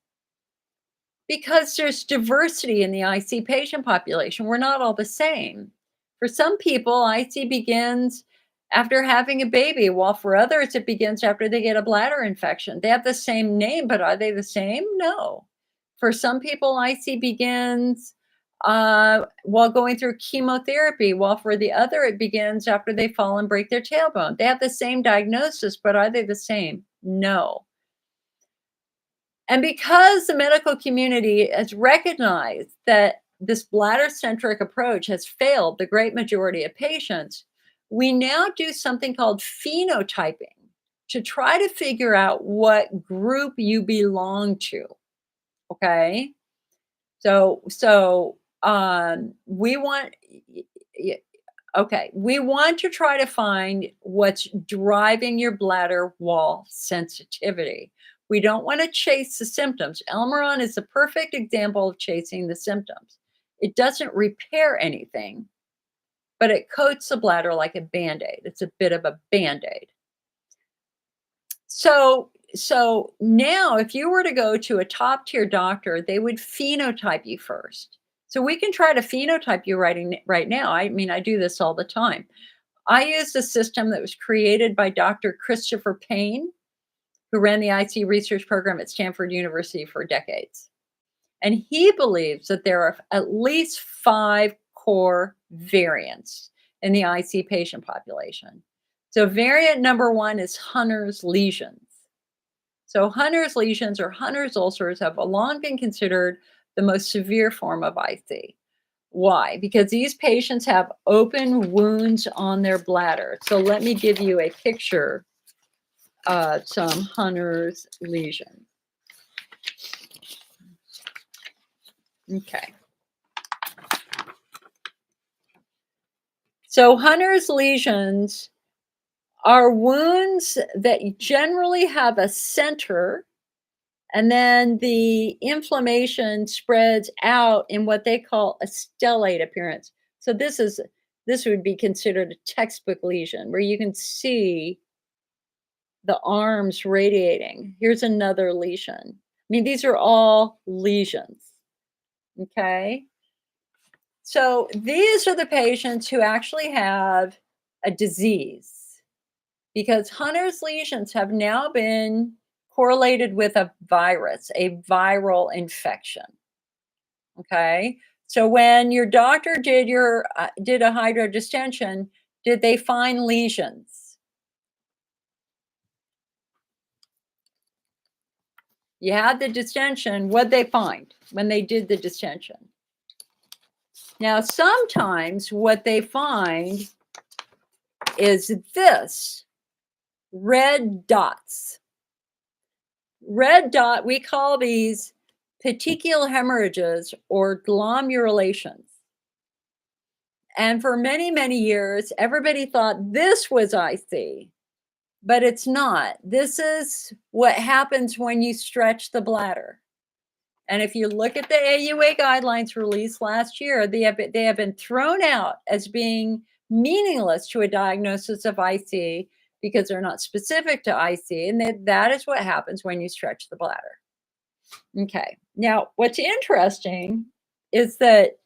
Because there's diversity in the IC patient population. We're not all the same. For some people, IC begins after having a baby, while for others, it begins after they get a bladder infection. They have the same name, but are they the same? No. For some people, IC begins while going through chemotherapy, while for the other, it begins after they fall and break their tailbone. They have the same diagnosis, but are they the same? No. And because the medical community has recognized that this bladder-centric approach has failed the great majority of patients, we now do something called phenotyping to try to figure out what group you belong to. Okay? So we want we want to try to find what's driving your bladder wall sensitivity. We don't want to chase the symptoms. Elmeron is a perfect example of chasing the symptoms. It doesn't repair anything, but it coats the bladder like a Band-Aid. It's a bit of a Band-Aid. So now if you were to go to a top-tier doctor, they would phenotype you first. So we can try to phenotype you right now. I mean, I do this all the time. I used a system that was created by Dr. Christopher Payne, who ran the IC research program at Stanford University for decades. And he believes that there are at least 5 core variants in the IC patient population. So variant number 1 is Hunner's lesions. So Hunner's lesions or Hunner's ulcers have long been considered the most severe form of IC. Why? Because these patients have open wounds on their bladder. So let me give you a picture some Hunner's lesions. Okay. So Hunner's lesions are wounds that generally have a center, and then the inflammation spreads out in what they call a stellate appearance. So this would be considered a textbook lesion where you can see the arms radiating. Here's another lesion. I mean, these are all lesions. Okay. So these are the patients who actually have a disease, because Hunner's lesions have now been correlated with a virus, a viral infection. Okay. So when your doctor did a hydrodistension, did they find lesions? You had the distension. What'd they find when they did the distension? Now, sometimes what they find is this, red dots. Red dot, we call these petechial hemorrhages or glomerations. And for many, many years, everybody thought this was IC, but it's not. This is what happens when you stretch the bladder. And if you look at the AUA guidelines released last year, they have been thrown out as being meaningless to a diagnosis of IC because they're not specific to IC, and that is what happens when you stretch the bladder. Okay, now what's interesting is that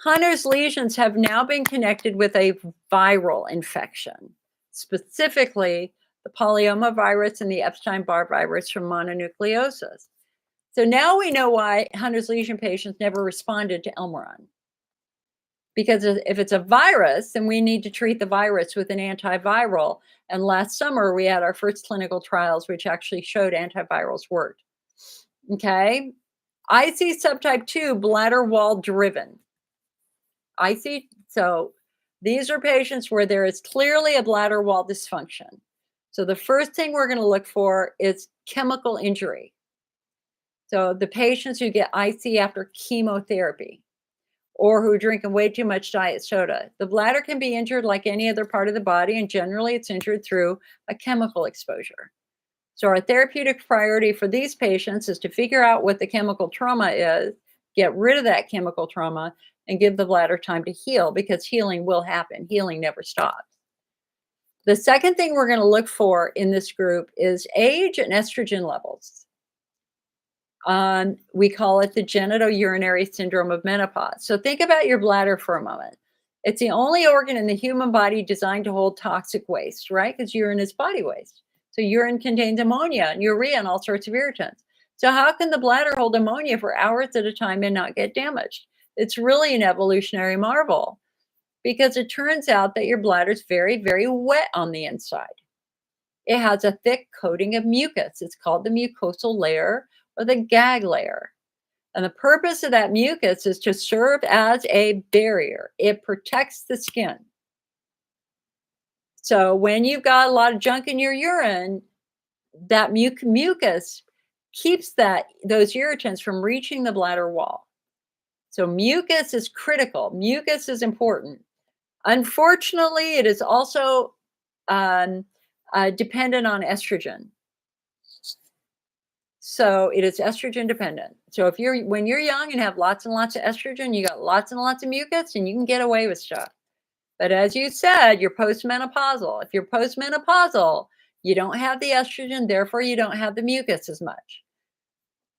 Hunner's lesions have now been connected with a viral infection, specifically the polyoma virus and the Epstein-Barr virus from mononucleosis. So now we know why Hunner's lesion patients never responded to Elmeron. Because if it's a virus, then we need to treat the virus with an antiviral. And last summer, we had our first clinical trials, which actually showed antivirals worked. Okay. IC subtype 2, bladder wall driven. So these are patients where there is clearly a bladder wall dysfunction. So the first thing we're going to look for is chemical injury. So the patients who get IC after chemotherapy or who are drinking way too much diet soda. The bladder can be injured like any other part of the body, and generally it's injured through a chemical exposure. So our therapeutic priority for these patients is to figure out what the chemical trauma is, get rid of that chemical trauma, and give the bladder time to heal, because healing will happen. Healing never stops. The second thing we're going to look for in this group is age and estrogen levels. We call it the genitourinary syndrome of menopause. So think about your bladder for a moment. It's the only organ in the human body designed to hold toxic waste, right? Because urine is body waste. So urine contains ammonia and urea and all sorts of irritants. So how can the bladder hold ammonia for hours at a time and not get damaged? It's really an evolutionary marvel, because it turns out that your bladder is very, very wet on the inside. It has a thick coating of mucus. It's called the mucosal layer or the gag layer. And the purpose of that mucus is to serve as a barrier. It protects the skin. So when you've got a lot of junk in your urine, that mucus keeps those irritants from reaching the bladder wall. So mucus is critical. Mucus is important. Unfortunately, it is also dependent on estrogen. So it is estrogen dependent. So when you're young and have lots and lots of estrogen, you got lots and lots of mucus and you can get away with stuff. But as you said, you're postmenopausal. If you're postmenopausal, you don't have the estrogen, therefore you don't have the mucus as much.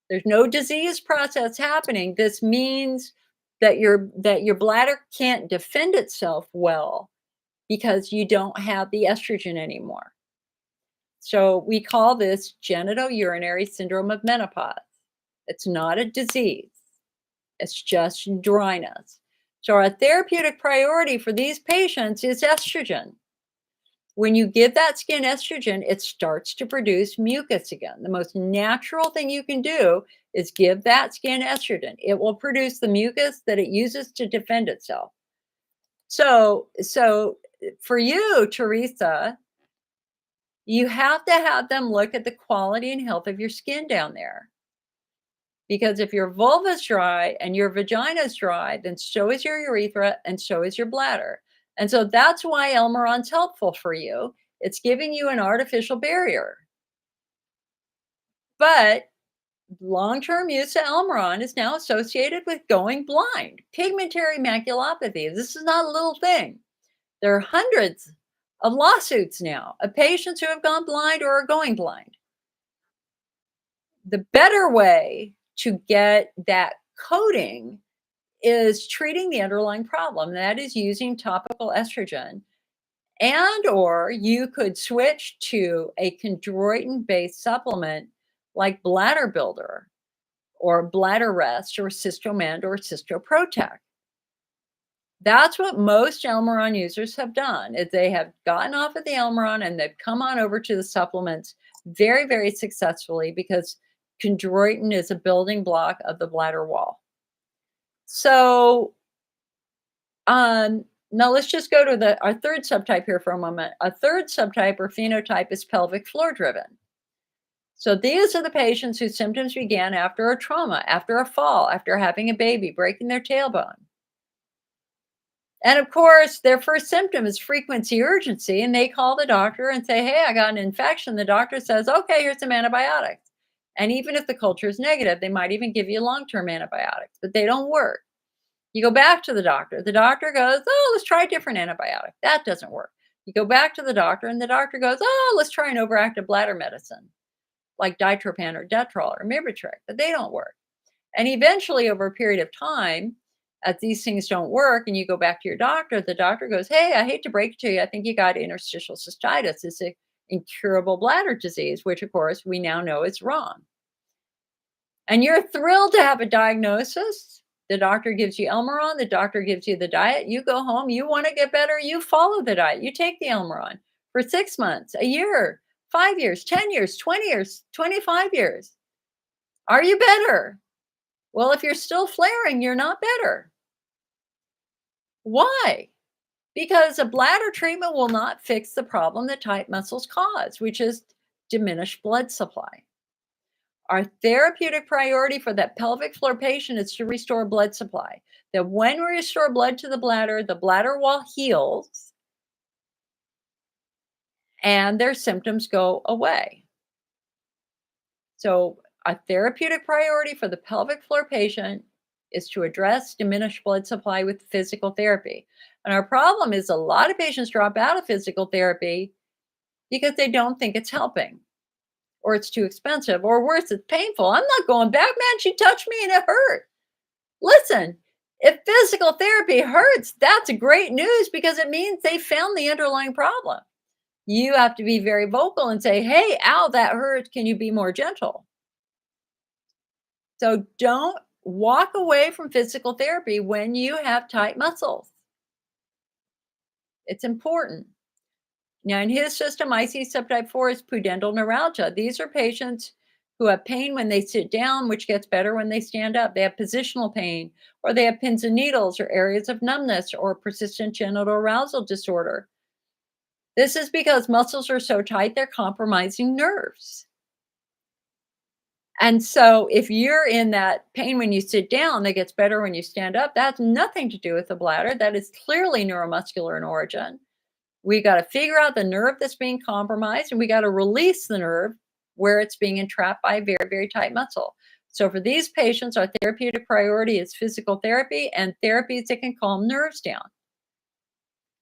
There's no disease process happening. This means that your bladder can't defend itself well because you don't have the estrogen anymore. So we call this genitourinary syndrome of menopause. It's not a disease. It's just dryness. So our therapeutic priority for these patients is estrogen. When you give that skin estrogen, it starts to produce mucus again. The most natural thing you can do is give that skin estrogen. It will produce the mucus that it uses to defend itself. So for you, Teresa, you have to have them look at the quality and health of your skin down there. Because if your vulva is dry and your vagina is dry, then so is your urethra and so is your bladder. And so that's why Elmeron's helpful for you. It's giving you an artificial barrier. But long-term use of Elmeron is now associated with going blind, pigmentary maculopathy. This is not a little thing. There are hundreds of lawsuits now of patients who have gone blind or are going blind. The better way to get that coating is treating the underlying problem. That is using topical estrogen. And or you could switch to a chondroitin-based supplement like Bladder Builder or Bladder Rest or Cystomend or Cystoprotect. That's what most Elmeron users have done, is they have gotten off of the Elmeron and they've come on over to the supplements very, very successfully, because chondroitin is a building block of the bladder wall. So now let's just go to our third subtype here for a moment. A third subtype or phenotype is pelvic floor driven. So these are the patients whose symptoms began after a trauma, after a fall, after having a baby, breaking their tailbone. And of course, their first symptom is frequency urgency, and they call the doctor and say, hey, I got an infection. The doctor says, okay, here's some antibiotics. And even if the culture is negative, they might even give you long-term antibiotics, but they don't work. You go back to the doctor. The doctor goes, oh, let's try a different antibiotic. That doesn't work. You go back to the doctor, and the doctor goes, oh, let's try an overactive bladder medicine like ditropan or Detrol or Mibritrix, but they don't work. And eventually, over a period of time, as these things don't work and you go back to your doctor, the doctor goes, hey, I hate to break it to you, I think you got interstitial cystitis. It's an incurable bladder disease, which of course we now know is wrong. And you're thrilled to have a diagnosis. The doctor gives you Elmeron, the doctor gives you the diet, you go home, you want to get better, you follow the diet, you take the Elmeron for 6 months, a year, 5 years, 10 years, 20 years, 25 years. Are you better? Well, if you're still flaring, you're not better. Why? Because a bladder treatment will not fix the problem that tight muscles cause, which is diminished blood supply. Our therapeutic priority for that pelvic floor patient is to restore blood supply. That when we restore blood to the bladder wall heals and their symptoms go away. So, a therapeutic priority for the pelvic floor patient is to address diminished blood supply with physical therapy. And our problem is a lot of patients drop out of physical therapy because they don't think it's helping, or it's too expensive, or worse, it's painful. I'm not going back, man. She touched me and it hurt. Listen, if physical therapy hurts, that's great news because it means they found the underlying problem. You have to be very vocal and say, hey, ow, that hurts. Can you be more gentle? So don't walk away from physical therapy when you have tight muscles. It's important. Now, in his system, IC subtype 4 is pudendal neuralgia. These are patients who have pain when they sit down, which gets better when they stand up. They have positional pain, or they have pins and needles, or areas of numbness, or persistent genital arousal disorder. This is because muscles are so tight, they're compromising nerves. And so if you're in that pain when you sit down that gets better when you stand up, that's nothing to do with the bladder. That is clearly neuromuscular in origin. We got to figure out the nerve that's being compromised, and we got to release the nerve where it's being entrapped by a very, very tight muscle. So for these patients, our therapeutic priority is physical therapy and therapies that can calm nerves down.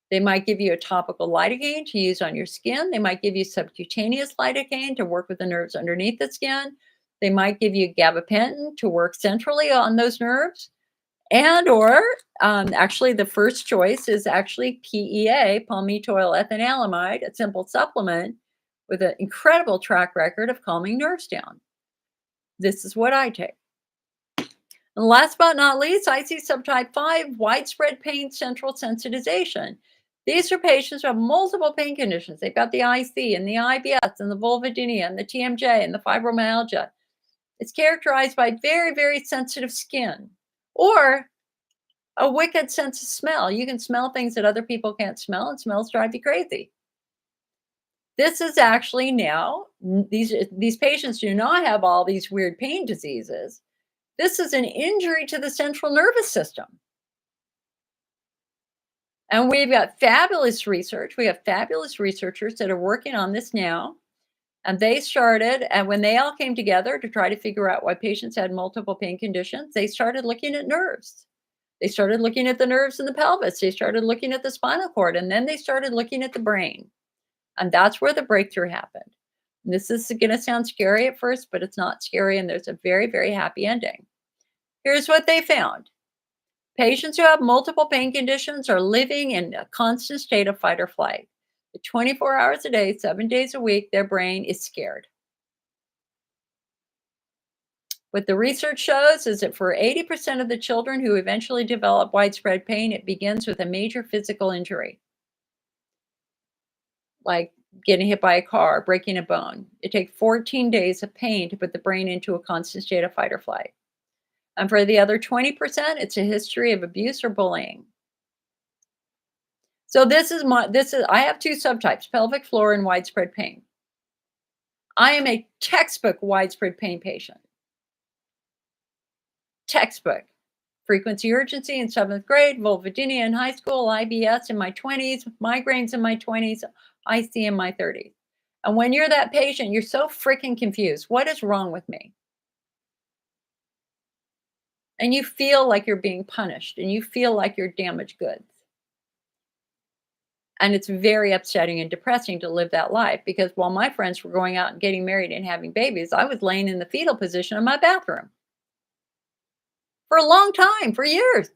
They might give you a topical lidocaine to use on your skin. They might give you subcutaneous lidocaine to work with the nerves underneath the skin. They might give you gabapentin to work centrally on those nerves. And or actually the first choice is actually PEA, palmitoyl ethanolamide, a simple supplement with an incredible track record of calming nerves down. This is what I take. And last but not least, IC subtype 5, widespread pain central sensitization. These are patients who have multiple pain conditions. They've got the IC and the IBS and the vulvodynia and the TMJ and the fibromyalgia. It's characterized by very, very sensitive skin or a wicked sense of smell. You can smell things that other people can't smell, and smells drive you crazy. This is actually now, these patients do not have all these weird pain diseases. This is an injury to the central nervous system. And we've got fabulous research. We have fabulous researchers that are working on this now. And they started, and when they all came together to try to figure out why patients had multiple pain conditions, they started looking at nerves. They started looking at the nerves in the pelvis. They started looking at the spinal cord, and then they started looking at the brain. And that's where the breakthrough happened. And this is going to sound scary at first, but it's not scary, and there's a very, very happy ending. Here's what they found. Patients who have multiple pain conditions are living in a constant state of fight or flight. 24 hours a day, 7 days a week, their brain is scared. What the research shows is that for 80% of the children who eventually develop widespread pain, it begins with a major physical injury, like getting hit by a car, breaking a bone. It takes 14 days of pain to put the brain into a constant state of fight or flight. And for the other 20%, it's a history of abuse or bullying. So I have two subtypes, pelvic floor and widespread pain. I am a textbook widespread pain patient. Textbook. Frequency urgency in 7th grade, vulvodynia in high school, IBS in my 20s, migraines in my 20s, IC in my 30s. And when you're that patient, you're so freaking confused. What is wrong with me? And you feel like you're being punished, and you feel like you're damaged goods. And it's very upsetting and depressing to live that life, because while my friends were going out and getting married and having babies, I was laying in the fetal position in my bathroom for a long time, for years.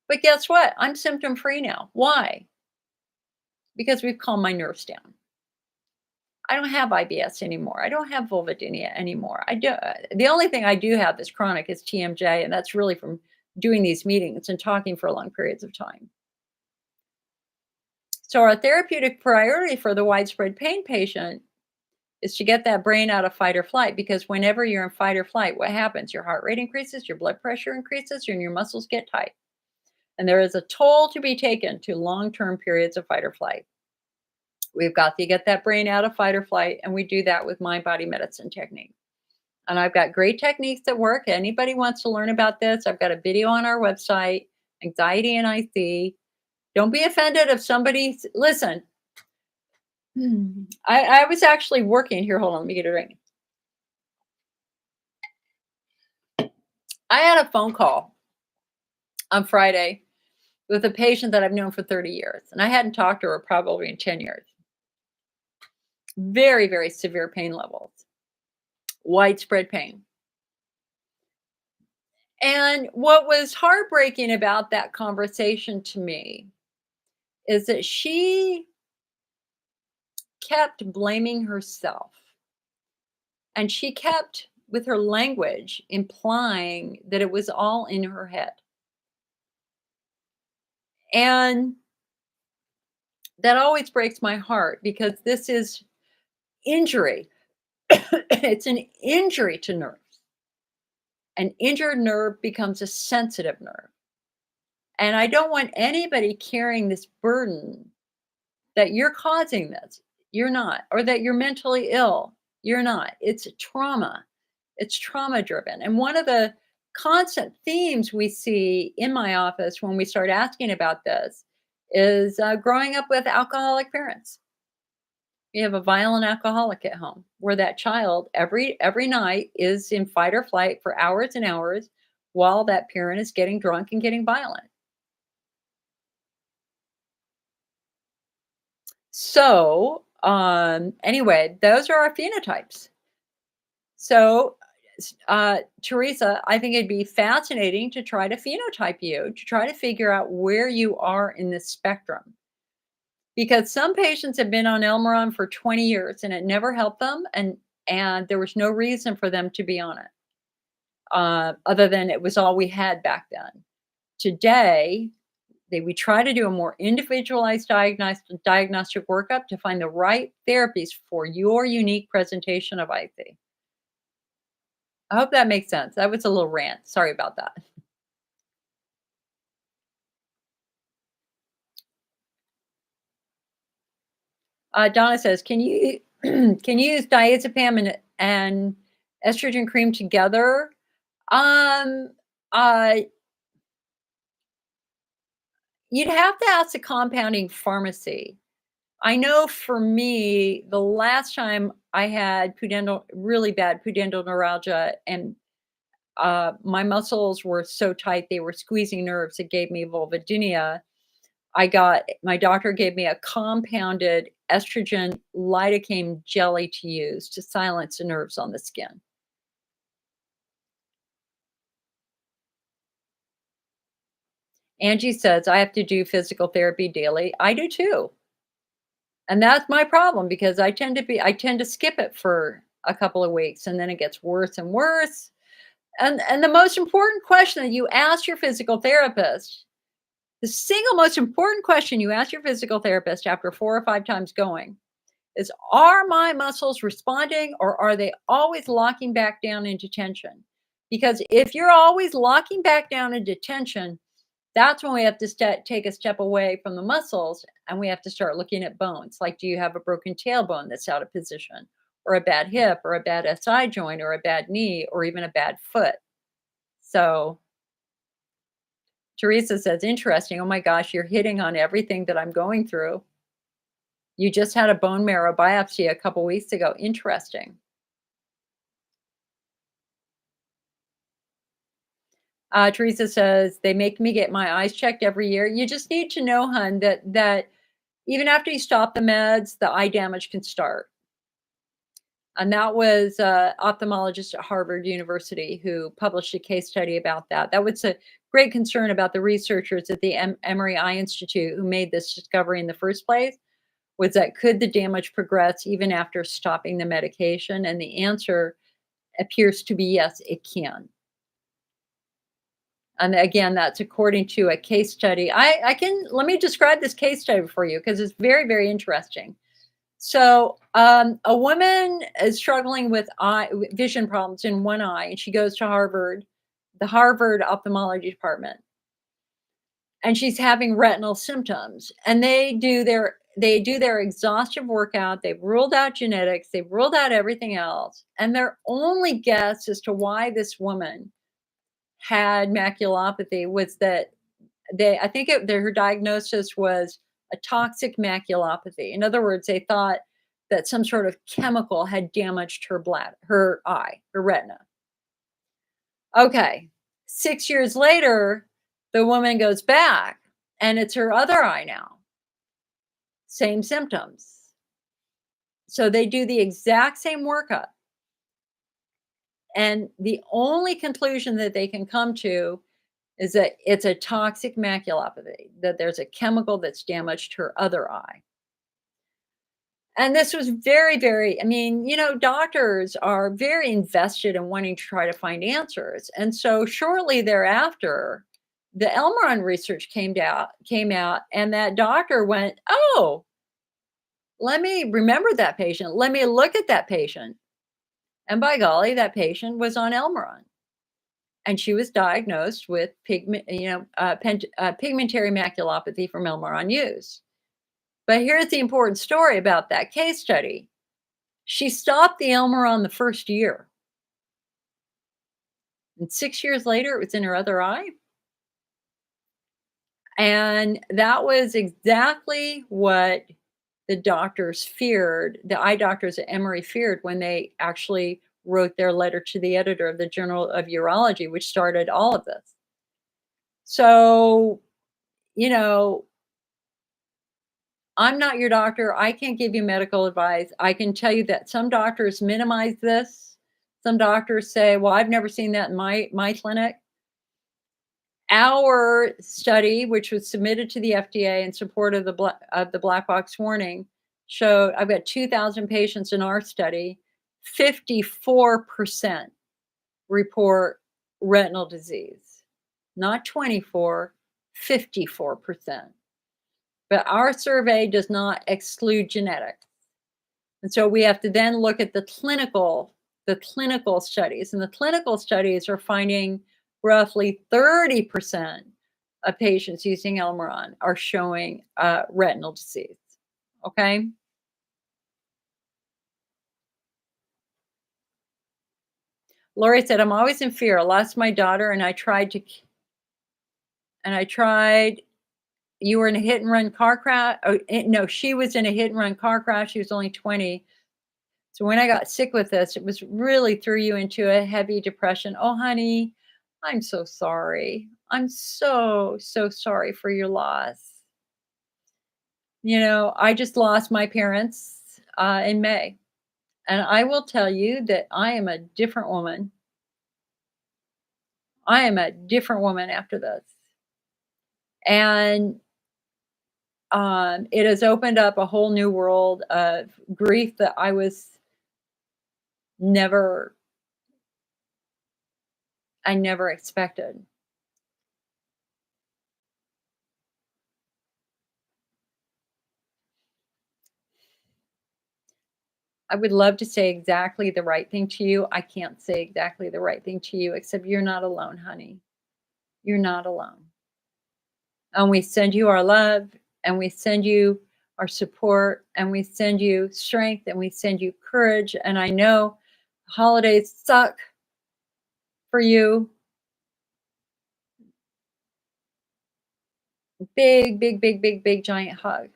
But guess what? I'm symptom free now. Why? Because we've calmed my nerves down. I don't have IBS anymore. I don't have vulvodynia anymore. The only thing I do have that's chronic is TMJ, and that's really from doing these meetings and talking for long periods of time. So our therapeutic priority for the widespread pain patient is to get that brain out of fight or flight, because whenever you're in fight or flight, what happens? Your heart rate increases, your blood pressure increases, and your muscles get tight. And there is a toll to be taken to long-term periods of fight or flight. We've got to get that brain out of fight or flight, and we do that with mind body medicine technique. And I've got great techniques that work. Anybody wants to learn about this, I've got a video on our website, Anxiety and IC. Don't be offended if somebody, listen, I was actually working here. Hold on, let me get a drink. I had a phone call on Friday with a patient that I've known for 30 years, and I hadn't talked to her probably in 10 years. Very, very severe pain levels, widespread pain. And what was heartbreaking about that conversation to me is that she kept blaming herself. And she kept, with her language, implying that it was all in her head. And that always breaks my heart, because this is injury. It's an injury to nerves. An injured nerve becomes a sensitive nerve. And I don't want anybody carrying this burden that you're causing this. You're not. Or that you're mentally ill. You're not. It's trauma. It's trauma driven. And one of the constant themes we see in my office when we start asking about this is growing up with alcoholic parents. You have a violent alcoholic at home, where that child every night is in fight or flight for hours and hours, while that parent is getting drunk and getting violent. So anyway, those are our phenotypes. So Teresa, I think it'd be fascinating to try to phenotype you, to try to figure out where you are in this spectrum. Because some patients have been on Elmeron for 20 years and it never helped them, and there was no reason for them to be on it, other than it was all we had back then. Today, we try to do a more individualized diagnostic workup to find the right therapies for your unique presentation of IC. I hope that makes sense. That was a little rant. Sorry about that. Donna says, can you can you use diazepam and estrogen cream together? You'd have to ask the compounding pharmacy. I know for me, the last time I had really bad pudendal neuralgia, and my muscles were so tight, they were squeezing nerves, it gave me vulvodynia. My doctor gave me a compounded estrogen lidocaine jelly to use to silence the nerves on the skin. Angie says, I have to do physical therapy daily. I do too. And that's my problem, because I tend to skip it for a couple of weeks, and then it gets worse and worse. And the most important question that you ask your physical therapist, the single most important question you ask your physical therapist after 4 or 5 times going, is, are my muscles responding, or are they always locking back down into tension? Because if you're always locking back down into tension, that's when we have to take a step away from the muscles, and we have to start looking at bones. Like, do you have a broken tailbone that's out of position, or a bad hip, or a bad SI joint, or a bad knee, or even a bad foot? So Teresa says, interesting. Oh my gosh, you're hitting on everything that I'm going through. You just had a bone marrow biopsy a couple weeks ago. Interesting. Teresa says, they make me get my eyes checked every year. You just need to know, hun, that even after you stop the meds, the eye damage can start. And that was an ophthalmologist at Harvard University who published a case study about that. That was a great concern about the researchers at the Emory Eye Institute who made this discovery in the first place, was that could the damage progress even after stopping the medication? And the answer appears to be yes, it can. And again, that's according to a case study. Let me describe this case study for you, because it's very, very interesting. So, a woman is struggling with vision problems in one eye, and she goes to Harvard, the Harvard ophthalmology department, and she's having retinal symptoms. And they do their exhaustive workout. They've ruled out genetics. They've ruled out everything else, and their only guess as to why this woman had maculopathy was that I think her diagnosis was a toxic maculopathy. In other words, they thought that some sort of chemical had damaged her eye, her retina. Okay. 6 years later, the woman goes back and it's her other eye now. Same symptoms. So they do the exact same workup. And the only conclusion that they can come to is that it's a toxic maculopathy, that there's a chemical that's damaged her other eye. And this was very, very, I mean, doctors are very invested in wanting to try to find answers. And so shortly thereafter, the Elmron research came out, and that doctor went, "Oh, let me remember that patient. Let me look at that patient." And by golly, that patient was on Elmron. And she was diagnosed with pigmentary maculopathy from Elmron use. But here's the important story about that case study. She stopped the Elmron the first year. And 6 years later, it was in her other eye. And that was exactly what the doctors feared, the eye doctors at Emory feared when they actually wrote their letter to the editor of the Journal of Urology, which started all of this. So, you know, I'm not your doctor. I can't give you medical advice. I can tell you that some doctors minimize this. Some doctors say, "Well, I've never seen that in my clinic." Our study, which was submitted to the FDA in support of the black box warning, showed I've got 2,000 patients in our study. 54% report retinal disease, not 24, 54%. But our survey does not exclude genetics. And so we have to then look at the clinical studies. And the clinical studies are finding roughly 30% of patients using Elmeron are showing retinal disease. Okay. Lori said, "I'm always in fear. I lost my daughter and I tried. You were in a hit and run car crash." Oh, no, she was in a hit and run car crash. She was only 20. So when I got sick with this, it was really threw you into a heavy depression. Oh, honey, I'm so sorry. I'm so, so sorry for your loss. I just lost my parents in May. And I will tell you that I am a different woman. I am a different woman after this. And it has opened up a whole new world of grief that never, I never expected. I would love to say exactly the right thing to you. I can't say exactly the right thing to you, except you're not alone, honey. You're not alone. And we send you our love, and we send you our support, and we send you strength, and we send you courage. And I know holidays suck for you. Big, big, big, big, big, giant hug.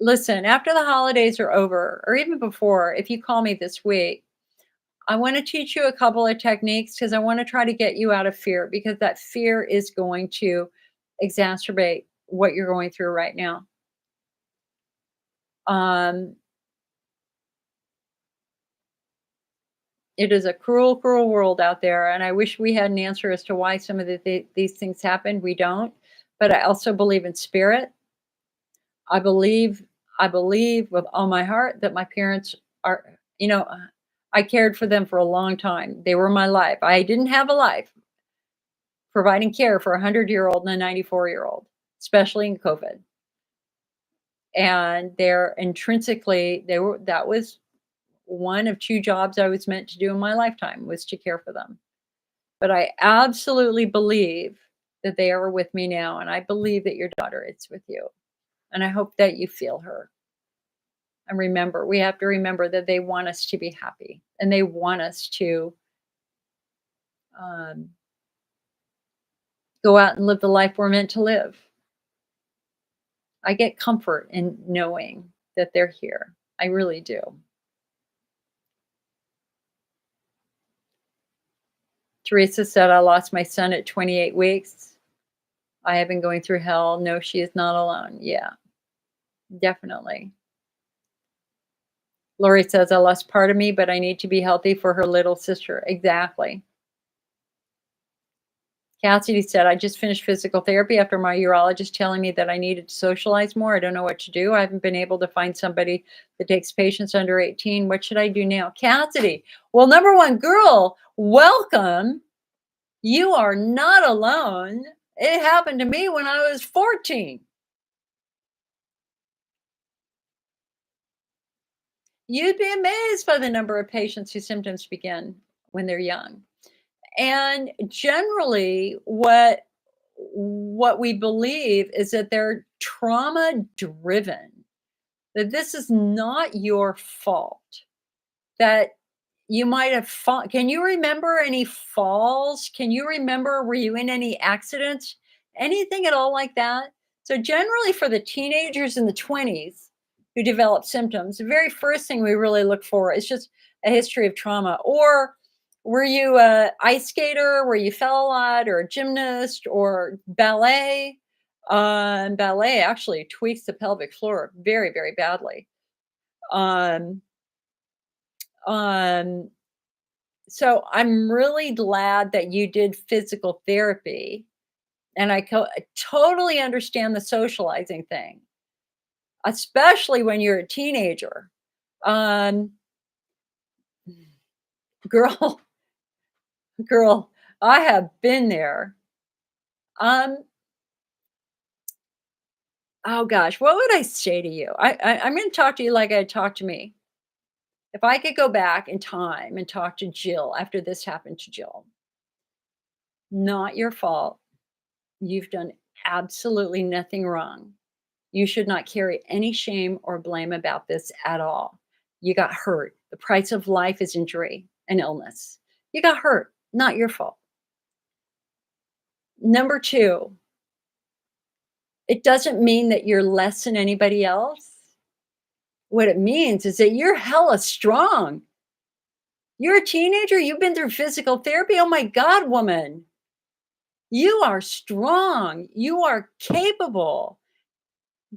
Listen, after the holidays are over, or even before, if you call me this week, I want to teach you a couple of techniques because I want to try to get you out of fear, because that fear is going to exacerbate what you're going through right now. Um, it is a cruel, cruel world out there, and I wish we had an answer as to why some of these things happen. We don't, but I also believe in spirit. I believe, I believe with all my heart that my parents are, I cared for them for a long time. They were my life. I didn't have a life providing care for a 100-year-old and a 94-year-old, especially in COVID. And they're intrinsically that was one of 2 jobs I was meant to do in my lifetime, was to care for them. But I absolutely believe that they are with me now, and I believe that your daughter is with you, and I hope that you feel her. And remember, we have to remember that they want us to be happy, and they want us to, um, go out and live the life we're meant to live. I get comfort in knowing that they're here. I really do. Teresa said, "I lost my son at 28 weeks. I have been going through hell. No, she is not alone." Yeah, definitely. Lori says, "I lost part of me, but I need to be healthy for her little sister." Exactly. Cassidy said, "I just finished physical therapy after my urologist telling me that I needed to socialize more. I don't know what to do. I haven't been able to find somebody that takes patients under 18. What should I do now?" Cassidy, well, number one, girl, welcome. You are not alone. It happened to me when I was 14. You'd be amazed by the number of patients whose symptoms begin when they're young. And generally, what we believe is that they're trauma driven, that this is not your fault, that you might have can you remember any falls? Can you remember, were you in any accidents? Anything at all like that? So generally for the teenagers in the 20s who develop symptoms, the very first thing we really look for is just a history of trauma. Or were you a ice skater where you fell a lot, or a gymnast, or ballet? Ballet actually tweaks the pelvic floor very, very badly. Um, um, So I'm really glad that you did physical therapy, and I totally understand the socializing thing, especially when you're a teenager. Um, girl, girl, I have been there. Um, oh gosh, what would I say to you? I'm going to talk to you like I talked to me. If I could go back in time and talk to Jill after this happened to Jill, not your fault. You've done absolutely nothing wrong. You should not carry any shame or blame about this at all. You got hurt. The price of life is injury and illness. You got hurt, not your fault. Number two, it doesn't mean that you're less than anybody else. What it means is that you're hella strong. You're a teenager, you've been through physical therapy. Oh my God, woman. You are strong. You are capable.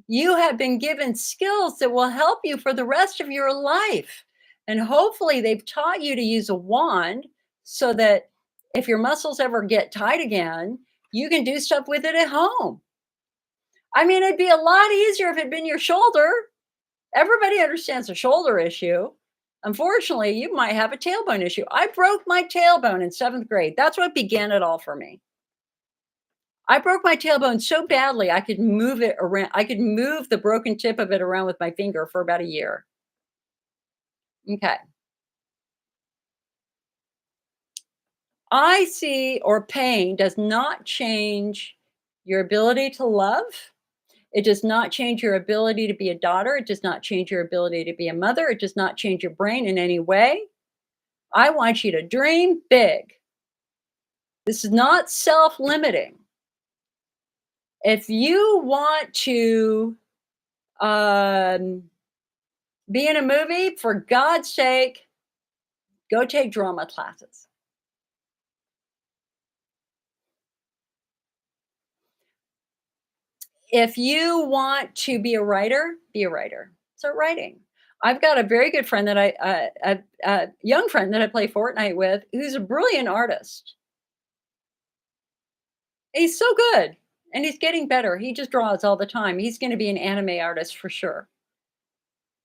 You have been given skills that will help you for the rest of your life. And hopefully, they've taught you to use a wand so that if your muscles ever get tight again, you can do stuff with it at home. I mean, it'd be a lot easier if it'd been your shoulder. Everybody understands a shoulder issue. Unfortunately, you might have a tailbone issue. I broke my tailbone in 7th grade. That's what began it all for me. I broke my tailbone so badly I could move it around. I could move the broken tip of it around with my finger for about a year. Okay. I see, or pain does not change your ability to love. It does not change your ability to be a daughter. It does not change your ability to be a mother. It does not change your brain in any way. I want you to dream big. This is not self limiting. If you want to um, be in a movie, for God's sake, go take drama classes. If you want to be a writer, be a writer. Start writing. I've got a very good friend that a young friend that I play Fortnite with, who's a brilliant artist. He's so good, and he's getting better. He just draws all the time. He's going to be an anime artist for sure.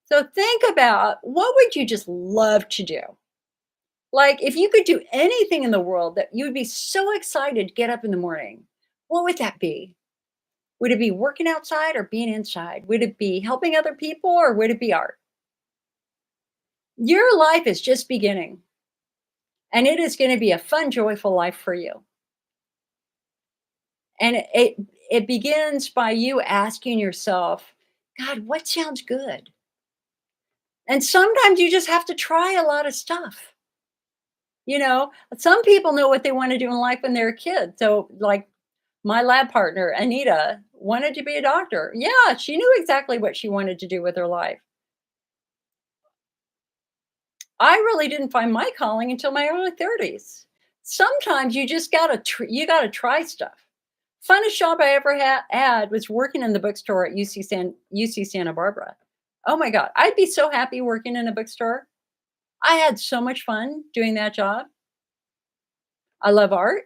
So think about, what would you just love to do? Like, if you could do anything in the world that you would be so excited to get up in the morning, what would that be? Would it be working outside or being inside? Would it be helping other people or would it be art? Your life is just beginning, and it is going to be a fun, joyful life for you. And it begins by you asking yourself, God, what sounds good? And sometimes you just have to try a lot of stuff. Some people know what they want to do in life when they're a kid. So, like my lab partner, Anita, wanted to be a doctor. Yeah, she knew exactly what she wanted to do with her life. I really didn't find my calling until my early 30s. Sometimes you just gotta try stuff. Funnest job I ever had was working in the bookstore at UC Santa Barbara. Oh my god, I'd be so happy working in a bookstore. I had so much fun doing that job. I love art.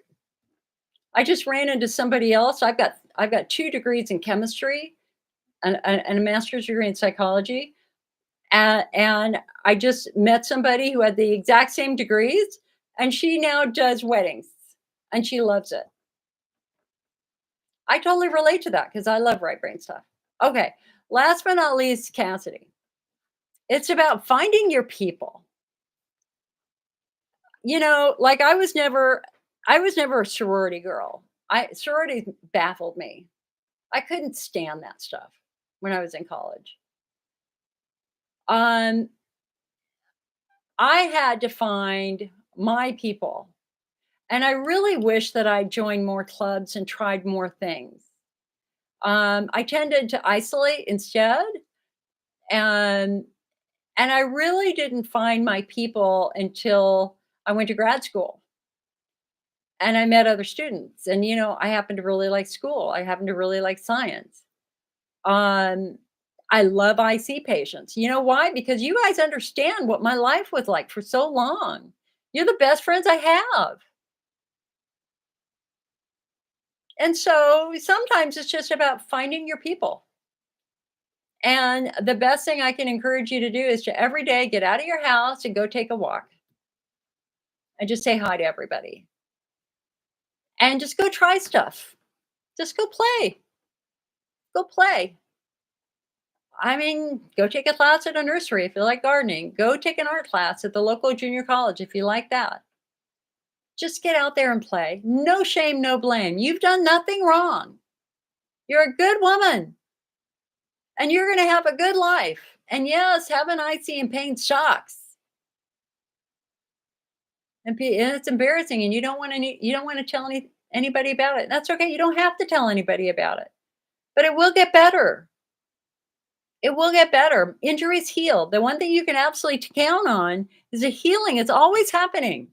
I just ran into somebody else. I've got 2 degrees in chemistry and a master's degree in psychology. And I just met somebody who had the exact same degrees, and she now does weddings, and she loves it. I totally relate to that because I love right brain stuff. Okay, last but not least, Cassidy. It's about finding your people. Like I was never a sorority girl. Sorority baffled me. I couldn't stand that stuff when I was in college. Um, I had to find my people. And I really wish that I joined more clubs and tried more things. I tended to isolate instead, and and I really didn't find my people until I went to grad school and I met other students. And I happen to really like school. I happen to really like science. Um, I love IC patients. You know why? Because you guys understand what my life was like for so long. You're the best friends I have. And so sometimes it's just about finding your people. And the best thing I can encourage you to do is to every day get out of your house and go take a walk and just say hi to everybody and just go try stuff. Just go play. Go play. I mean, go take a class at a nursery if you like gardening. Go take an art class at the local junior college if you like that. Just get out there and play. No shame, no blame. You've done nothing wrong. You're a good woman and you're going to have a good life. And yes, having IC and pain sucks. And it's embarrassing, and you don't want to tell anybody about it. That's okay. You don't have to tell anybody about it, but it will get better. It will get better. Injuries heal. The one thing you can absolutely count on is a healing. It's always happening.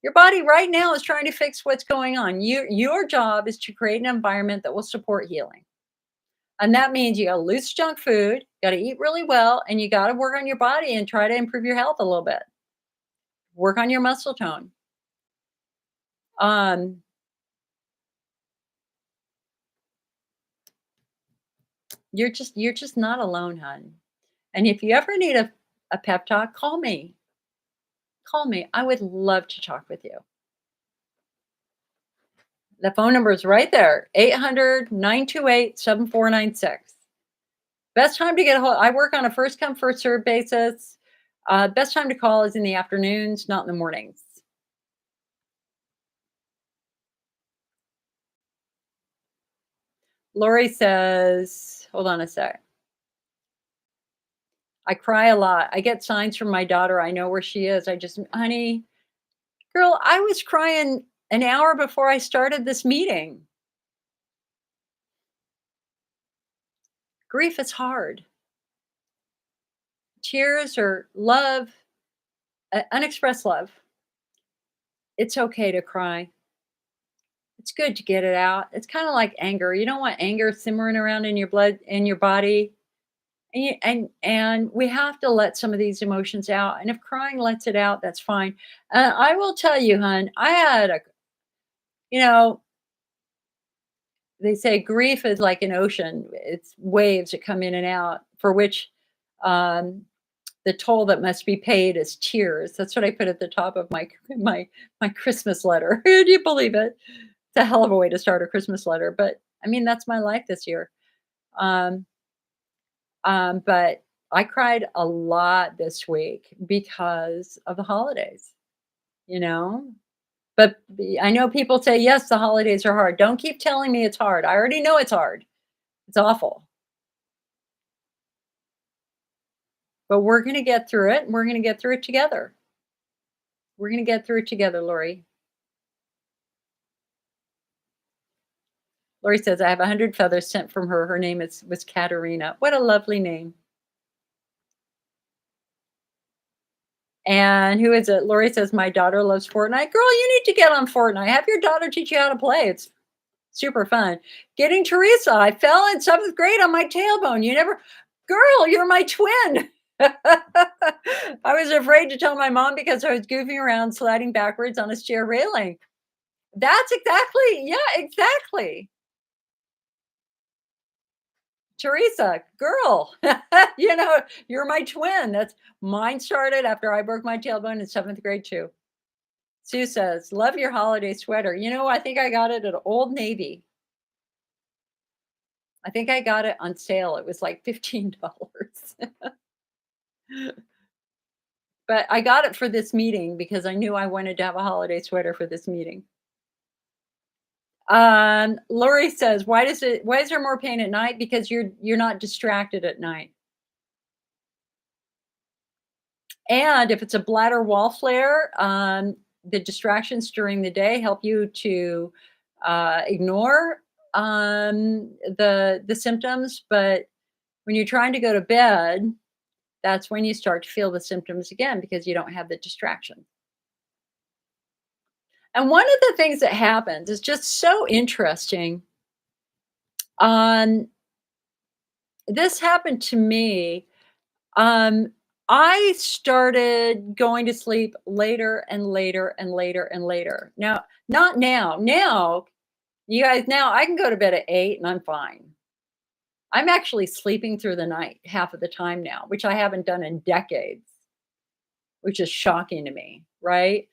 Your body right now is trying to fix what's going on. Your job is to create an environment that will support healing. And that means you got to lose junk food, got to eat really well, and you got to work on your body and try to improve your health a little bit. Work on your muscle tone. Um, you're just not alone, hon. And if you ever need a pep talk, call me. Call me. I would love to talk with you. The phone number is right there, 800-928-7496. Best time to get a hold. I work on a first come, first serve basis. Best time to call is in the afternoons, not in the mornings. Lori says, hold on a sec. I cry a lot. I get signs from my daughter. I know where she is. Honey, girl, I was crying an hour before I started this meeting. Grief is hard. Tears or love, unexpressed love. It's okay to cry. It's good to get it out. It's kind of like anger. You don't want anger simmering around in your blood, in your body. And we have to let some of these emotions out. And if crying lets it out, that's fine. I will tell you, hon, I had you know, they say grief is like an ocean. It's waves that come in and out, for which um, the toll that must be paid is tears. That's what I put at the top of my Christmas letter. Do you believe it? It's a hell of a way to start a Christmas letter, but I mean, that's my life this year. Um, but I cried a lot this week because of the holidays, you know? But I know people say, yes, the holidays are hard. Don't keep telling me it's hard. I already know it's hard. It's awful. But we're going to get through it and we're going to get through it together. We're going to get through it together, Lori. Lori says, I have 100 feathers sent from her. Her name was Katerina. What a lovely name. And who is it? Lori says, my daughter loves Fortnite. Girl, you need to get on Fortnite. Have your daughter teach you how to play. It's super fun. Getting Teresa. I fell in 7th grade on my tailbone. You never, girl, you're my twin. I was afraid to tell my mom because I was goofing around sliding backwards on a stair railing. That's exactly, yeah, exactly. Teresa, girl, you're my twin. That's mine started after I broke my tailbone in 7th grade too. Sue says, love your holiday sweater. I think I got it at Old Navy. I think I got it on sale. It was like $15. But I got it for this meeting because I knew I wanted to have a holiday sweater for this meeting. Lori says, why is there more pain at night? Because you're not distracted at night. And if it's a bladder wall flare, the distractions during the day help you to ignore the symptoms. But when you're trying to go to bed, that's when you start to feel the symptoms again because you don't have the distraction. And one of the things that happens is just so interesting. This happened to me. I started going to sleep later and later and later and later. Now, not now. Now, you guys, now I can go to bed at 8 and I'm fine. I'm actually sleeping through the night half of the time now, which I haven't done in decades, which is shocking to me, right?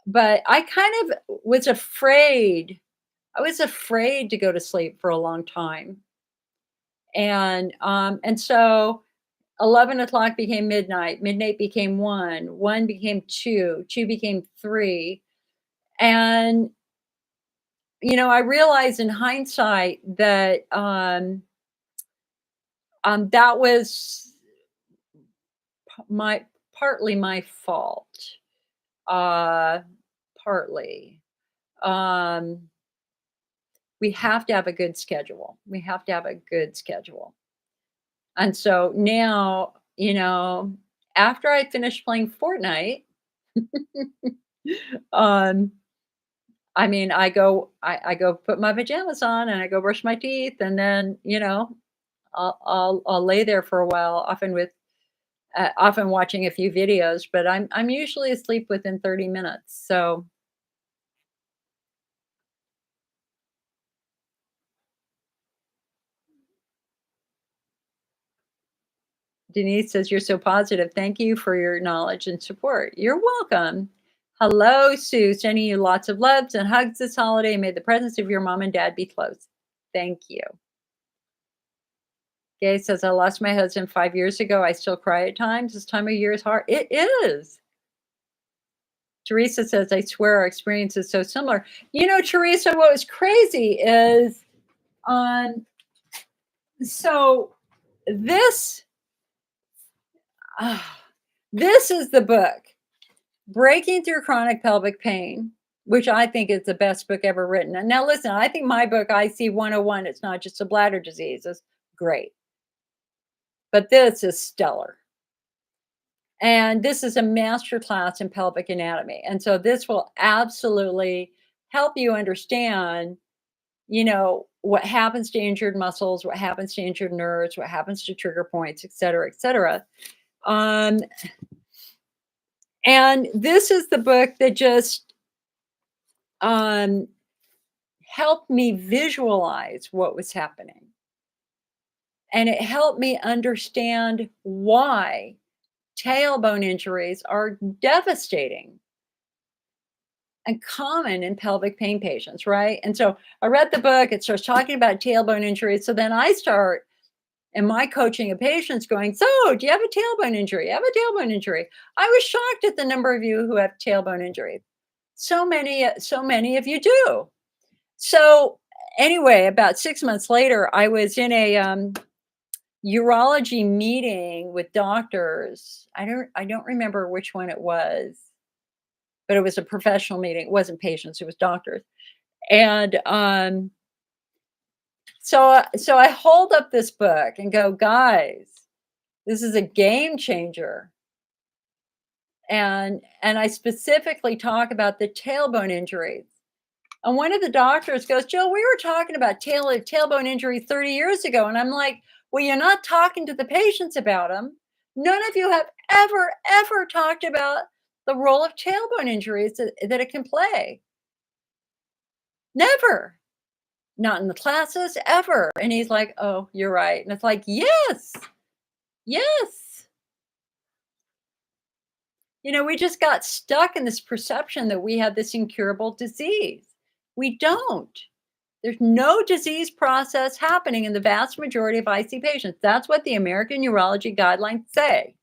But I kind of was afraid. I was afraid to go to sleep for a long time. And so 11 o'clock became midnight, midnight became 1 became 2 became 3. And, I realized in hindsight that that was my partly my fault. Uh, partly. Um, we have to have a good schedule. We have to have a good schedule. And so now, after I finished playing Fortnite, um, I mean, I go put my pajamas on and I go brush my teeth and then, I'll lay there for a while, often watching a few videos, but I'm usually asleep within 30 minutes. So Denise says, you're so positive. Thank you for your knowledge and support. You're welcome. Hello, Sue. Sending you lots of loves and hugs this holiday. May the presence of your mom and dad be close. Thank you. Gay says, I lost my husband 5 years ago. I still cry at times. This time of year is hard. It is. Teresa says, I swear our experience is so similar. Teresa, what was crazy is so this this is the book, Breaking Through Chronic Pelvic Pain, which I think is the best book ever written. And now listen, I think my book, IC 101, it's not just a bladder disease, is great. But this is stellar. And this is a master class in pelvic anatomy. And so this will absolutely help you understand, what happens to injured muscles, what happens to injured nerves, what happens to trigger points, et cetera, et cetera. And this is the book that just helped me visualize what was happening. And it helped me understand why tailbone injuries are devastating. and common in pelvic pain patients, right? And so I read the book, it starts talking about tailbone injuries. So then I start in my coaching of patients going, so do you have a tailbone injury? You have a tailbone injury. I was shocked at the number of you who have tailbone injuries. So many of you do. So anyway, about 6 months later, I was in a urology meeting with doctors. I don't remember which one it was, but it was a professional meeting. It wasn't patients, it was doctors. And so I hold up this book and go, guys, this is a game changer. And I specifically talk about the tailbone injuries. And one of the doctors goes, Jill, we were talking about tailbone injury 30 years ago. And I'm like, well, you're not talking to the patients about them. None of you have ever talked about the role of tailbone injuries that it can play. Never. Not in the classes, ever. And he's like, oh, you're right. And it's like, yes. You know, we just got stuck in this perception that we have this incurable disease. We don't. There's no disease process happening in the vast majority of IC patients. That's what the American Urology Guidelines say.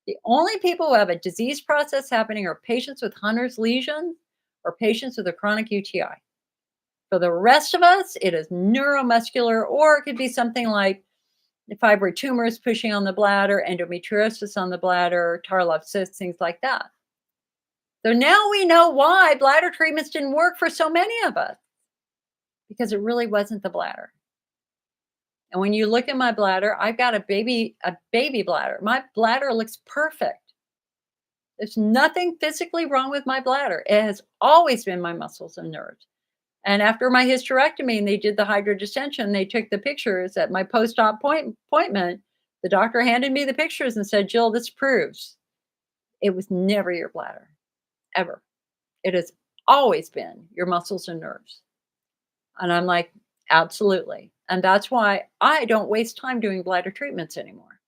The only people who have a disease process happening are patients with Hunner's lesions or patients with a chronic UTI. For the rest of us, it is neuromuscular, or it could be something like fibroid tumors pushing on the bladder, endometriosis on the bladder, Tarlov cysts, things like that. So now we know why bladder treatments didn't work for so many of us, because it really wasn't the bladder. And when you look at my bladder, I've got a baby bladder. My bladder looks perfect. There's nothing physically wrong with my bladder. It has always been my muscles and nerves. And after my hysterectomy and they did the hydrodistension, they took the pictures at my post-op appointment. The doctor handed me the pictures and said, Jill, this proves it was never your bladder, ever. It has always been your muscles and nerves. And I'm like, absolutely. And that's why I don't waste time doing bladder treatments anymore.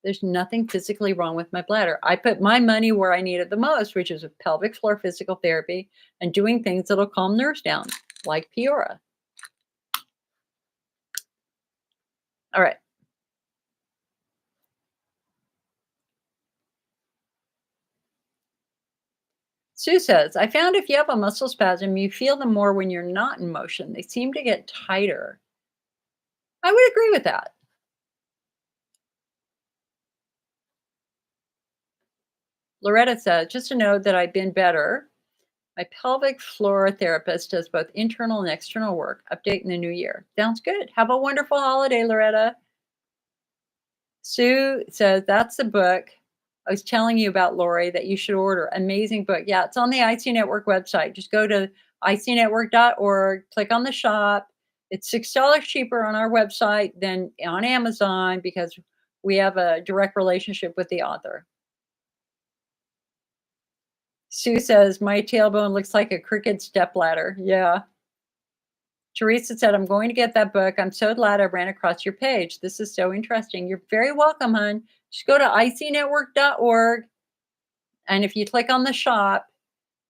There's nothing physically wrong with my bladder. I put my money where I need it the most, which is with pelvic floor physical therapy and doing things that'll calm nerves down, like Peora. All right. Sue says, I found if you have a muscle spasm, you feel them more when you're not in motion. They seem to get tighter. I would agree with that. Loretta says, just to know that I've been better. My pelvic floor therapist does both internal and external work. Update in the new year. Sounds good. Have a wonderful holiday, Loretta. Sue says, that's the book I was telling you about, Lori, that you should order. Amazing book. Yeah, it's on the IC Network website. Just go to icnetwork.org, click on the shop. It's $6 cheaper on our website than on Amazon because we have a direct relationship with the author. Sue says, my tailbone looks like a crooked stepladder. Yeah. Teresa said, I'm going to get that book. I'm so glad I ran across your page. This is so interesting. You're very welcome, hon. Just go to icnetwork.org. And if you click on the shop,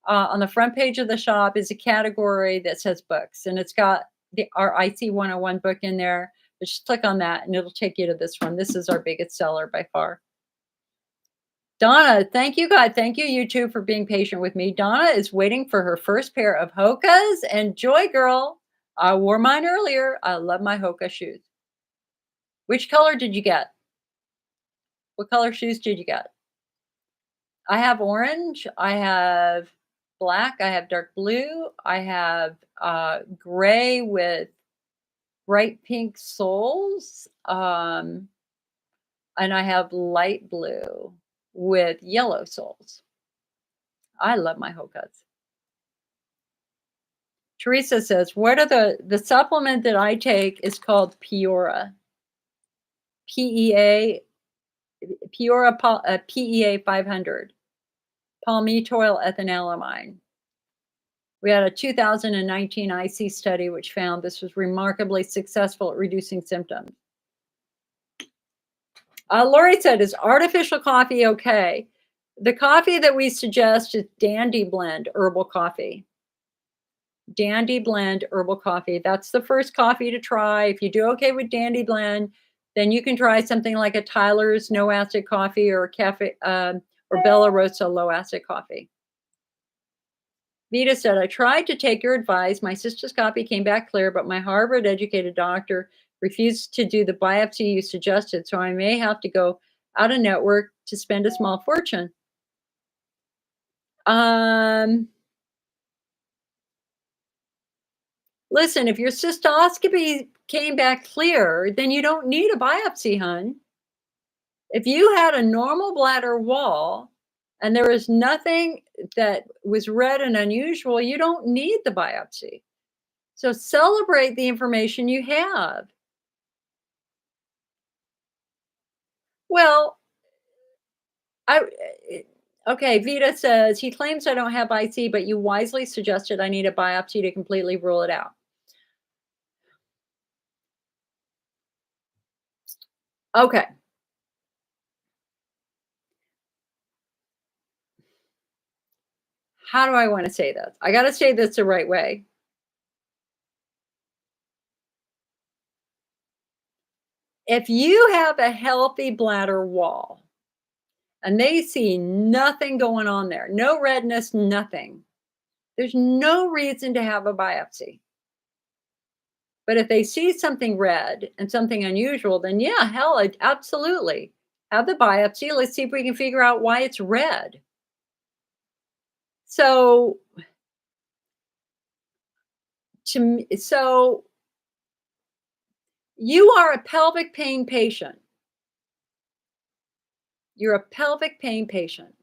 on the front page of the shop is a category that says books. And it's got our IC 101 book in there. Just click on that and it'll take you to this one. This is our biggest seller by far. Donna, thank you, God. Thank you, you two, for being patient with me. Donna is waiting for her first pair of Hokas. And Joy Girl, I wore mine earlier. I love my Hoka shoes. Which color did you get? What color shoes did you get? I have orange. I have black. I have dark blue. I have gray with bright pink soles. And I have light blue with yellow soles. I love my Hokas. Teresa says, what are the supplement that I take is called Peora. Peora PEA 500. Palmitoyl ethanolamine. We had a 2019 IC study which found this was remarkably successful at reducing symptoms. Lori said, is artificial coffee okay? The coffee that we suggest is Dandy Blend herbal coffee. Dandy Blend herbal coffee. That's the first coffee to try. If you do okay with Dandy Blend, then you can try something like a Tyler's no acid coffee or cafe or Bella Rosa low acid coffee. Vita said, I tried to take your advice. My cystoscopy came back clear, but my Harvard educated doctor refused to do the biopsy you suggested. So I may have to go out of network to spend a small fortune. Um, Listen, if your cystoscopy came back clear, then you don't need a biopsy, hun. If you had a normal bladder wall and there was nothing that was red and unusual, you don't need the biopsy. So celebrate the information you have. Well, I okay, Vita says he claims I don't have IC, but you wisely suggested I need a biopsy to completely rule it out. Okay. How do I want to say this? I got to say this the right way. If you have a healthy bladder wall and they see nothing going on there, no redness, nothing, there's no reason to have a biopsy. But if they see something red and something unusual, then yeah, hell, absolutely. Have the biopsy. Let's see if we can figure out why it's red. So, so you are a pelvic pain patient. You're a pelvic pain patient.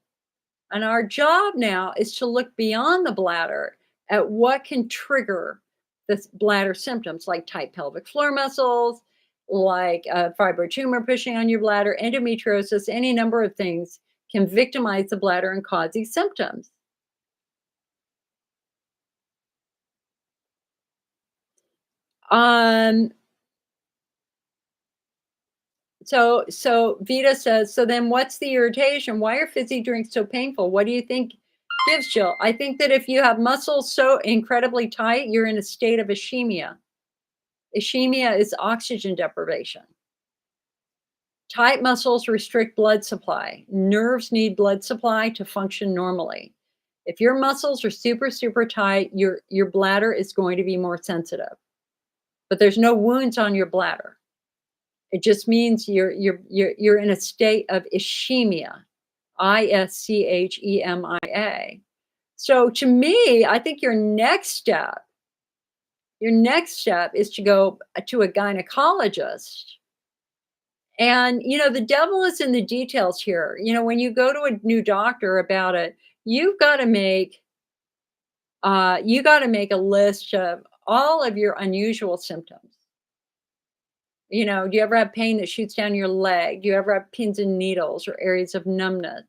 And our job now is to look beyond the bladder at what can trigger the bladder symptoms like tight pelvic floor muscles, like fibrotumor pushing on your bladder, endometriosis, any number of things can victimize the bladder and cause these symptoms. Um, so Vita says, so then what's the irritation? Why are fizzy drinks so painful? What do you think gives, Jill? I think that if you have muscles so incredibly tight, you're in a state of ischemia. Ischemia is oxygen deprivation. Tight muscles restrict blood supply. Nerves need blood supply to function normally. If your muscles are super, super tight, your bladder is going to be more sensitive. But there's no wounds on your bladder. It just means you're in a state of ischemia, ischemia. So to me, I think your next step is to go to a gynecologist. And the devil is in the details here. When you go to a new doctor about it, you've got to make a list of all of your unusual symptoms. Do you ever have pain that shoots down your leg? Do you ever have pins and needles or areas of numbness?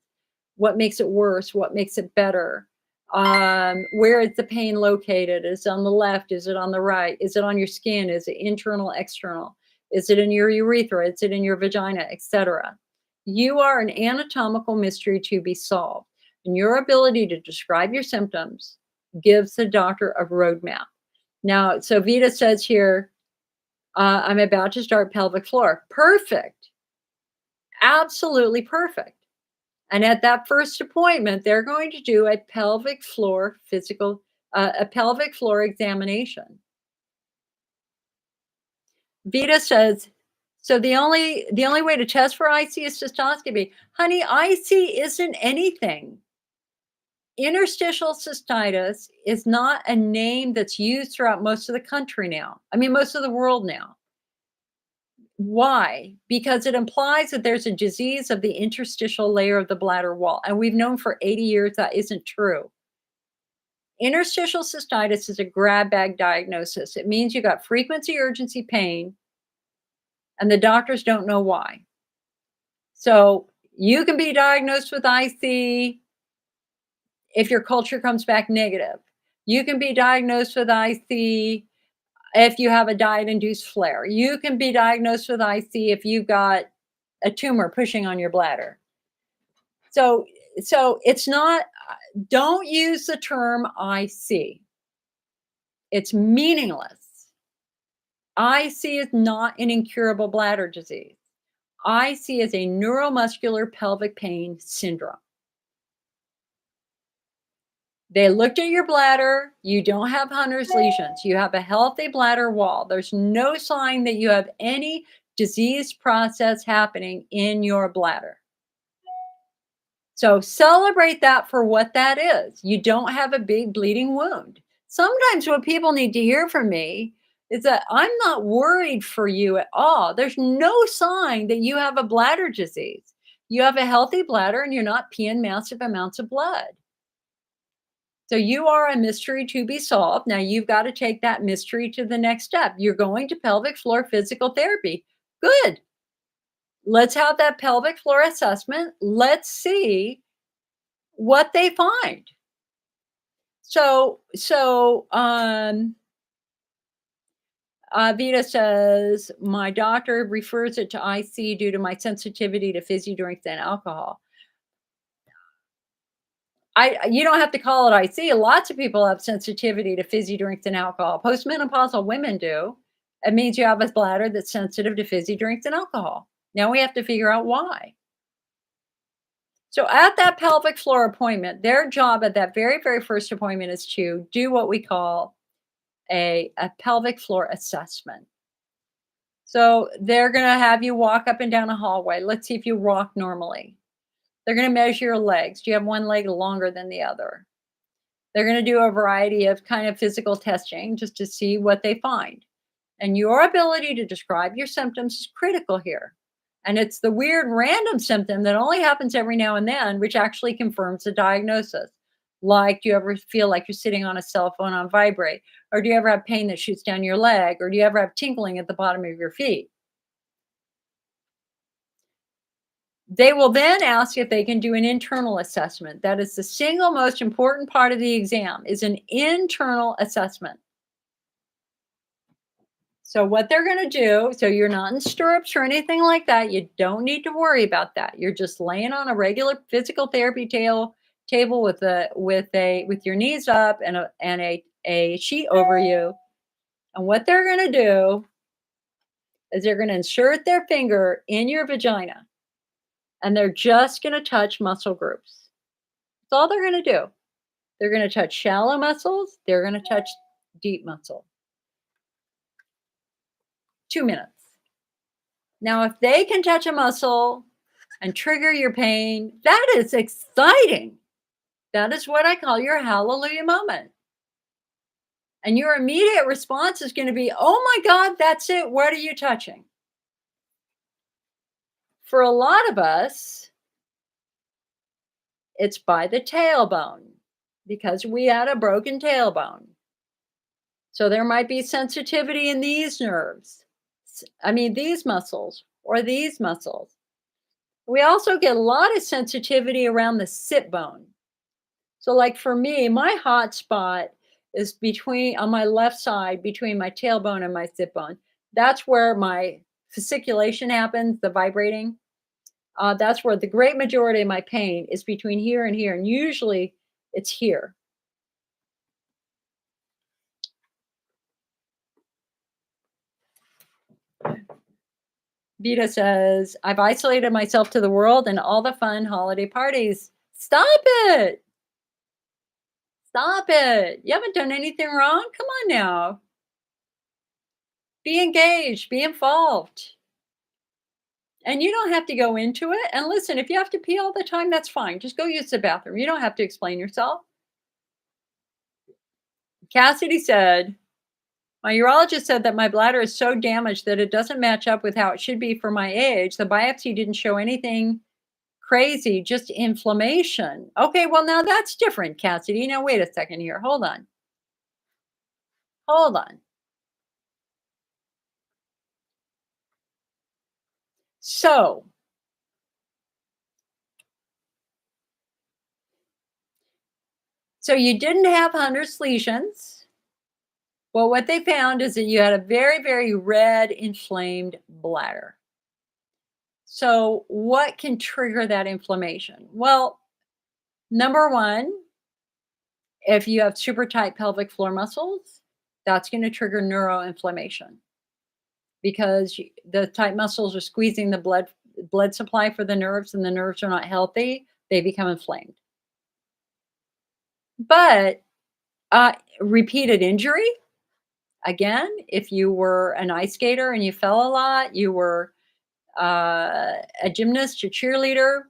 What makes it worse? What makes it better? Where is the pain located? Is it on the left? Is it on the right? Is it on your skin? Is it internal, external? Is it in your urethra? Is it in your vagina, etc.? You are an anatomical mystery to be solved. And your ability to describe your symptoms gives the doctor a roadmap. Now, so Vita says here, I'm about to start pelvic floor. Perfect. Absolutely perfect. And at that first appointment, they're going to do a pelvic floor examination. Vita says, so the only way to test for IC is cystoscopy. Honey, IC isn't anything. Interstitial cystitis is not a name that's used throughout most of the country now. I mean, most of the world now. Why? Because it implies that there's a disease of the interstitial layer of the bladder wall. And we've known for 80 years that isn't true. Interstitial cystitis is a grab bag diagnosis. It means you got frequency urgency pain and the doctors don't know why. So you can be diagnosed with IC if your culture comes back negative. You can be diagnosed with IC if you have a diet-induced flare. You can be diagnosed with IC if you've got a tumor pushing on your bladder. So So it's not, don't use the term I see. It's meaningless. IC is not an incurable bladder disease. IC is a neuromuscular pelvic pain syndrome. They looked at your bladder. You don't have Hunner's lesions. You have a healthy bladder wall. There's no sign that you have any disease process happening in your bladder. So celebrate that for what that is. You don't have a big bleeding wound. Sometimes what people need to hear from me is that I'm not worried for you at all. There's no sign that you have a bladder disease. You have a healthy bladder and you're not peeing massive amounts of blood. So you are a mystery to be solved. Now you've got to take that mystery to the next step. You're going to pelvic floor physical therapy. Good. Let's have that pelvic floor assessment. Let's see what they find. Vita says, my doctor refers it to IC due to my sensitivity to fizzy drinks and alcohol. You don't have to call it IC. Lots of people have sensitivity to fizzy drinks and alcohol. Postmenopausal women do. It means you have a bladder that's sensitive to fizzy drinks and alcohol. Now we have to figure out why. So at that pelvic floor appointment, their job at that very, very first appointment is to do what we call a pelvic floor assessment. So they're going to have you walk up and down a hallway. Let's see if you walk normally. They're going to measure your legs. Do you have one leg longer than the other? They're going to do a variety of kind of physical testing just to see what they find. And your ability to describe your symptoms is critical here. And it's the weird random symptom that only happens every now and then, which actually confirms the diagnosis. Like, do you ever feel like you're sitting on a cell phone on vibrate? Or do you ever have pain that shoots down your leg? Or do you ever have tingling at the bottom of your feet? They will then ask if they can do an internal assessment. That is the single most important part of the exam, is an internal assessment. So what they're going to do, so you're not in stirrups or anything like that. You don't need to worry about that. You're just laying on a regular physical therapy table with your knees up and a sheet over you. And what they're going to do is they're going to insert their finger in your vagina, and they're just going to touch muscle groups. That's all they're going to do. They're going to touch shallow muscles. They're going to touch deep muscle. 2 minutes. Now, if they can touch a muscle and trigger your pain, that is exciting. That is what I call your hallelujah moment. And your immediate response is going to be, oh my God, that's it. What are you touching? For a lot of us, it's by the tailbone because we had a broken tailbone. So there might be sensitivity in these nerves. These muscles or these muscles. We also get a lot of sensitivity around the sit bone. So like for me, my hot spot is on my left side, between my tailbone and my sit bone. That's where my fasciculation happens, the vibrating. That's where the great majority of my pain is, between here and here. And usually it's here. Vita says, I've isolated myself to the world and all the fun holiday parties. Stop it. Stop it. You haven't done anything wrong. Come on now. Be engaged, be involved. And you don't have to go into it. And listen, if you have to pee all the time, that's fine. Just go use the bathroom. You don't have to explain yourself. Cassidy said, my urologist said that my bladder is so damaged that it doesn't match up with how it should be for my age. The biopsy didn't show anything crazy, just inflammation. Okay, well, now that's different, Cassidy. Now, wait a second here. Hold on. So you didn't have Hunner's lesions. Well, what they found is that you had a very, very red, inflamed bladder. So what can trigger that inflammation? Well, Number one, if you have super tight pelvic floor muscles, that's going to trigger neuroinflammation because the tight muscles are squeezing the blood supply for the nerves, and the nerves are not healthy. They become inflamed. But repeated injury, again, if you were an ice skater and you fell a lot, you were a gymnast, a cheerleader,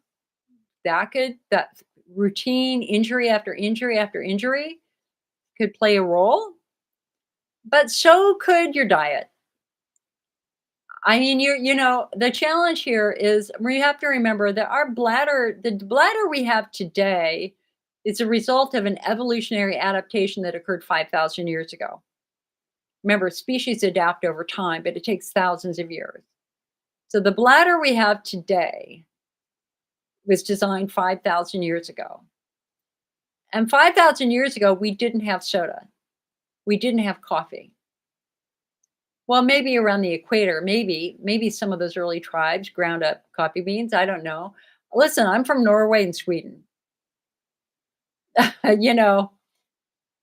that routine injury after injury after injury could play a role, but so could your diet. I mean, the challenge here is we have to remember that the bladder we have today is a result of an evolutionary adaptation that occurred 5,000 years ago. Remember, species adapt over time, but it takes thousands of years. So the bladder we have today was designed 5,000 years ago. And 5,000 years ago, we didn't have soda. We didn't have coffee. Well, maybe around the equator, maybe some of those early tribes ground up coffee beans. I don't know. Listen, I'm from Norway and Sweden. you know,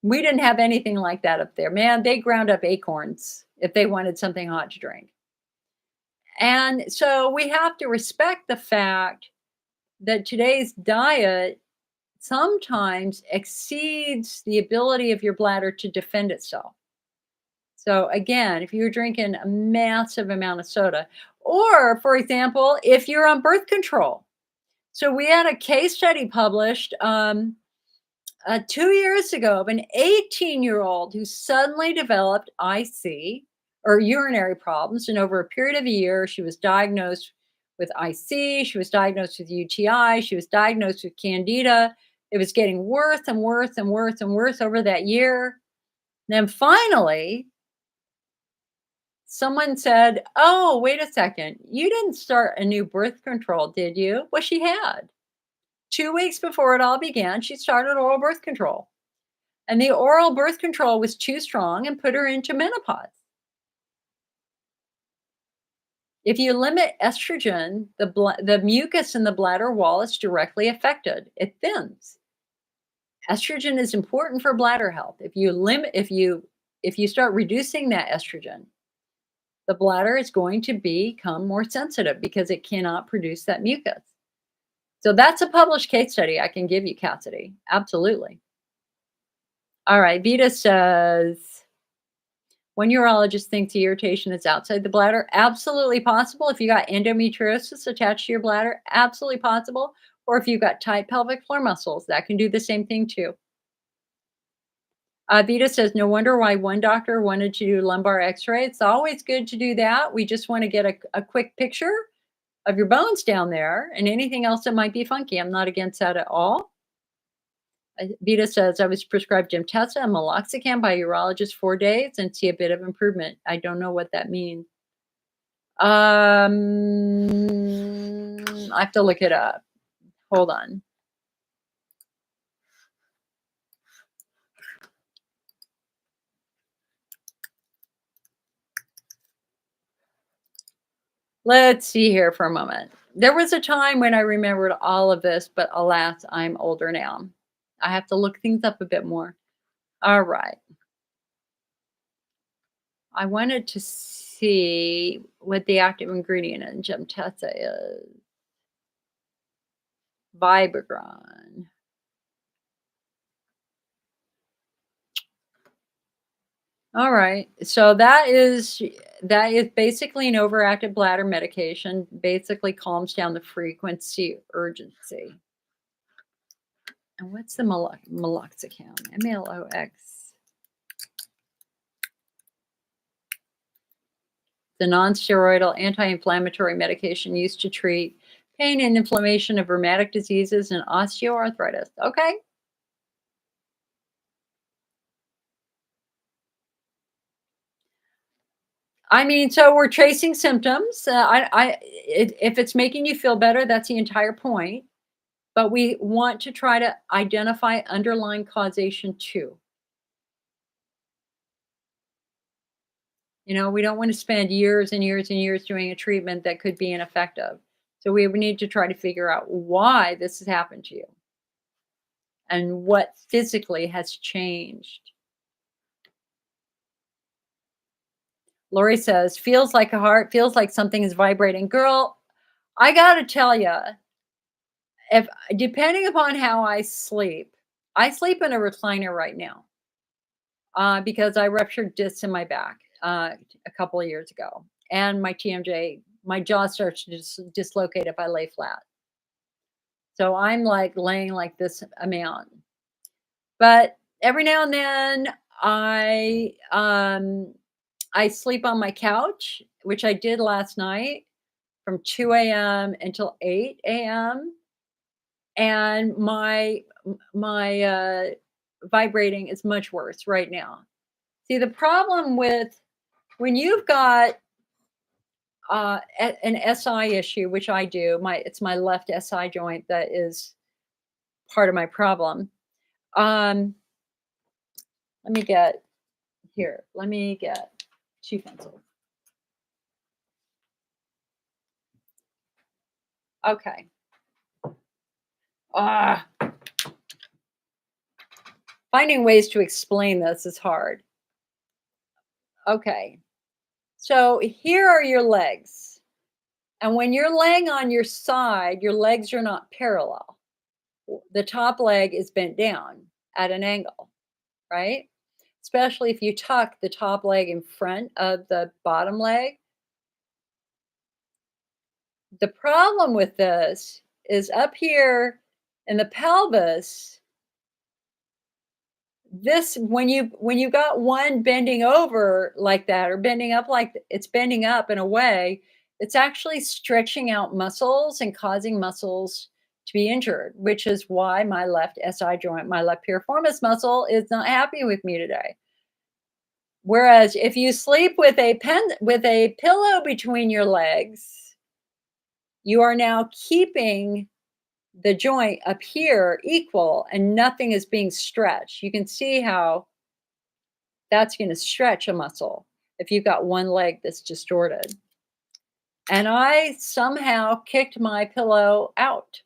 we didn't have anything like that up there. Man, they ground up acorns if they wanted something hot to drink. And so we have to respect the fact that today's diet sometimes exceeds the ability of your bladder to defend itself. So again, if you're drinking a massive amount of soda, or for example, if you're on birth control. So we had a case study published 2 years ago of an 18-year-old who suddenly developed IC or urinary problems. And over a period of a year, she was diagnosed with IC, she was diagnosed with UTI, she was diagnosed with Candida. It was getting worse and worse and worse and worse over that year. Then finally, someone said, "Oh, wait a second. You didn't start a new birth control, did you?" Well, she had. 2 weeks before it all began, she started oral birth control. And the oral birth control was too strong and put her into menopause. If you limit estrogen, the mucus in the bladder wall is directly affected. It thins. Estrogen is important for bladder health. If you start reducing that estrogen, the bladder is going to become more sensitive because it cannot produce that mucus. So that's a published case study I can give you, Cassidy. Absolutely. All right. Vita says, one urologist thinks the irritation is outside the bladder. Absolutely possible. If you got endometriosis attached to your bladder, absolutely possible. Or if you've got tight pelvic floor muscles, that can do the same thing too. Vita says, no wonder why one doctor wanted to do lumbar x-ray. It's always good to do that. We just want to get a quick picture of your bones down there and anything else that might be funky. I'm not against that at all. Vita says, I was prescribed Gemtesa and meloxicam by a urologist 4 days and see a bit of improvement. I don't know what that means. I have to look it up. Hold on. Let's see here for a moment. There was a time when I remembered all of this, but alas, I'm older now. I have to look things up a bit more. All right. I wanted to see what the active ingredient in Gemtesa is. Vibegron. All right. So that is basically an overactive bladder medication. Basically calms down the frequency, urgency. And what's the meloxicam? MLOX. The non-steroidal anti-inflammatory medication used to treat pain and inflammation of rheumatic diseases and osteoarthritis. Okay. I mean, so we're tracing symptoms. If it's making you feel better, that's the entire point. But we want to try to identify underlying causation too. We don't want to spend years and years and years doing a treatment that could be ineffective. So we need to try to figure out why this has happened to you. and what physically has changed. Lori says, feels like a heart, feels like something is vibrating. Girl, I got to tell you, if depending upon how I sleep in a recliner right now because I ruptured discs in my back a couple of years ago. And my TMJ, my jaw starts to dislocate if I lay flat. So I'm like laying like this amount. But every now and then I sleep on my couch, which I did last night from 2 a.m. until 8 a.m. And my vibrating is much worse right now. See, the problem with when you've got an SI issue, which I do, it's my left SI joint that is part of my problem. Let me get here. Let me get 2 pencils. Okay. Finding ways to explain this is hard. Okay. So here are your legs. And when you're laying on your side, your legs are not parallel. The top leg is bent down at an angle, right? Especially if you tuck the top leg in front of the bottom leg. The problem with this is up here in the pelvis, when you got one bending over like that or bending up like it's bending up in a way, it's actually stretching out muscles and causing muscles to be injured, which is why my left SI joint, my left piriformis muscle is not happy with me today. Whereas if you sleep with a pillow between your legs, you are now keeping the joint up here equal and nothing is being stretched. You can see how that's going to stretch a muscle if you've got one leg that's distorted. And I somehow kicked my pillow out.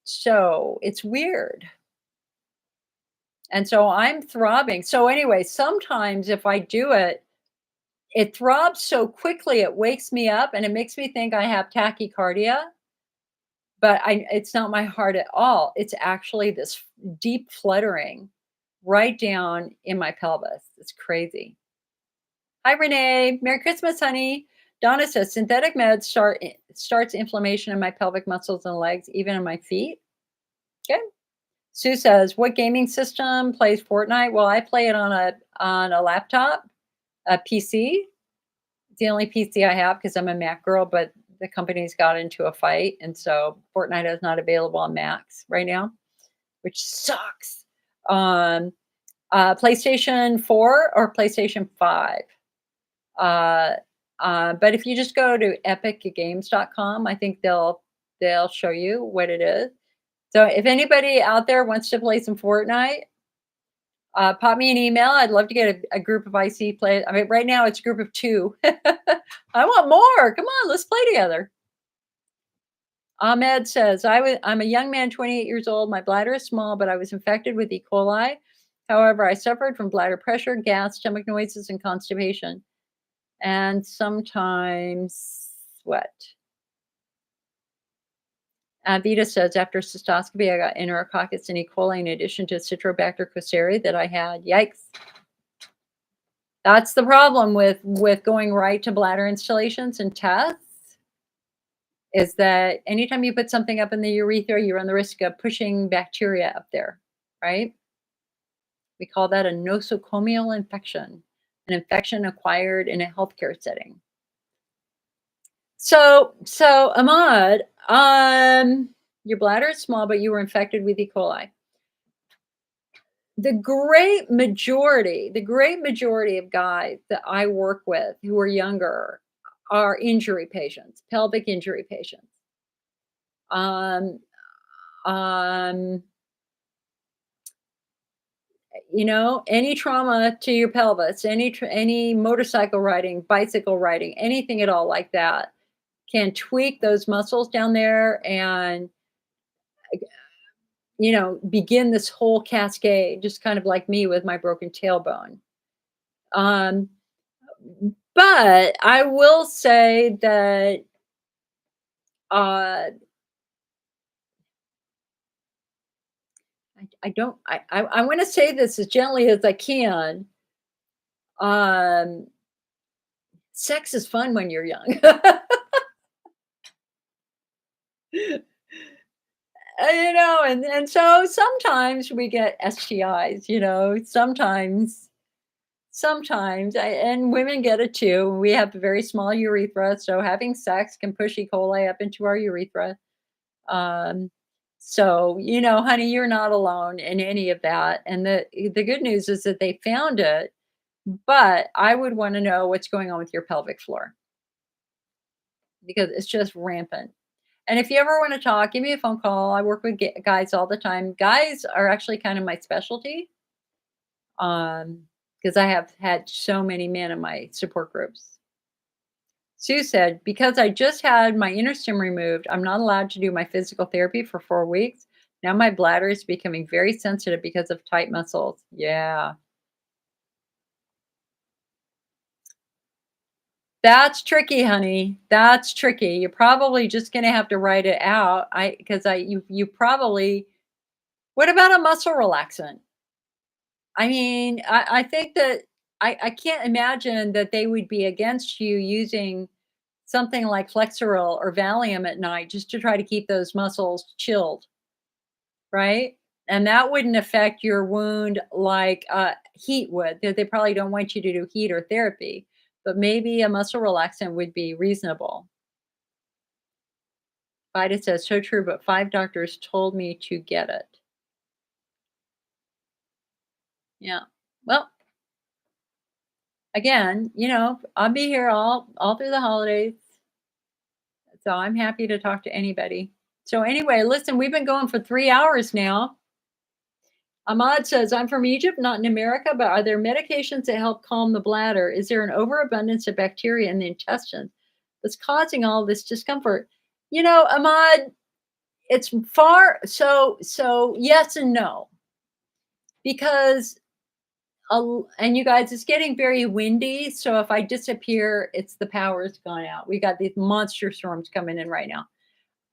So it's weird. And so I'm throbbing. So anyway, sometimes if I do it, it throbs so quickly, it wakes me up and it makes me think I have tachycardia. But it's not my heart at all. It's actually this deep fluttering right down in my pelvis. It's crazy. Hi, Renee. Merry Christmas, honey. Donna says, synthetic meds starts inflammation in my pelvic muscles and legs, even in my feet. Okay. Sue says, what gaming system plays Fortnite? Well, I play it on a laptop, a PC. It's the only PC I have because I'm a Mac girl, but the company's got into a fight. And so Fortnite is not available on Macs right now, which sucks. PlayStation 4 or PlayStation 5. But if you just go to epicgames.com, I think they'll show you what it is. So if anybody out there wants to play some Fortnite, pop me an email. I'd love to get a group of IC play. I mean, right now it's a group of 2. I want more. Come on, let's play together. Ahmed says, I'm a young man, 28 years old. My bladder is small, but I was infected with E. coli. However, I suffered from bladder pressure, gas, stomach noises, and constipation. And sometimes sweat. Vita says, after cystoscopy, I got enterococcus and E. coli in addition to Citrobacter caseri that I had. Yikes. That's the problem with going right to bladder installations and tests, is that anytime you put something up in the urethra, you run the risk of pushing bacteria up there, right? We call that a nosocomial infection, an infection acquired in a healthcare setting. So Ahmad, your bladder is small, but you were infected with E. coli. The great majority of guys that I work with who are younger are injury patients, pelvic injury patients. You know, any trauma to your pelvis, any motorcycle riding, bicycle riding, anything at all like that can tweak those muscles down there and begin this whole cascade, just kind of like me with my broken tailbone. Um, but I will say that uh, I don't. I want to say this as gently as I can. Um, Sex is fun when you're young. And so sometimes we get STIs, and women get it too. We have a very small urethra, so having sex can push E. coli up into our urethra. Um, so, honey, you're not alone in any of that. And the good news is that they found it, but I would want to know what's going on with your pelvic floor because it's just rampant. And if you ever want to talk, give me a phone call. I work with guys all the time. Guys are actually kind of my specialty, because I have had so many men in my support groups. Sue said, because I just had my inner stim removed, I'm not allowed to do my physical therapy for 4 weeks. Now my bladder is becoming very sensitive because of tight muscles. Yeah. That's tricky, honey. That's tricky. You're probably just gonna have to write it out. You probably what about a muscle relaxant? I mean, I think that I can't imagine that they would be against you using something like Flexeril or Valium at night just to try to keep those muscles chilled, right? And that wouldn't affect your wound like heat would. They probably don't want you to do heat or therapy, but maybe a muscle relaxant would be reasonable. Vida says, so true, but 5 doctors told me to get it. Yeah. Well, again, I'll be here all through the holidays. So I'm happy to talk to anybody. So anyway, listen, we've been going for 3 hours now. Ahmad says, I'm from Egypt, not in America, but are there medications that help calm the bladder? Is there an overabundance of bacteria in the intestines that's causing all this discomfort? Ahmad, it's so yes and no. Because and you guys, it's getting very windy. So if I disappear, it's the power's gone out. We got these monster storms coming in right now.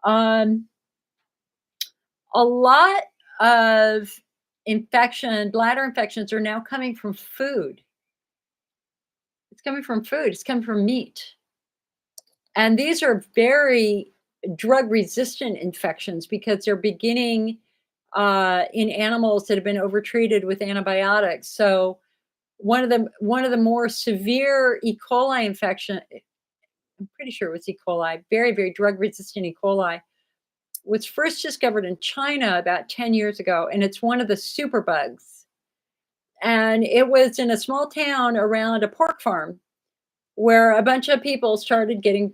Um, a lot of bladder infections are now coming from food. It's coming from food. It's coming from meat. And these are very drug resistant infections because they're beginning in animals that have been overtreated with antibiotics. So one of the more severe E. coli infection, I'm pretty sure it was E. coli, very, very drug resistant E. coli, was first discovered in China about 10 years ago, and it's one of the superbugs. And it was in a small town around a pork farm where a bunch of people started getting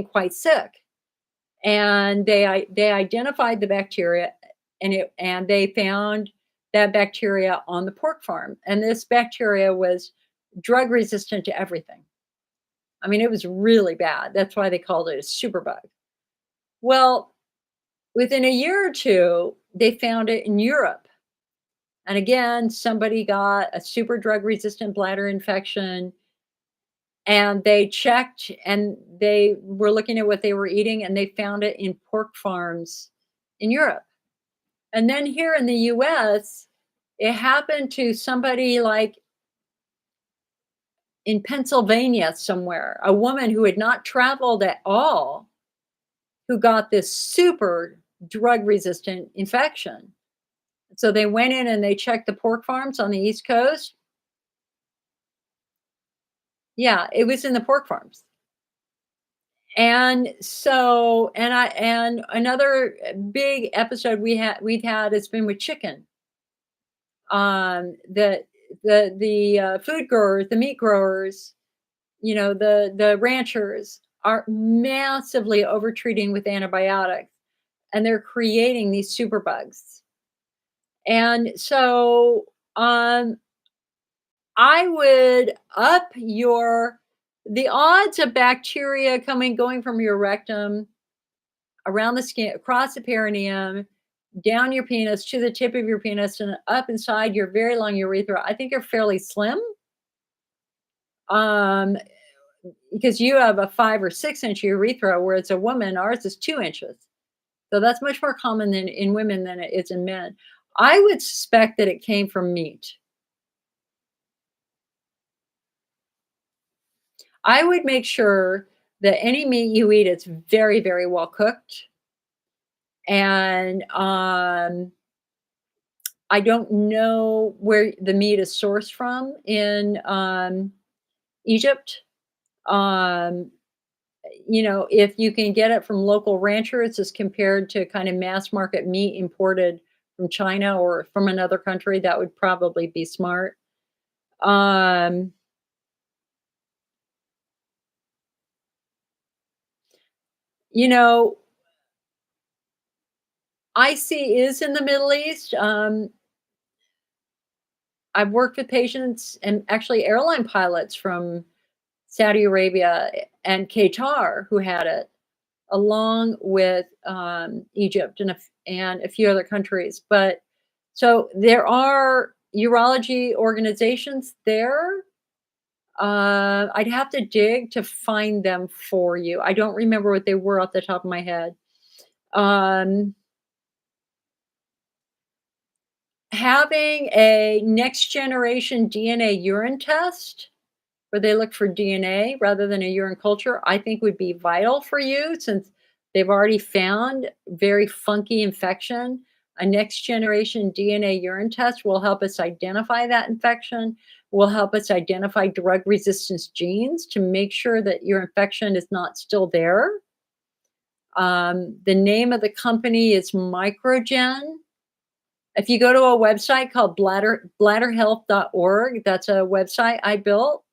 quite sick. And they identified the bacteria, and they found that bacteria on the pork farm. And this bacteria was drug resistant to everything. I mean, it was really bad. That's why they called it a superbug. Well, within a year or two, they found it in Europe. And again, somebody got a super drug resistant bladder infection and they checked and they were looking at what they were eating and they found it in pork farms in Europe. And then here in the US, it happened to somebody like in Pennsylvania somewhere, a woman who had not traveled at all, who got this super drug resistant infection. So they went in and they checked the pork farms on the East Coast. Yeah, it was in the pork farms. And so, and another big episode we've had has been with chicken. The food growers, the meat growers, the ranchers are massively overtreating with antibiotics, and they're creating these superbugs. And so, I would up the odds of bacteria going from your rectum around the skin, across the perineum, down your penis to the tip of your penis and up inside your very long urethra. I think you're fairly slim. Um, because you have a 5 or 6 inch urethra, whereas a woman, ours is 2 inches. So that's much more common than in women than it is in men. I would suspect that it came from meat. I would make sure that any meat you eat is very, very well cooked. And I don't know where the meat is sourced from in Egypt. Um, if you can get it from local ranchers as compared to kind of mass market meat imported from China or from another country, that would probably be smart. Um, you know, IC is in the Middle East. I've worked with patients and actually airline pilots from Saudi Arabia and Qatar who had it, along with Egypt and a few other countries. But so there are urology organizations there. I'd have to dig to find them for you. I don't remember what they were off the top of my head. Um, Having a next generation DNA urine test where they look for DNA rather than a urine culture, I think would be vital for you since they've already found very funky infection. A next generation DNA urine test will help us identify that infection, will help us identify drug resistance genes to make sure that your infection is not still there. The name of the company is Microgen. If you go to a website called bladderhealth.org, that's a website I built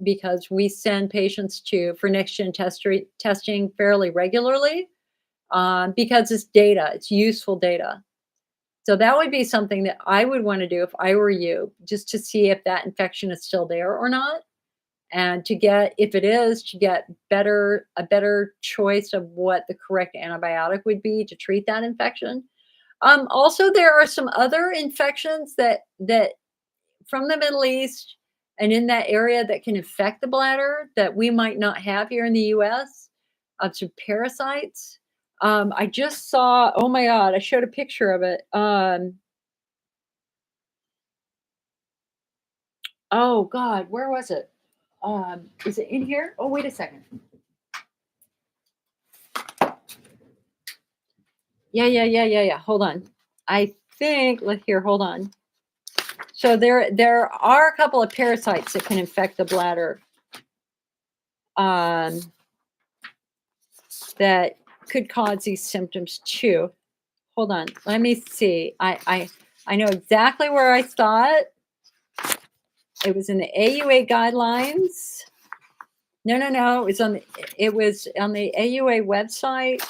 because we send patients for next gen testing fairly regularly because it's data, it's useful data. So that would be something that I would want to do if I were you, just to see if that infection is still there or not. And to get, if it is, to get a better choice of what the correct antibiotic would be to treat that infection. Also, there are some other infections that from the Middle East and in that area that can affect the bladder that we might not have here in the US, some parasites. I just saw, oh my God, I showed a picture of it. Oh God, where was it? Is it in here? Oh, wait a second. Yeah. Hold on. I think, look here, hold on. So there are a couple of parasites that can infect the bladder. Um, that could cause these symptoms too. Hold on, let me see. I know exactly where I saw it. It was in the AUA guidelines. No. It was on the AUA website.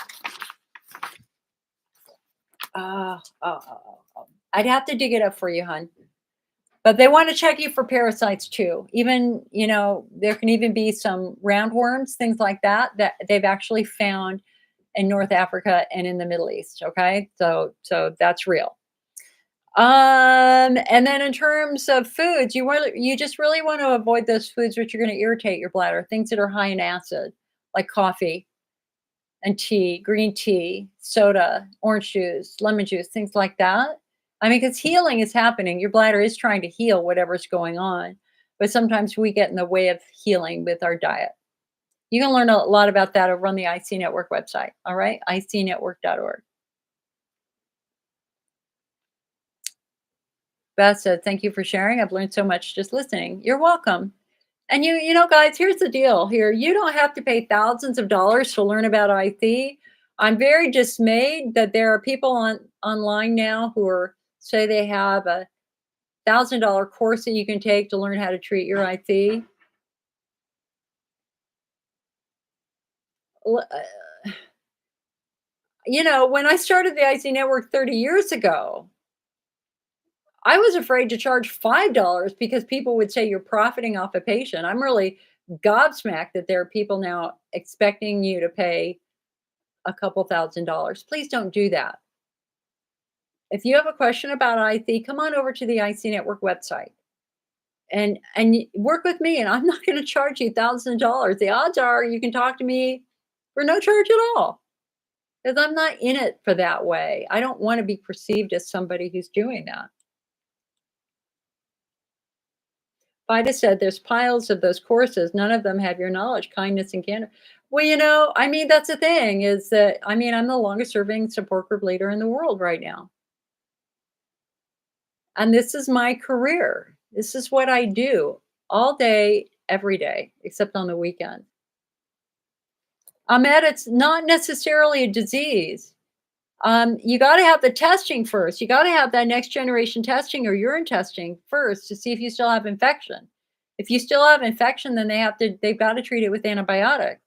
I'd have to dig it up for you, hon. But they want to check you for parasites too. Even, there can even be some roundworms, things like that they've actually found in North Africa and in the Middle East. Okay. So that's real. And then in terms of foods, you just really want to avoid those foods which are going to irritate your bladder, things that are high in acid, like coffee and tea, green tea, soda, orange juice, lemon juice, things like that. I mean, because healing is happening. Your bladder is trying to heal whatever's going on, but sometimes we get in the way of healing with our diet. You can learn a lot about that over on the IC Network website. All right, icnetwork.org. Beth said, "Thank you for sharing. I've learned so much just listening." You're welcome. And guys, here's the deal here. You don't have to pay thousands of dollars to learn about IT. I'm very dismayed that there are people online now say they have a $1,000 course that you can take to learn how to treat your IT. When I started the IC Network 30 years ago, I was afraid to charge $5 because people would say you're profiting off a patient. I'm really gobsmacked that there are people now expecting you to pay a couple $1,000s. Please don't do that. If you have a question about IC, come on over to the IC Network website and work with me, and I'm not going to charge you thousands of dollars. The odds are you can talk to me for no charge at all because I'm not in it for that way. I don't want to be perceived as somebody who's doing that. Vida said there's piles of those courses. None of them have your knowledge, kindness, and candor. Well, I mean, that's the thing is that, I mean, I'm the longest serving support group leader in the world right now. And this is my career. This is what I do all day, every day, except on the weekend. Ahmed, it's not necessarily a disease. You got to have the testing first. You got to have that next generation testing or urine testing first to see if you still have infection. If you still have infection, then they've got to treat it with antibiotics.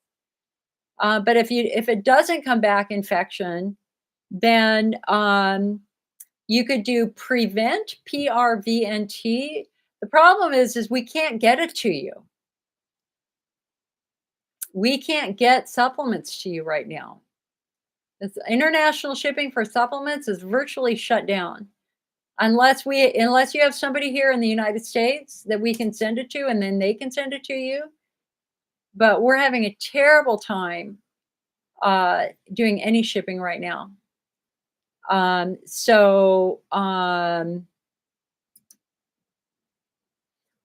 But if it doesn't come back infection, then you could do prevent, PRVNT. The problem is we can't get it to you. We can't get supplements to you right now. This international shipping for supplements is virtually shut down. Unless you have somebody here in the United States that we can send it to and then they can send it to you. But we're having a terrible time doing any shipping right now.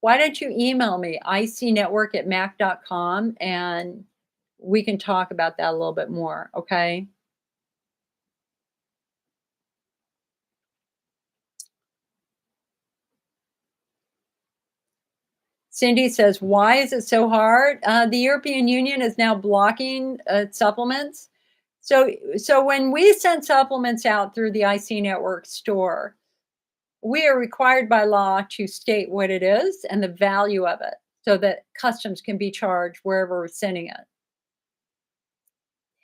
Why don't you email me, icnetwork@mac.com, and we can talk about that a little bit more, okay? Cindy says, why is it so hard? The European Union is now blocking supplements. So when we send supplements out through the IC Network store, we are required by law to state what it is and the value of it so that customs can be charged wherever we're sending it.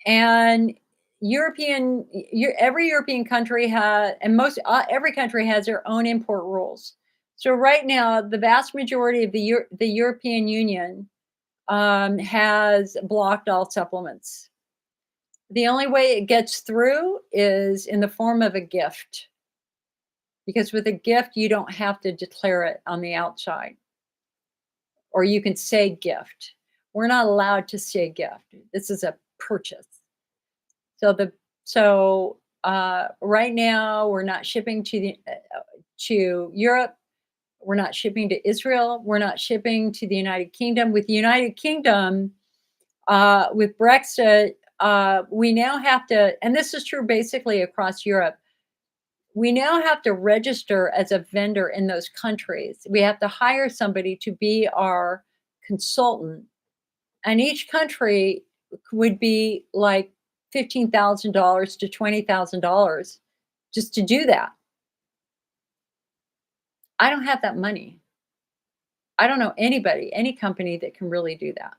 And every European country has, and every country has their own import rules. So right now, the vast majority of the European Union has blocked all supplements. The only way it gets through is in the form of a gift. Because with a gift, you don't have to declare it on the outside. Or you can say gift. We're not allowed to say gift. This is a purchase. So right now, we're not shipping to Europe. We're not shipping to Israel. We're not shipping to the United Kingdom. With the United Kingdom, with Brexit, we now have to, and this is true basically across Europe, we now have to register as a vendor in those countries. We have to hire somebody to be our consultant. And each country would be like $15,000 to $20,000 just to do that. I don't have that money. I don't know any company that can really do that.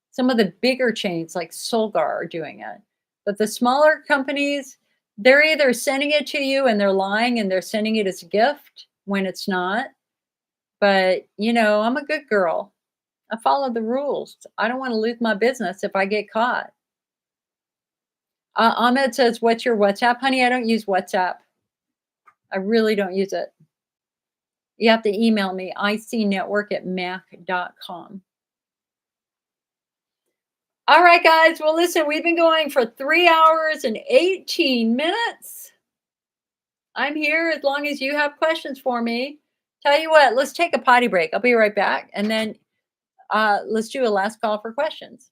Some of the bigger chains like Solgar are doing it. But the smaller companies, they're either sending it to you and they're lying and they're sending it as a gift when it's not. But, I'm a good girl. I follow the rules. I don't want to lose my business if I get caught. Ahmed says, what's your WhatsApp? Honey, I don't use WhatsApp. I really don't use it. You have to email me, icnetwork@mac.com. All right, guys. Well, listen, we've been going for 3 hours and 18 minutes. I'm here as long as you have questions for me. Tell you what, let's take a potty break. I'll be right back. And then let's do a last call for questions.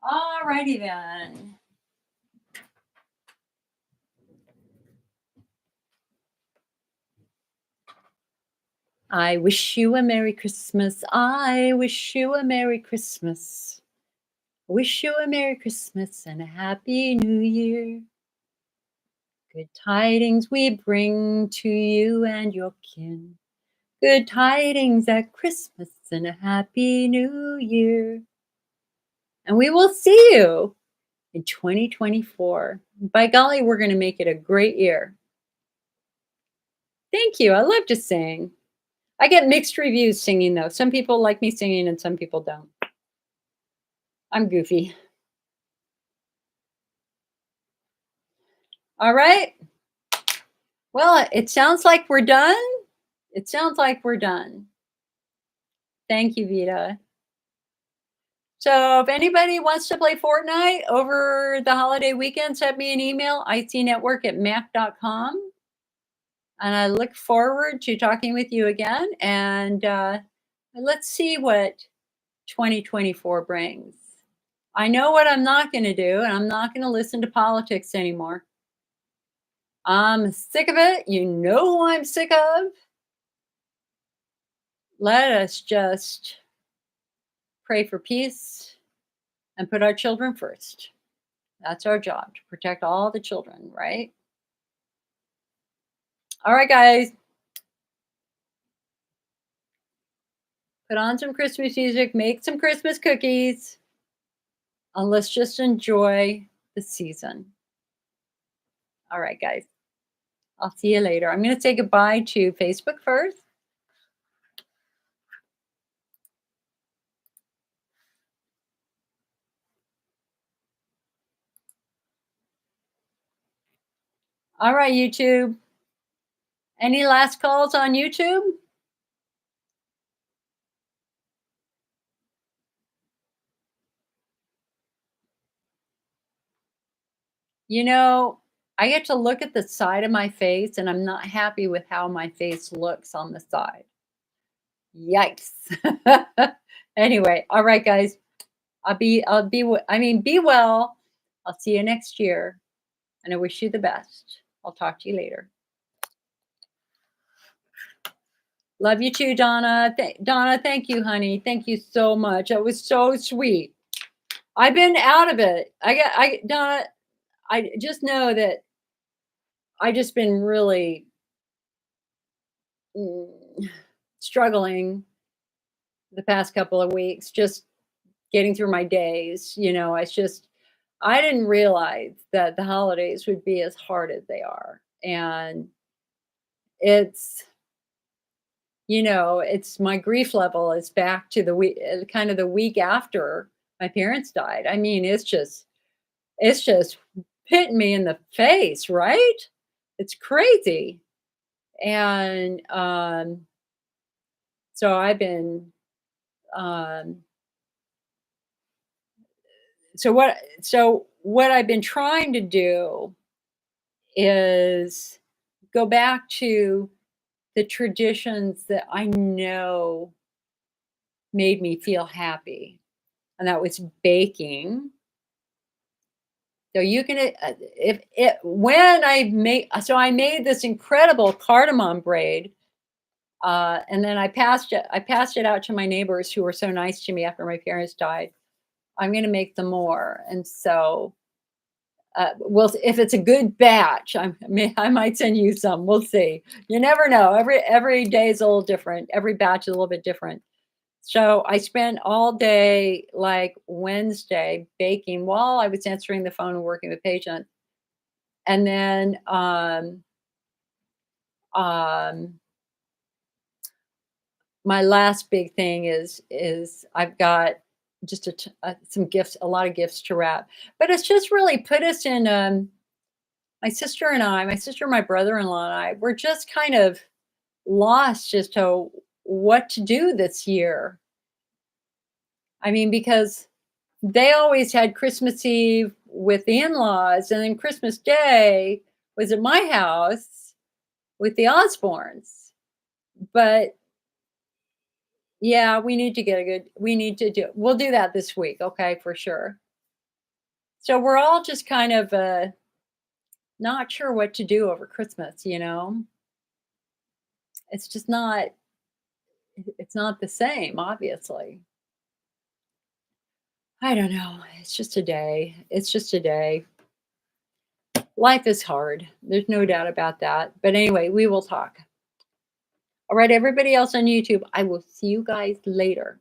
All righty then. I wish you a Merry Christmas. I wish you a Merry Christmas. Wish you a Merry Christmas and a Happy New Year. Good tidings we bring to you and your kin. Good tidings at Christmas and a Happy New Year. And we will see you in 2024. By golly, we're going to make it a great year. Thank you. I love to sing. I get mixed reviews singing, though. Some people like me singing and some people don't. I'm goofy. All right. Well, it sounds like we're done. It sounds like we're done. Thank you, Vita. So if anybody wants to play Fortnite over the holiday weekend, send me an email, itnetwork@mac.com. And I look forward to talking with you again. And let's see what 2024 brings. I know what I'm not going to do, and I'm not going to listen to politics anymore. I'm sick of it. You know who I'm sick of. Let us just pray for peace and put our children first. That's our job, to protect all the children, right? All right, guys. Put on some Christmas music, make some Christmas cookies, and let's just enjoy the season. All right, guys. I'll see you later. I'm going to say goodbye to Facebook first. All right, YouTube. Any last calls on YouTube? You know, I get to look at the side of my face, and I'm not happy with how my face looks on the side. Yikes. Anyway, all right, guys. be well. I'll see you next year, and I wish you the best. I'll talk to you later. Love you too, Donna. Donna, thank you, honey. Thank you so much. That was so sweet. I've been out of it. Donna, I just know that I just been really struggling the past couple of weeks, just getting through my days. I didn't realize that the holidays would be as hard as they are. And it's, it's my grief level is back to the week, kind of the week after my parents died. I mean, it's just hitting me in the face, right? It's crazy. And so I've been so what I've been trying to do is go back to the traditions that I know made me feel happy, and that was baking. So you can, if it when I made this incredible cardamom braid, and then I passed it out to my neighbors who were so nice to me after my parents died. I'm going to make them more, and so well, if it's a good batch, I might send you some. We'll see. You never know. Every day is a little different. Every batch is a little bit different. So I spent all day, like Wednesday, baking while I was answering the phone and working with patients. And then my last big thing is I've got just some gifts, a lot of gifts to wrap. But it's just really put us in. My sister, my brother-in-law, and I, we're just kind of lost as to what to do this year. I mean, because they always had Christmas Eve with the in-laws, and then Christmas Day was at my house with the Osbornes. But yeah, we need to we'll do that this week, okay, for sure. So we're all just kind of not sure what to do over Christmas, It's just not it's not the same, obviously. I don't know. It's just a day. It's just a day. Life is hard. There's no doubt about that. But anyway, we will talk. All right, everybody else on YouTube, I will see you guys later.